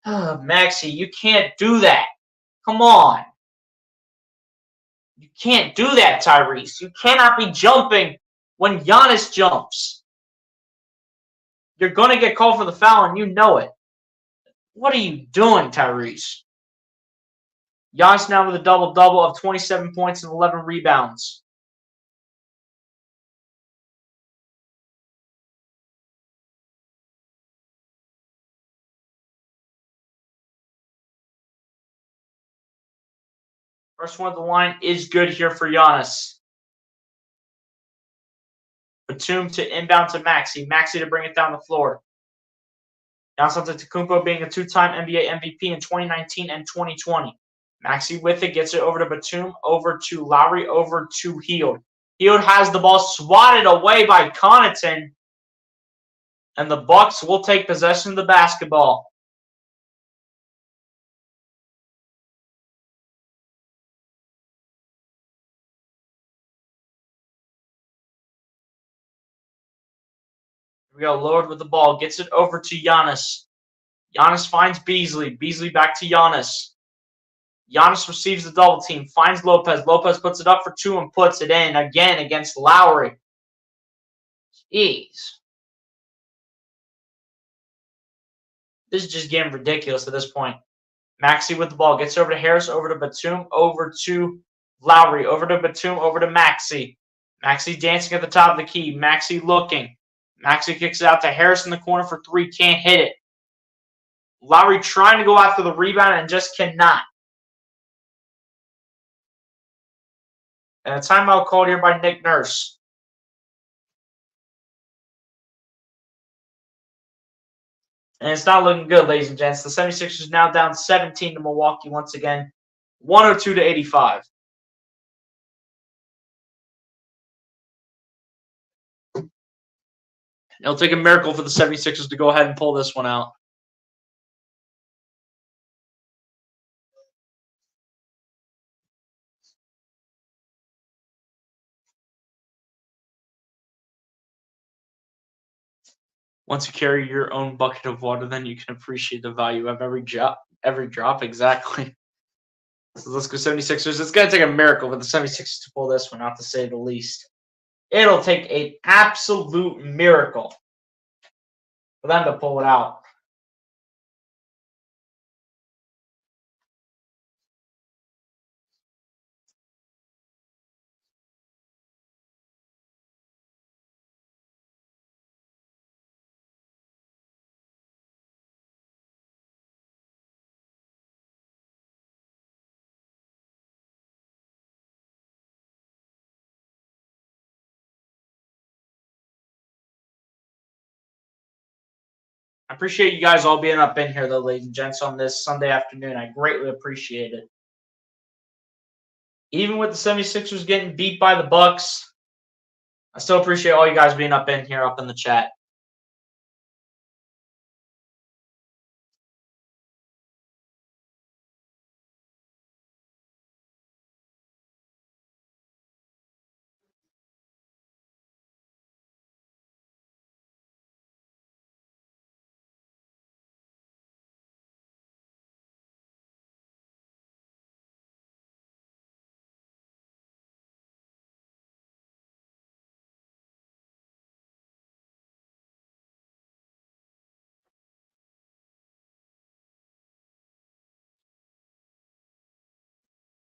Maxey, you can't do that. Come on. You can't do that, Tyrese. You cannot be jumping when Giannis jumps. You're going to get called for the foul, and you know it. What are you doing, Tyrese? Giannis now with a double-double of 27 points and 11 rebounds. First one at the line is good here for Giannis. Batum to inbound to Maxey. Maxey to bring it down the floor. Giannis Antetokounmpo being a two-time NBA MVP in 2019 and 2020. Maxey with it, gets it over to Batum, over to Lowry, over to Hield. Hield has the ball swatted away by Connaughton, and the Bucks will take possession of the basketball. Here we go, Lillard with the ball, gets it over to Giannis. Giannis finds Beasley. Beasley back to Giannis. Giannis receives the double team, finds Lopez. Lopez puts it up for two and puts it in again against Lowry. Jeez. This is just getting ridiculous at this point. Maxey with the ball, gets over to Harris, over to Batum, over to Lowry, over to Batum, over to Maxey. Maxey dancing at the top of the key. Maxey looking. Maxey kicks it out to Harris in the corner for three, can't hit it. Lowry trying to go after the rebound and just cannot. And a timeout called here by Nick Nurse. And it's not looking good, ladies and gents. The 76ers now down 17 to Milwaukee once again, 102 to 85. It'll take a miracle for the 76ers to go ahead and pull this one out. Once you carry your own bucket of water, then you can appreciate the value of every drop. Exactly. So let's go 76ers. It's going to take a miracle for the 76ers to pull this one out, to say the least. It'll take an absolute miracle for them to pull it out. I appreciate you guys all being up in here, though, ladies and gents, on this Sunday afternoon. I greatly appreciate it. Even with the 76ers getting beat by the Bucks, I still appreciate all you guys being up in here, up in the chat.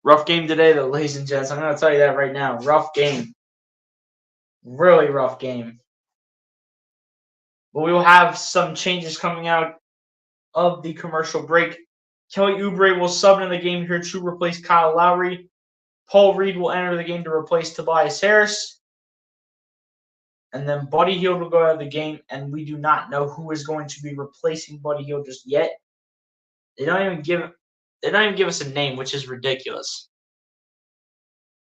Rough game today, though, ladies and gents. I'm going to tell you that right now. Rough game. Really rough game. But we will have some changes coming out of the commercial break. Kelly Oubre will sub in the game here to replace Kyle Lowry. Paul Reed will enter the game to replace Tobias Harris. And then Buddy Hield will go out of the game, and we do not know who is going to be replacing Buddy Hield just yet. They don't even give us a name, which is ridiculous.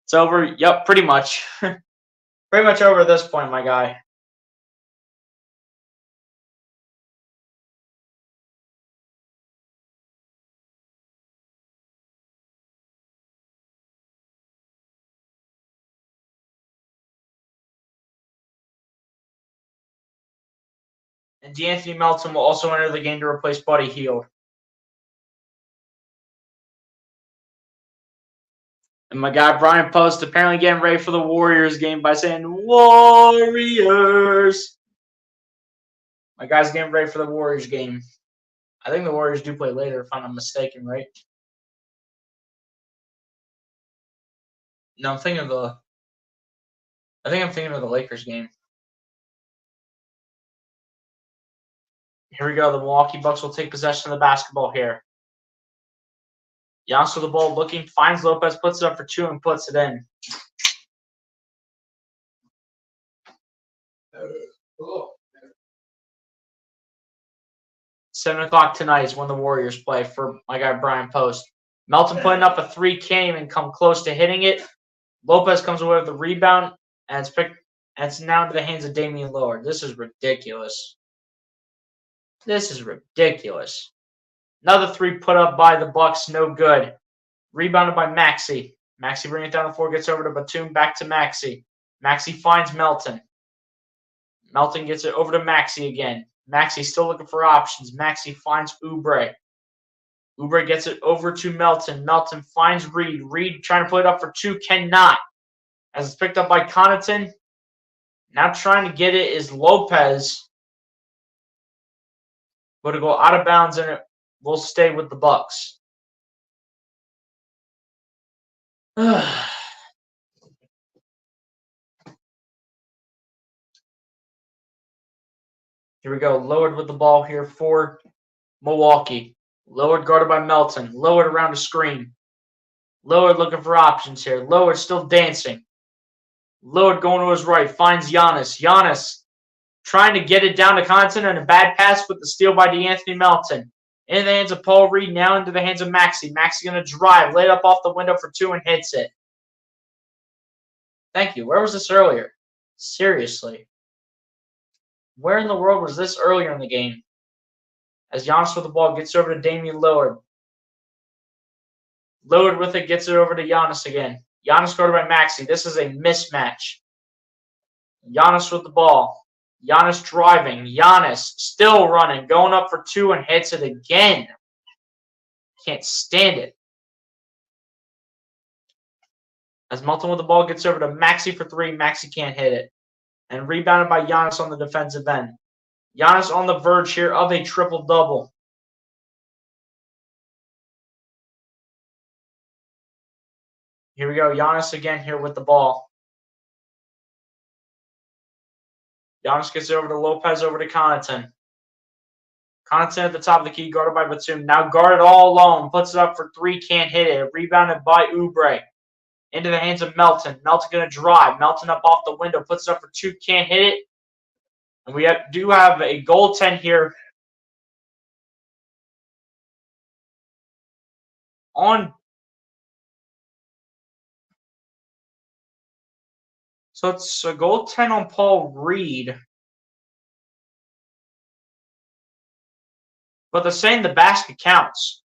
It's over. Yep, pretty much. Pretty much over at this point, my guy. And DeAnthony Melton will also enter the game to replace Buddy Hield. And my guy Brian Post apparently getting ready for the Warriors game by saying Warriors. My guy's getting ready for the Warriors game. I think the Warriors do play later, if I'm not mistaken, right? No, I'm thinking of the. I think I'm thinking of the Lakers game. Here we go. The Milwaukee Bucks will take possession of the basketball here. Giannis with the ball, looking, finds Lopez, puts it up for two, and puts it in. Cool. 7 o'clock tonight is when the Warriors play for my guy Brian Post. Melton putting up a three, can't even come close to hitting it. Lopez comes away with the rebound, and it's now into the hands of Damian Lillard. This is ridiculous. This is ridiculous. Another three put up by the Bucks, no good. Rebounded by Maxey. Maxey bringing it down the floor, gets over to Batum, back to Maxey. Maxey finds Melton. Melton gets it over to Maxey again. Maxey still looking for options. Maxey finds Oubre. Oubre gets it over to Melton. Melton finds Reed. Reed trying to put it up for two, cannot. As it's picked up by Connaughton. Now trying to get it is Lopez. But to go out of bounds, and it will stay with the Bucks. Here we go. Lillard with the ball here for Milwaukee. Lillard guarded by Melton. Lillard around the screen. Lillard looking for options here. Lillard still dancing. Lillard going to his right. Finds Giannis. Giannis trying to get it down to Connaughton, and a bad pass with the steal by DeAnthony Melton. In the hands of Paul Reed. Now into the hands of Maxey. Maxey going to drive. Laid up off the window for two and hits it. Thank you. Where was this earlier? Seriously. Where in the world was this earlier in the game? As Giannis with the ball gets over to Damian Lillard. Lillard with it gets it over to Giannis again. Giannis guarded by Maxey. This is a mismatch. Giannis with the ball. Giannis driving. Giannis still running. Going up for two and hits it again. Can't stand it. As Melton with the ball gets over to Maxey for three. Maxey can't hit it. And rebounded by Giannis on the defensive end. Giannis on the verge here of a triple-double. Here we go. Giannis again here with the ball. Giannis gets it over to Lopez, over to Connaughton. Connaughton at the top of the key, guarded by Batum. Now guarded all alone. Puts it up for three, can't hit it. Rebounded by Oubre. Into the hands of Melton. Melton going to drive. Melton up off the window. Puts it up for two, can't hit it. And we do have a goaltend here on. So it's a goaltend on Paul Reed. But they're saying the basket counts.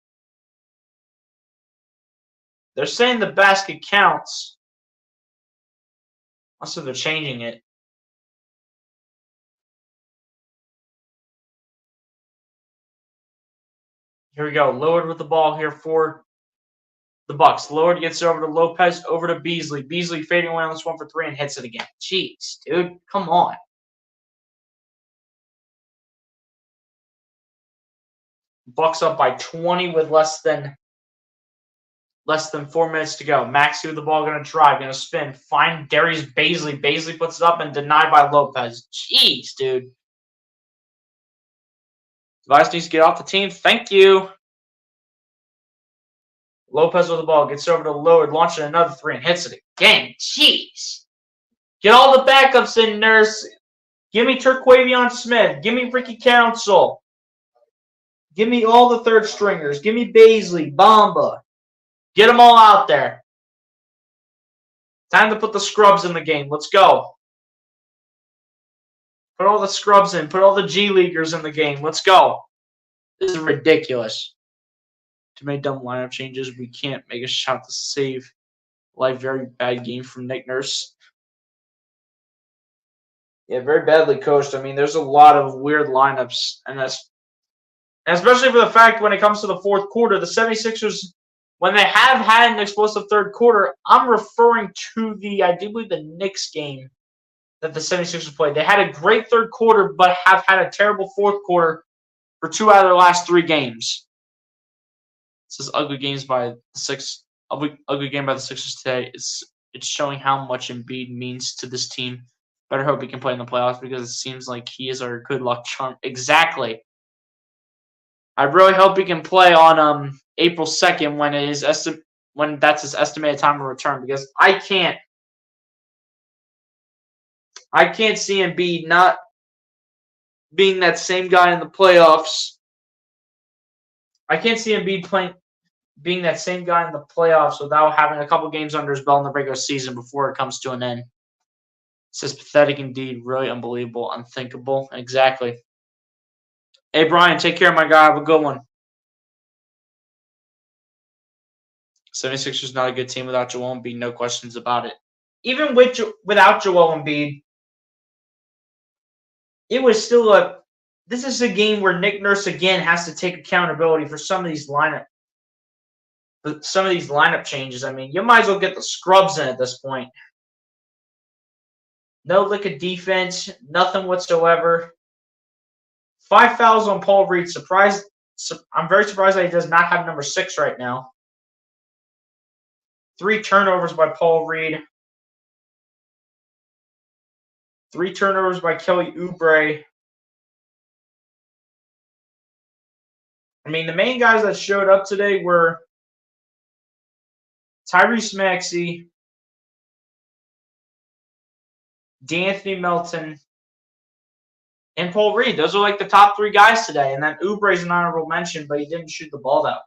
They're saying the basket counts. Also, they're changing it. Here we go. Lillard with the ball here for the Bucks. Lillard gets it over to Lopez, over to Beasley. Beasley fading away on this one for three and hits it again. Jeez, dude. Come on. Bucks up by 20 with less than 4 minutes to go. Maxey with the ball, going to drive, going to spin. Find Darius Baisley. Baisley puts it up and denied by Lopez. Jeez, dude. Tobias needs to get off the team. Thank you. Lopez with the ball. Gets over to Lillard. Launching another three and hits it again. Jeez. Get all the backups in, Nurse. Give me Terquavion Smith. Give me Ricky Council. Give me all the third stringers. Give me Baisley, Bamba. Get them all out there. Time to put the scrubs in the game. Let's go. Put all the scrubs in. Put all the G Leaguers in the game. Let's go. This is ridiculous. Too many dumb lineup changes. We can't make a shot to save life. Very bad game from Nick Nurse. Yeah, very badly coached. I mean, there's a lot of weird lineups. And especially for the fact when it comes to the fourth quarter, the 76ers, when they have had an explosive third quarter, I'm referring to I do believe the Knicks game that the 76ers played. They had a great third quarter, but have had a terrible fourth quarter for 2 out of their last 3 games. This is ugly game by the Sixers today. it's showing how much Embiid means to this team. Better hope he can play in the playoffs because it seems like he is our good luck charm. Exactly. I really hope he can play on April 2nd when that's his estimated time of return because I can't see Embiid not being that same guy in the playoffs. I can't see Embiid being that same guy in the playoffs without having a couple games under his belt in the regular season before it comes to an end. It says pathetic indeed, really unbelievable, unthinkable. Exactly. Hey, Brian, take care, my guy. Have a good one. 76ers not a good team without Joel Embiid, no questions about it. Even without Joel Embiid, it was still this is a game where Nick Nurse again has to take accountability for some of these lineup changes. I mean, you might as well get the scrubs in at this point. No lick of defense, nothing whatsoever. 5 fouls on Paul Reed. I'm very surprised that he does not have number 6 right now. 3 turnovers by Paul Reed. 3 turnovers by Kelly Oubre. I mean, the main guys that showed up today were Tyrese Maxey, D'Anthony Melton, and Paul Reed. Those are like the top 3 guys today. And then Oubre is an honorable mention, but he didn't shoot the ball that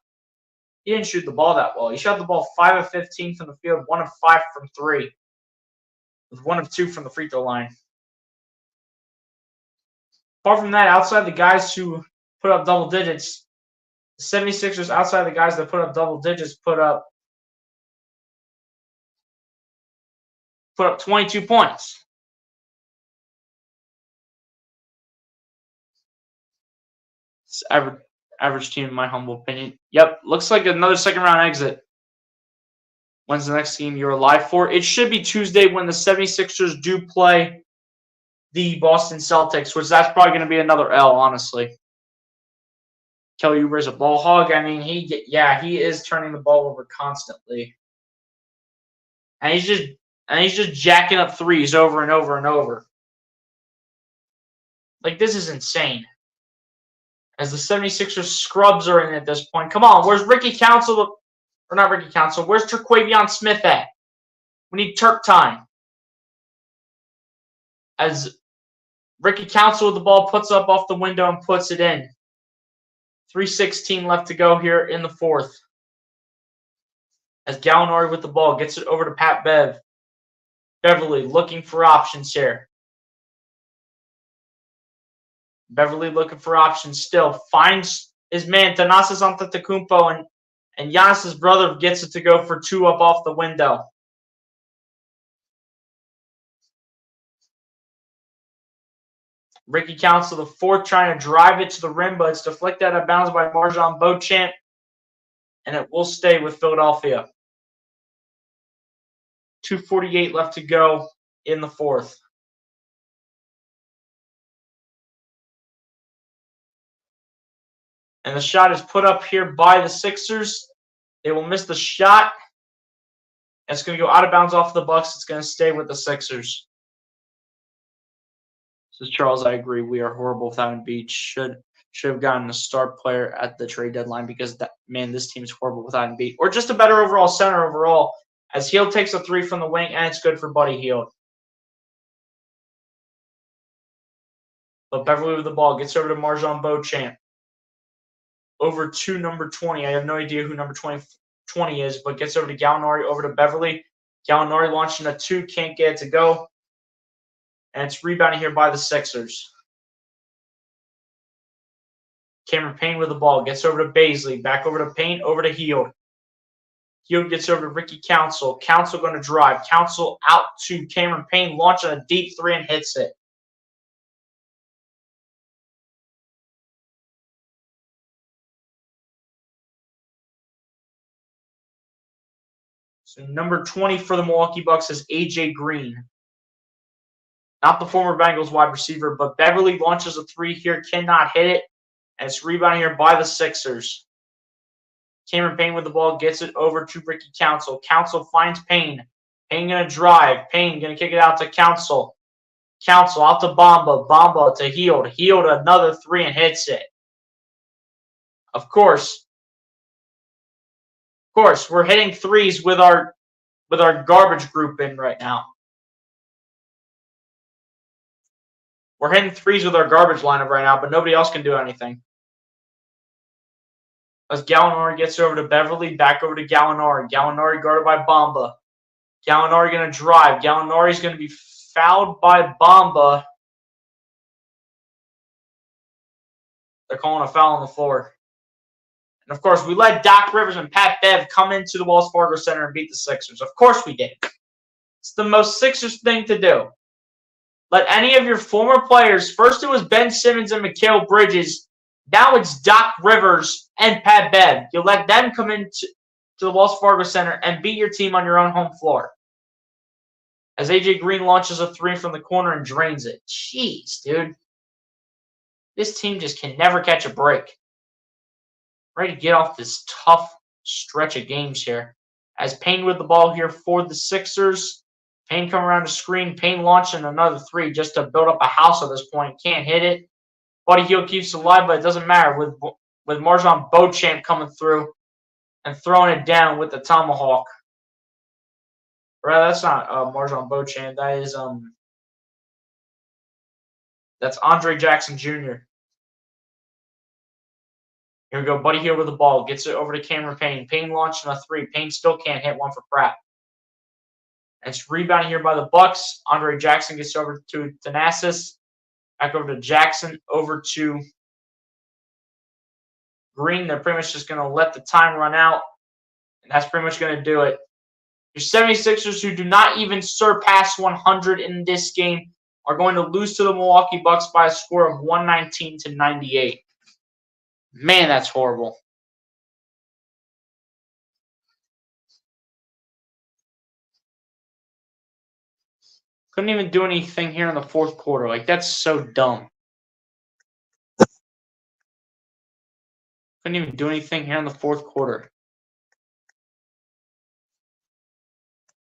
well. He shot the ball 5 of 15 from the field, 1 of 5 from 3, with 1 of 2 from the free throw line. Apart from that, outside the guys who put up double digits, the 76ers, outside the guys that put up double digits, put up 22 points. It's average team, in my humble opinion. Yep, looks like another second-round exit. When's the next game you're alive for? It should be Tuesday when the 76ers do play the Boston Celtics, which that's probably going to be another L, honestly. Kelly Oubre is a ball hog. I mean, he is turning the ball over constantly. And he's just jacking up threes over and over and over. Like, this is insane. As the 76ers scrubs are in at this point. Come on, where's Ricky Council? Or not Ricky Council. Where's Terquavion Smith at? We need Turk time. As Ricky Council with the ball puts up off the window and puts it in. 3:16 left to go here in the fourth. As Gallinari with the ball gets it over to Pat Beverly looking for options here. Beverly looking for options still. Finds his man, Thanasis Antetokounmpo, and Giannis' brother gets it to go for 2 up off the window. Ricky Council, the fourth, trying to drive it to the rim, but it's deflected out of bounds by Marjon Beauchamp, and it will stay with Philadelphia. 2:48 left to go in the fourth. And the shot is put up here by the Sixers. They will miss the shot. And it's going to go out of bounds off the Bucks. It's going to stay with the Sixers. Says Charles, I agree. We are horrible without Embiid. Should have gotten a star player at the trade deadline because this team is horrible without Embiid. Or just a better overall center overall. As Hield takes a 3 from the wing, and it's good for Buddy Hield. But Beverly with the ball gets over to Marjon Beauchamp. Over to number 20. I have no idea who number 20 is, but gets over to Gallinari, over to Beverly. Gallinari launching a 2, can't get it to go. And it's rebounded here by the Sixers. Cameron Payne with the ball. Gets over to Baisley. Back over to Payne. Over to Hield. Hield gets over to Ricky Council. Council going to drive. Council out to Cameron Payne. Launching a deep 3 and hits it. So number 20 for the Milwaukee Bucks is A.J. Green. Not the former Bengals wide receiver, but Beverly launches a 3 here, cannot hit it. And it's rebounded here by the Sixers. Cameron Payne with the ball, gets it over to Ricky Council. Council finds Payne. Payne going to drive. Payne going to kick it out to Council. Council out to Bamba. Bamba to Heald. Heald another three and hits it. Of course, we're hitting threes with our garbage group in right now. We're hitting threes with our garbage lineup right now, but nobody else can do anything. As Gallinari gets over to Beverly, back over to Gallinari. Gallinari guarded by Bamba. Gallinari going to drive. Gallinari's going to be fouled by Bamba. They're calling a foul on the floor. And, of course, we let Doc Rivers and Pat Bev come into the Wells Fargo Center and beat the Sixers. Of course we did. It's the most Sixers thing to do. Let any of your former players, first it was Ben Simmons and Mikal Bridges, now it's Doc Rivers and Pat Bev. You let them come into the Wells Fargo Center and beat your team on your own home floor. As AJ Green launches a three from the corner and drains it. Jeez, dude. This team just can never catch a break. Ready to get off this tough stretch of games here. As Payne with the ball here for the Sixers. Payne coming around the screen. Payne launching another three just to build up a house at this point. Can't hit it. Buddy Hield keeps it alive, but it doesn't matter. With Marjon Beauchamp coming through and throwing it down with the tomahawk. Right, that's not Marjon Beauchamp. That is that's Andre Jackson Jr. Here we go. Buddy Hield with the ball. Gets it over to Cameron Payne. Payne launching a three. Payne still can't hit one for Pratt. And it's rebounded here by the Bucks. Andre Jackson gets over to Thanasis. Back over to Jackson. Over to Green. They're pretty much just going to let the time run out. And that's pretty much going to do it. Your 76ers, who do not even surpass 100 in this game, are going to lose to the Milwaukee Bucks by a score of 119-98. Man, that's horrible. Couldn't even do anything here in the fourth quarter. Like, that's so dumb. Couldn't even do anything here in the fourth quarter.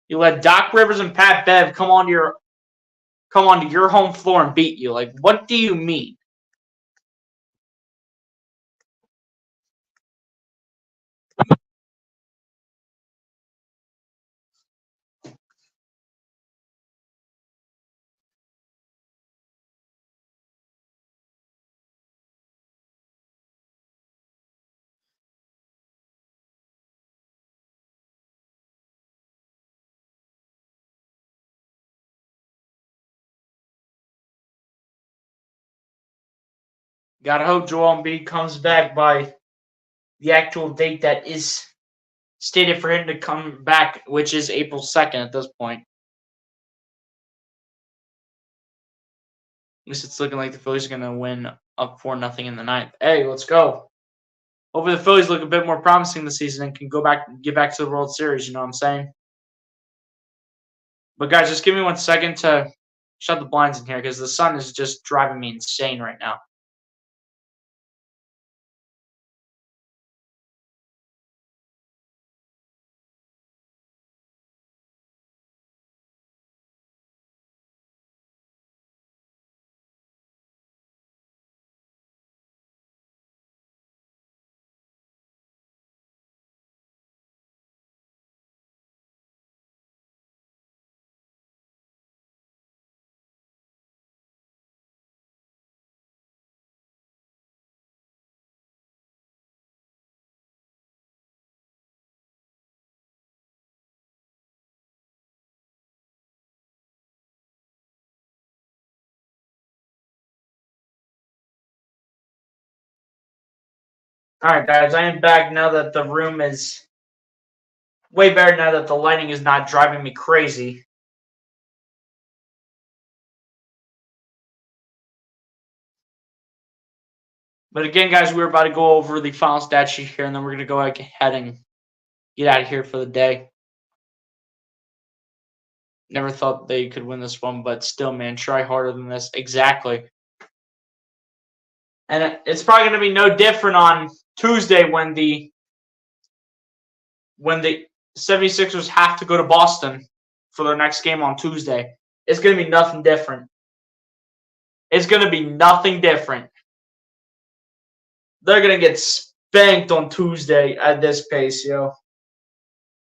You let Doc Rivers and Pat Bev come onto your home floor and beat you. Like, what do you mean? Gotta hope Joel Embiid comes back by the actual date that is stated for him to come back, which is April 2nd at this point. At least it's looking like the Phillies are going to win up 4-0 in the ninth. Hey, let's go. Hopefully the Phillies look a bit more promising this season and can get back to the World Series, you know what I'm saying? But guys, just give me 1 second to shut the blinds in here because the sun is just driving me insane right now. All right, guys, I am back now that the room is way better now that the lighting is not driving me crazy. But again, guys, we're about to go over the final stat sheet here, and then we're going to go ahead and get out of here for the day. Never thought they could win this one, but still, man, try harder than this. Exactly. And it's probably going to be no different on Tuesday when the 76ers have to go to Boston for their next game on Tuesday. It's going to be nothing different. It's going to be nothing different. They're going to get spanked on Tuesday at this pace, yo.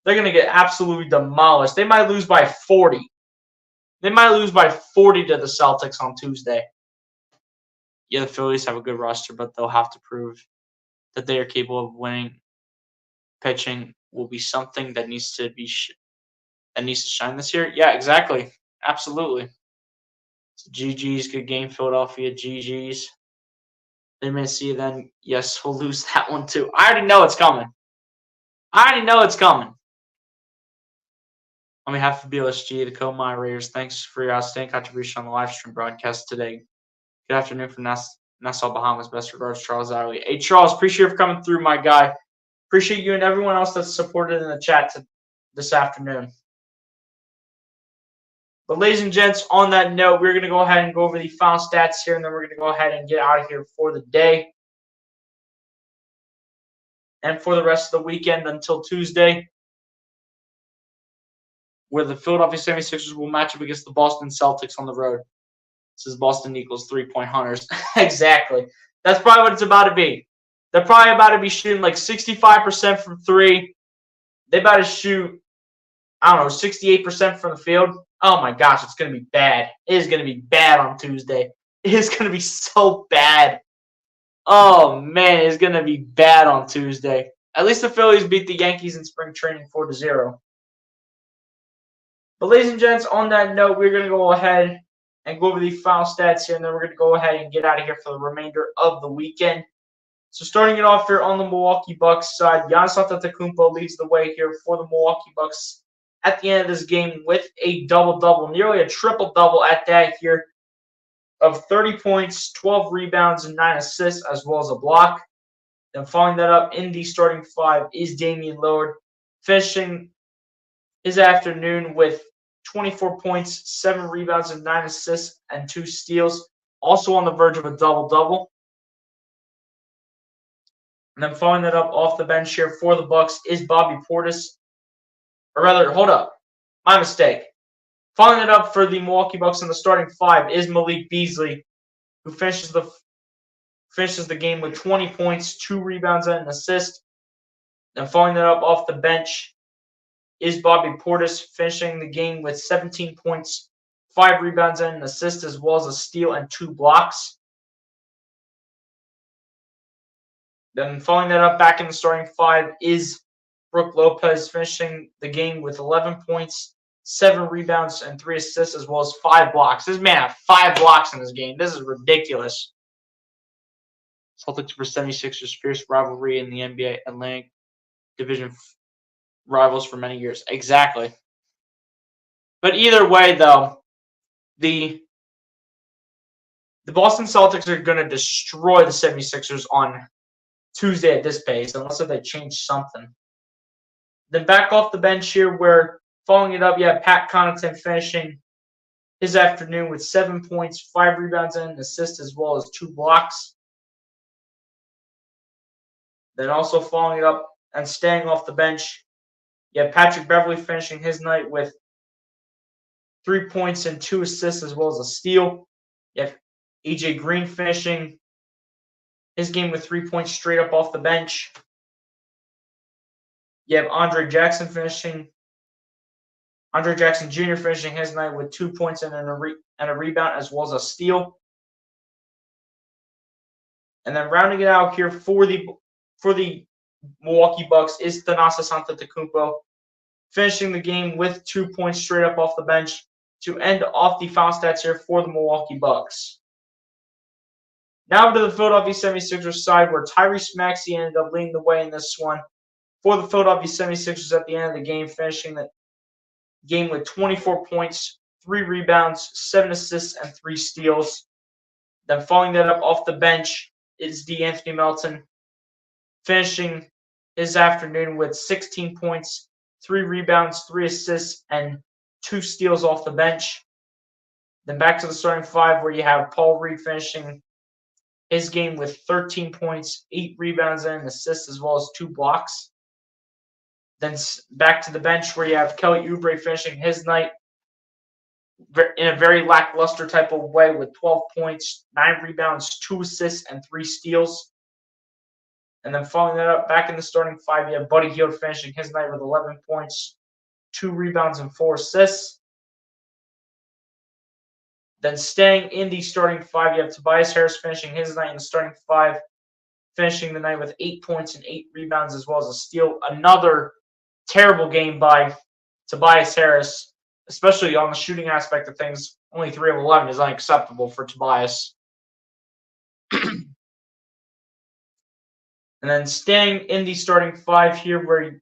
They're going to get absolutely demolished. They might lose by 40. They might lose by 40 to the Celtics on Tuesday. Yeah, the Phillies have a good roster, but they'll have to prove that they are capable of winning. Pitching will be something that needs to shine this year. Yeah, exactly. Absolutely. So GG's, good game, Philadelphia. GG's. They may see you then. Yes, we'll lose that one too. I already know it's coming. On behalf of BLSG, the co-moderators, thanks for your outstanding contribution on the live stream broadcast today. Good afternoon from Nassau, Bahamas. Best regards, Charles Alley. Hey, Charles, appreciate you for coming through, my guy. Appreciate you and everyone else that's supported in the chat this afternoon. But ladies and gents, on that note, we're going to go ahead and go over the final stats here, and then we're going to go ahead and get out of here for the day and for the rest of the weekend until Tuesday, where the Philadelphia 76ers will match up against the Boston Celtics on the road. This is Boston equals 3-point hunters. Exactly. That's probably what it's about to be. They're probably about to be shooting like 65% from three. They about to shoot, 68% from the field. Oh my gosh, it's going to be bad. It is going to be bad on Tuesday. It is going to be so bad. Oh man, it's going to be bad on Tuesday. At least the Phillies beat the Yankees in spring training 4-0. But ladies and gents, on that note, we're going to go ahead and go over the final stats here, and then we're going to go ahead and get out of here for the remainder of the weekend. So starting it off here on the Milwaukee Bucks side, Giannis Antetokounmpo leads the way here for the Milwaukee Bucks at the end of this game with a double-double, nearly a triple-double at that here of 30 points, 12 rebounds, and 9 assists, as well as a block. Then following that up in the starting five is Damian Lillard, finishing his afternoon with 24 points, 7 rebounds, and 9 assists, and 2 steals. Also on the verge of a double-double. And then following that up off the bench here for the Bucks is Bobby Portis. Or rather, hold up. My mistake. Following it up for the Milwaukee Bucks in the starting five is Malik Beasley, who finishes the game with 20 points, 2 rebounds, and an assist. Then following that up off the bench is Bobby Portis, finishing the game with 17 points, 5 rebounds, and an assist, as well as a steal and 2 blocks. Then following that up back in the starting five is Brook Lopez, finishing the game with 11 points, 7 rebounds, and 3 assists, as well as 5 blocks. This man had 5 blocks in this game. This is ridiculous. Celtics vs 76ers, fierce rivalry in the NBA Atlantic Division rivals for many years. Exactly. But either way, though, the Boston Celtics are going to destroy the 76ers on Tuesday at this pace, unless they change something. Then back off the bench here, where following it up, you have Pat Connaughton finishing his afternoon with 7 points, 5 rebounds, and an assist, as well as 2 blocks. Then also following it up and staying off the bench, you have Patrick Beverley finishing his night with 3 points and 2 assists, as well as a steal. You have AJ Green finishing his game with 3 points straight up off the bench. You have Andre Jackson Jr. finishing his night with 2 points and a rebound, as well as a steal. And then rounding it out here for the Milwaukee Bucks is Thanasis Antetokounmpo, finishing the game with 2 points straight up off the bench to end off the final stats here for the Milwaukee Bucks. Now to the Philadelphia 76ers side, where Tyrese Maxey ended up leading the way in this one for the Philadelphia 76ers at the end of the game, finishing the game with 24 points, 3 rebounds, 7 assists, and 3 steals. Then following that up off the bench is DeAnthony Melton, finishing his afternoon with 16 points, 3 rebounds, 3 assists, and 2 steals off the bench. Then back to the starting five, where you have Paul Reed finishing his game with 13 points, 8 rebounds, and an assist, as well as 2 blocks. Then back to the bench where you have Kelly Oubre finishing his night in a very lackluster type of way with 12 points, 9 rebounds, 2 assists, and 3 steals. And then following that up, back in the starting 5, you have Buddy Hield finishing his night with 11 points, 2 rebounds, and 4 assists. Then staying in the starting 5, you have Tobias Harris finishing his night in the starting 5, finishing the night with 8 points and 8 rebounds as well as a steal. Another terrible game by Tobias Harris, especially on the shooting aspect of things. Only 3 of 11 is unacceptable for Tobias. And then staying in the starting 5 here where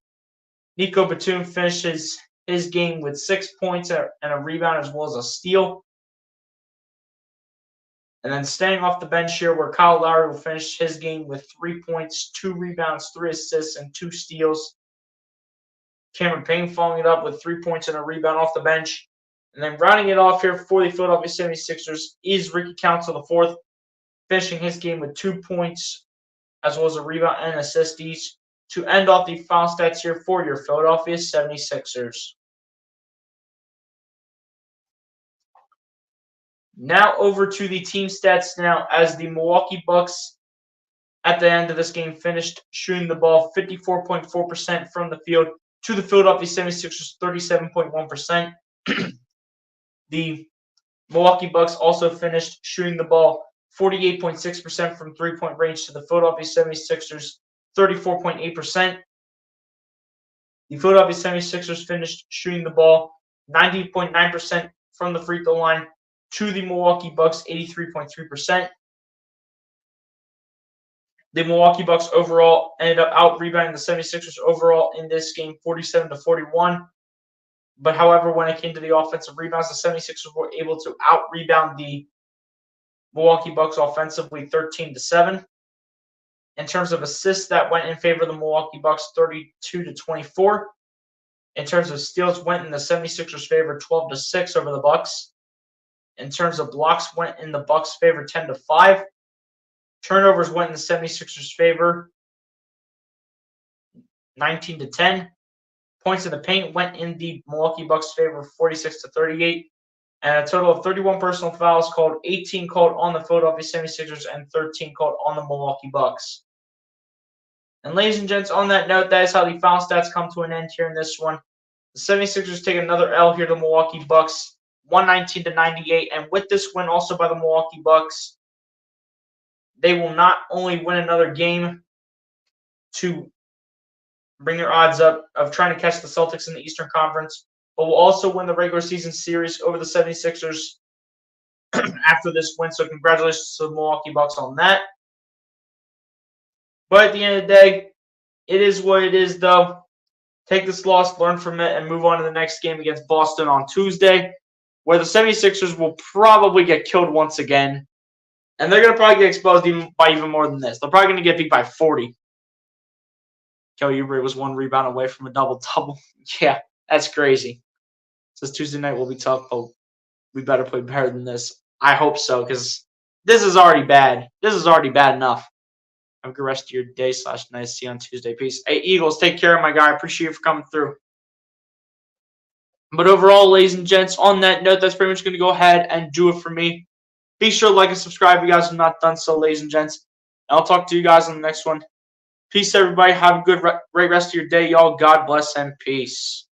Nico Batum finishes his game with 6 points and a rebound as well as a steal. And then staying off the bench here where Kyle Lowry will finish his game with 3 points, 2 rebounds, 3 assists, and 2 steals. Cameron Payne following it up with 3 points and a rebound off the bench. And then rounding it off here for the Philadelphia 76ers is Ricky Council IV, finishing his game with 2 points as well as a rebound and assist each to end off the final stats here for your Philadelphia 76ers. Now over to the team stats now as the Milwaukee Bucks at the end of this game finished shooting the ball 54.4% from the field to the Philadelphia 76ers 37.1%. The Milwaukee Bucks also finished shooting the ball 48.6% from three-point range to the Philadelphia 76ers 34.8%. The Philadelphia 76ers finished shooting the ball 90.9% from the free throw line to the Milwaukee Bucks 83.3%. The Milwaukee Bucks overall ended up out-rebounding the 76ers overall in this game 47-41. But however, when it came to the offensive rebounds, the 76ers were able to out-rebound the Milwaukee Bucks offensively 13-7. In terms of assists, that went in favor of the Milwaukee Bucks 32-24. In terms of steals, went in the 76ers' favor 12-6 over the Bucks. In terms of blocks, went in the Bucks' favor 10-5. Turnovers went in the 76ers' favor 19-10. Points in the paint went in the Milwaukee Bucks' favor 46-38. And a total of 31 personal fouls called, 18 called on the Philadelphia 76ers and 13 called on the Milwaukee Bucks. And ladies and gents, on that note, that is how the foul stats come to an end here in this one. The 76ers take another L here to the Milwaukee Bucks, 119-98. And with this win also by the Milwaukee Bucks, they will not only win another game to bring their odds up of trying to catch the Celtics in the Eastern Conference, but will also win the regular season series over the 76ers after this win. So congratulations to the Milwaukee Bucks on that. But at the end of the day, it is what it is, though. Take this loss, learn from it, and move on to the next game against Boston on Tuesday, where the 76ers will probably get killed once again. And they're going to probably get exposed by even more than this. They're probably going to get beat by 40. Kelly Oubre was 1 rebound away from a double-double. Yeah, that's crazy. Says Tuesday night will be tough, but we better play better than this. I hope so, because this is already bad. This is already bad enough. Have a good rest of your day / night. See you on Tuesday. Peace. Hey, Eagles, take care, my guy. I appreciate you for coming through. But overall, ladies and gents, on that note, that's pretty much going to go ahead and do it for me. Be sure to like and subscribe if you guys have not done so, ladies and gents. And I'll talk to you guys on the next one. Peace, everybody. Have a great rest of your day, y'all. God bless and peace.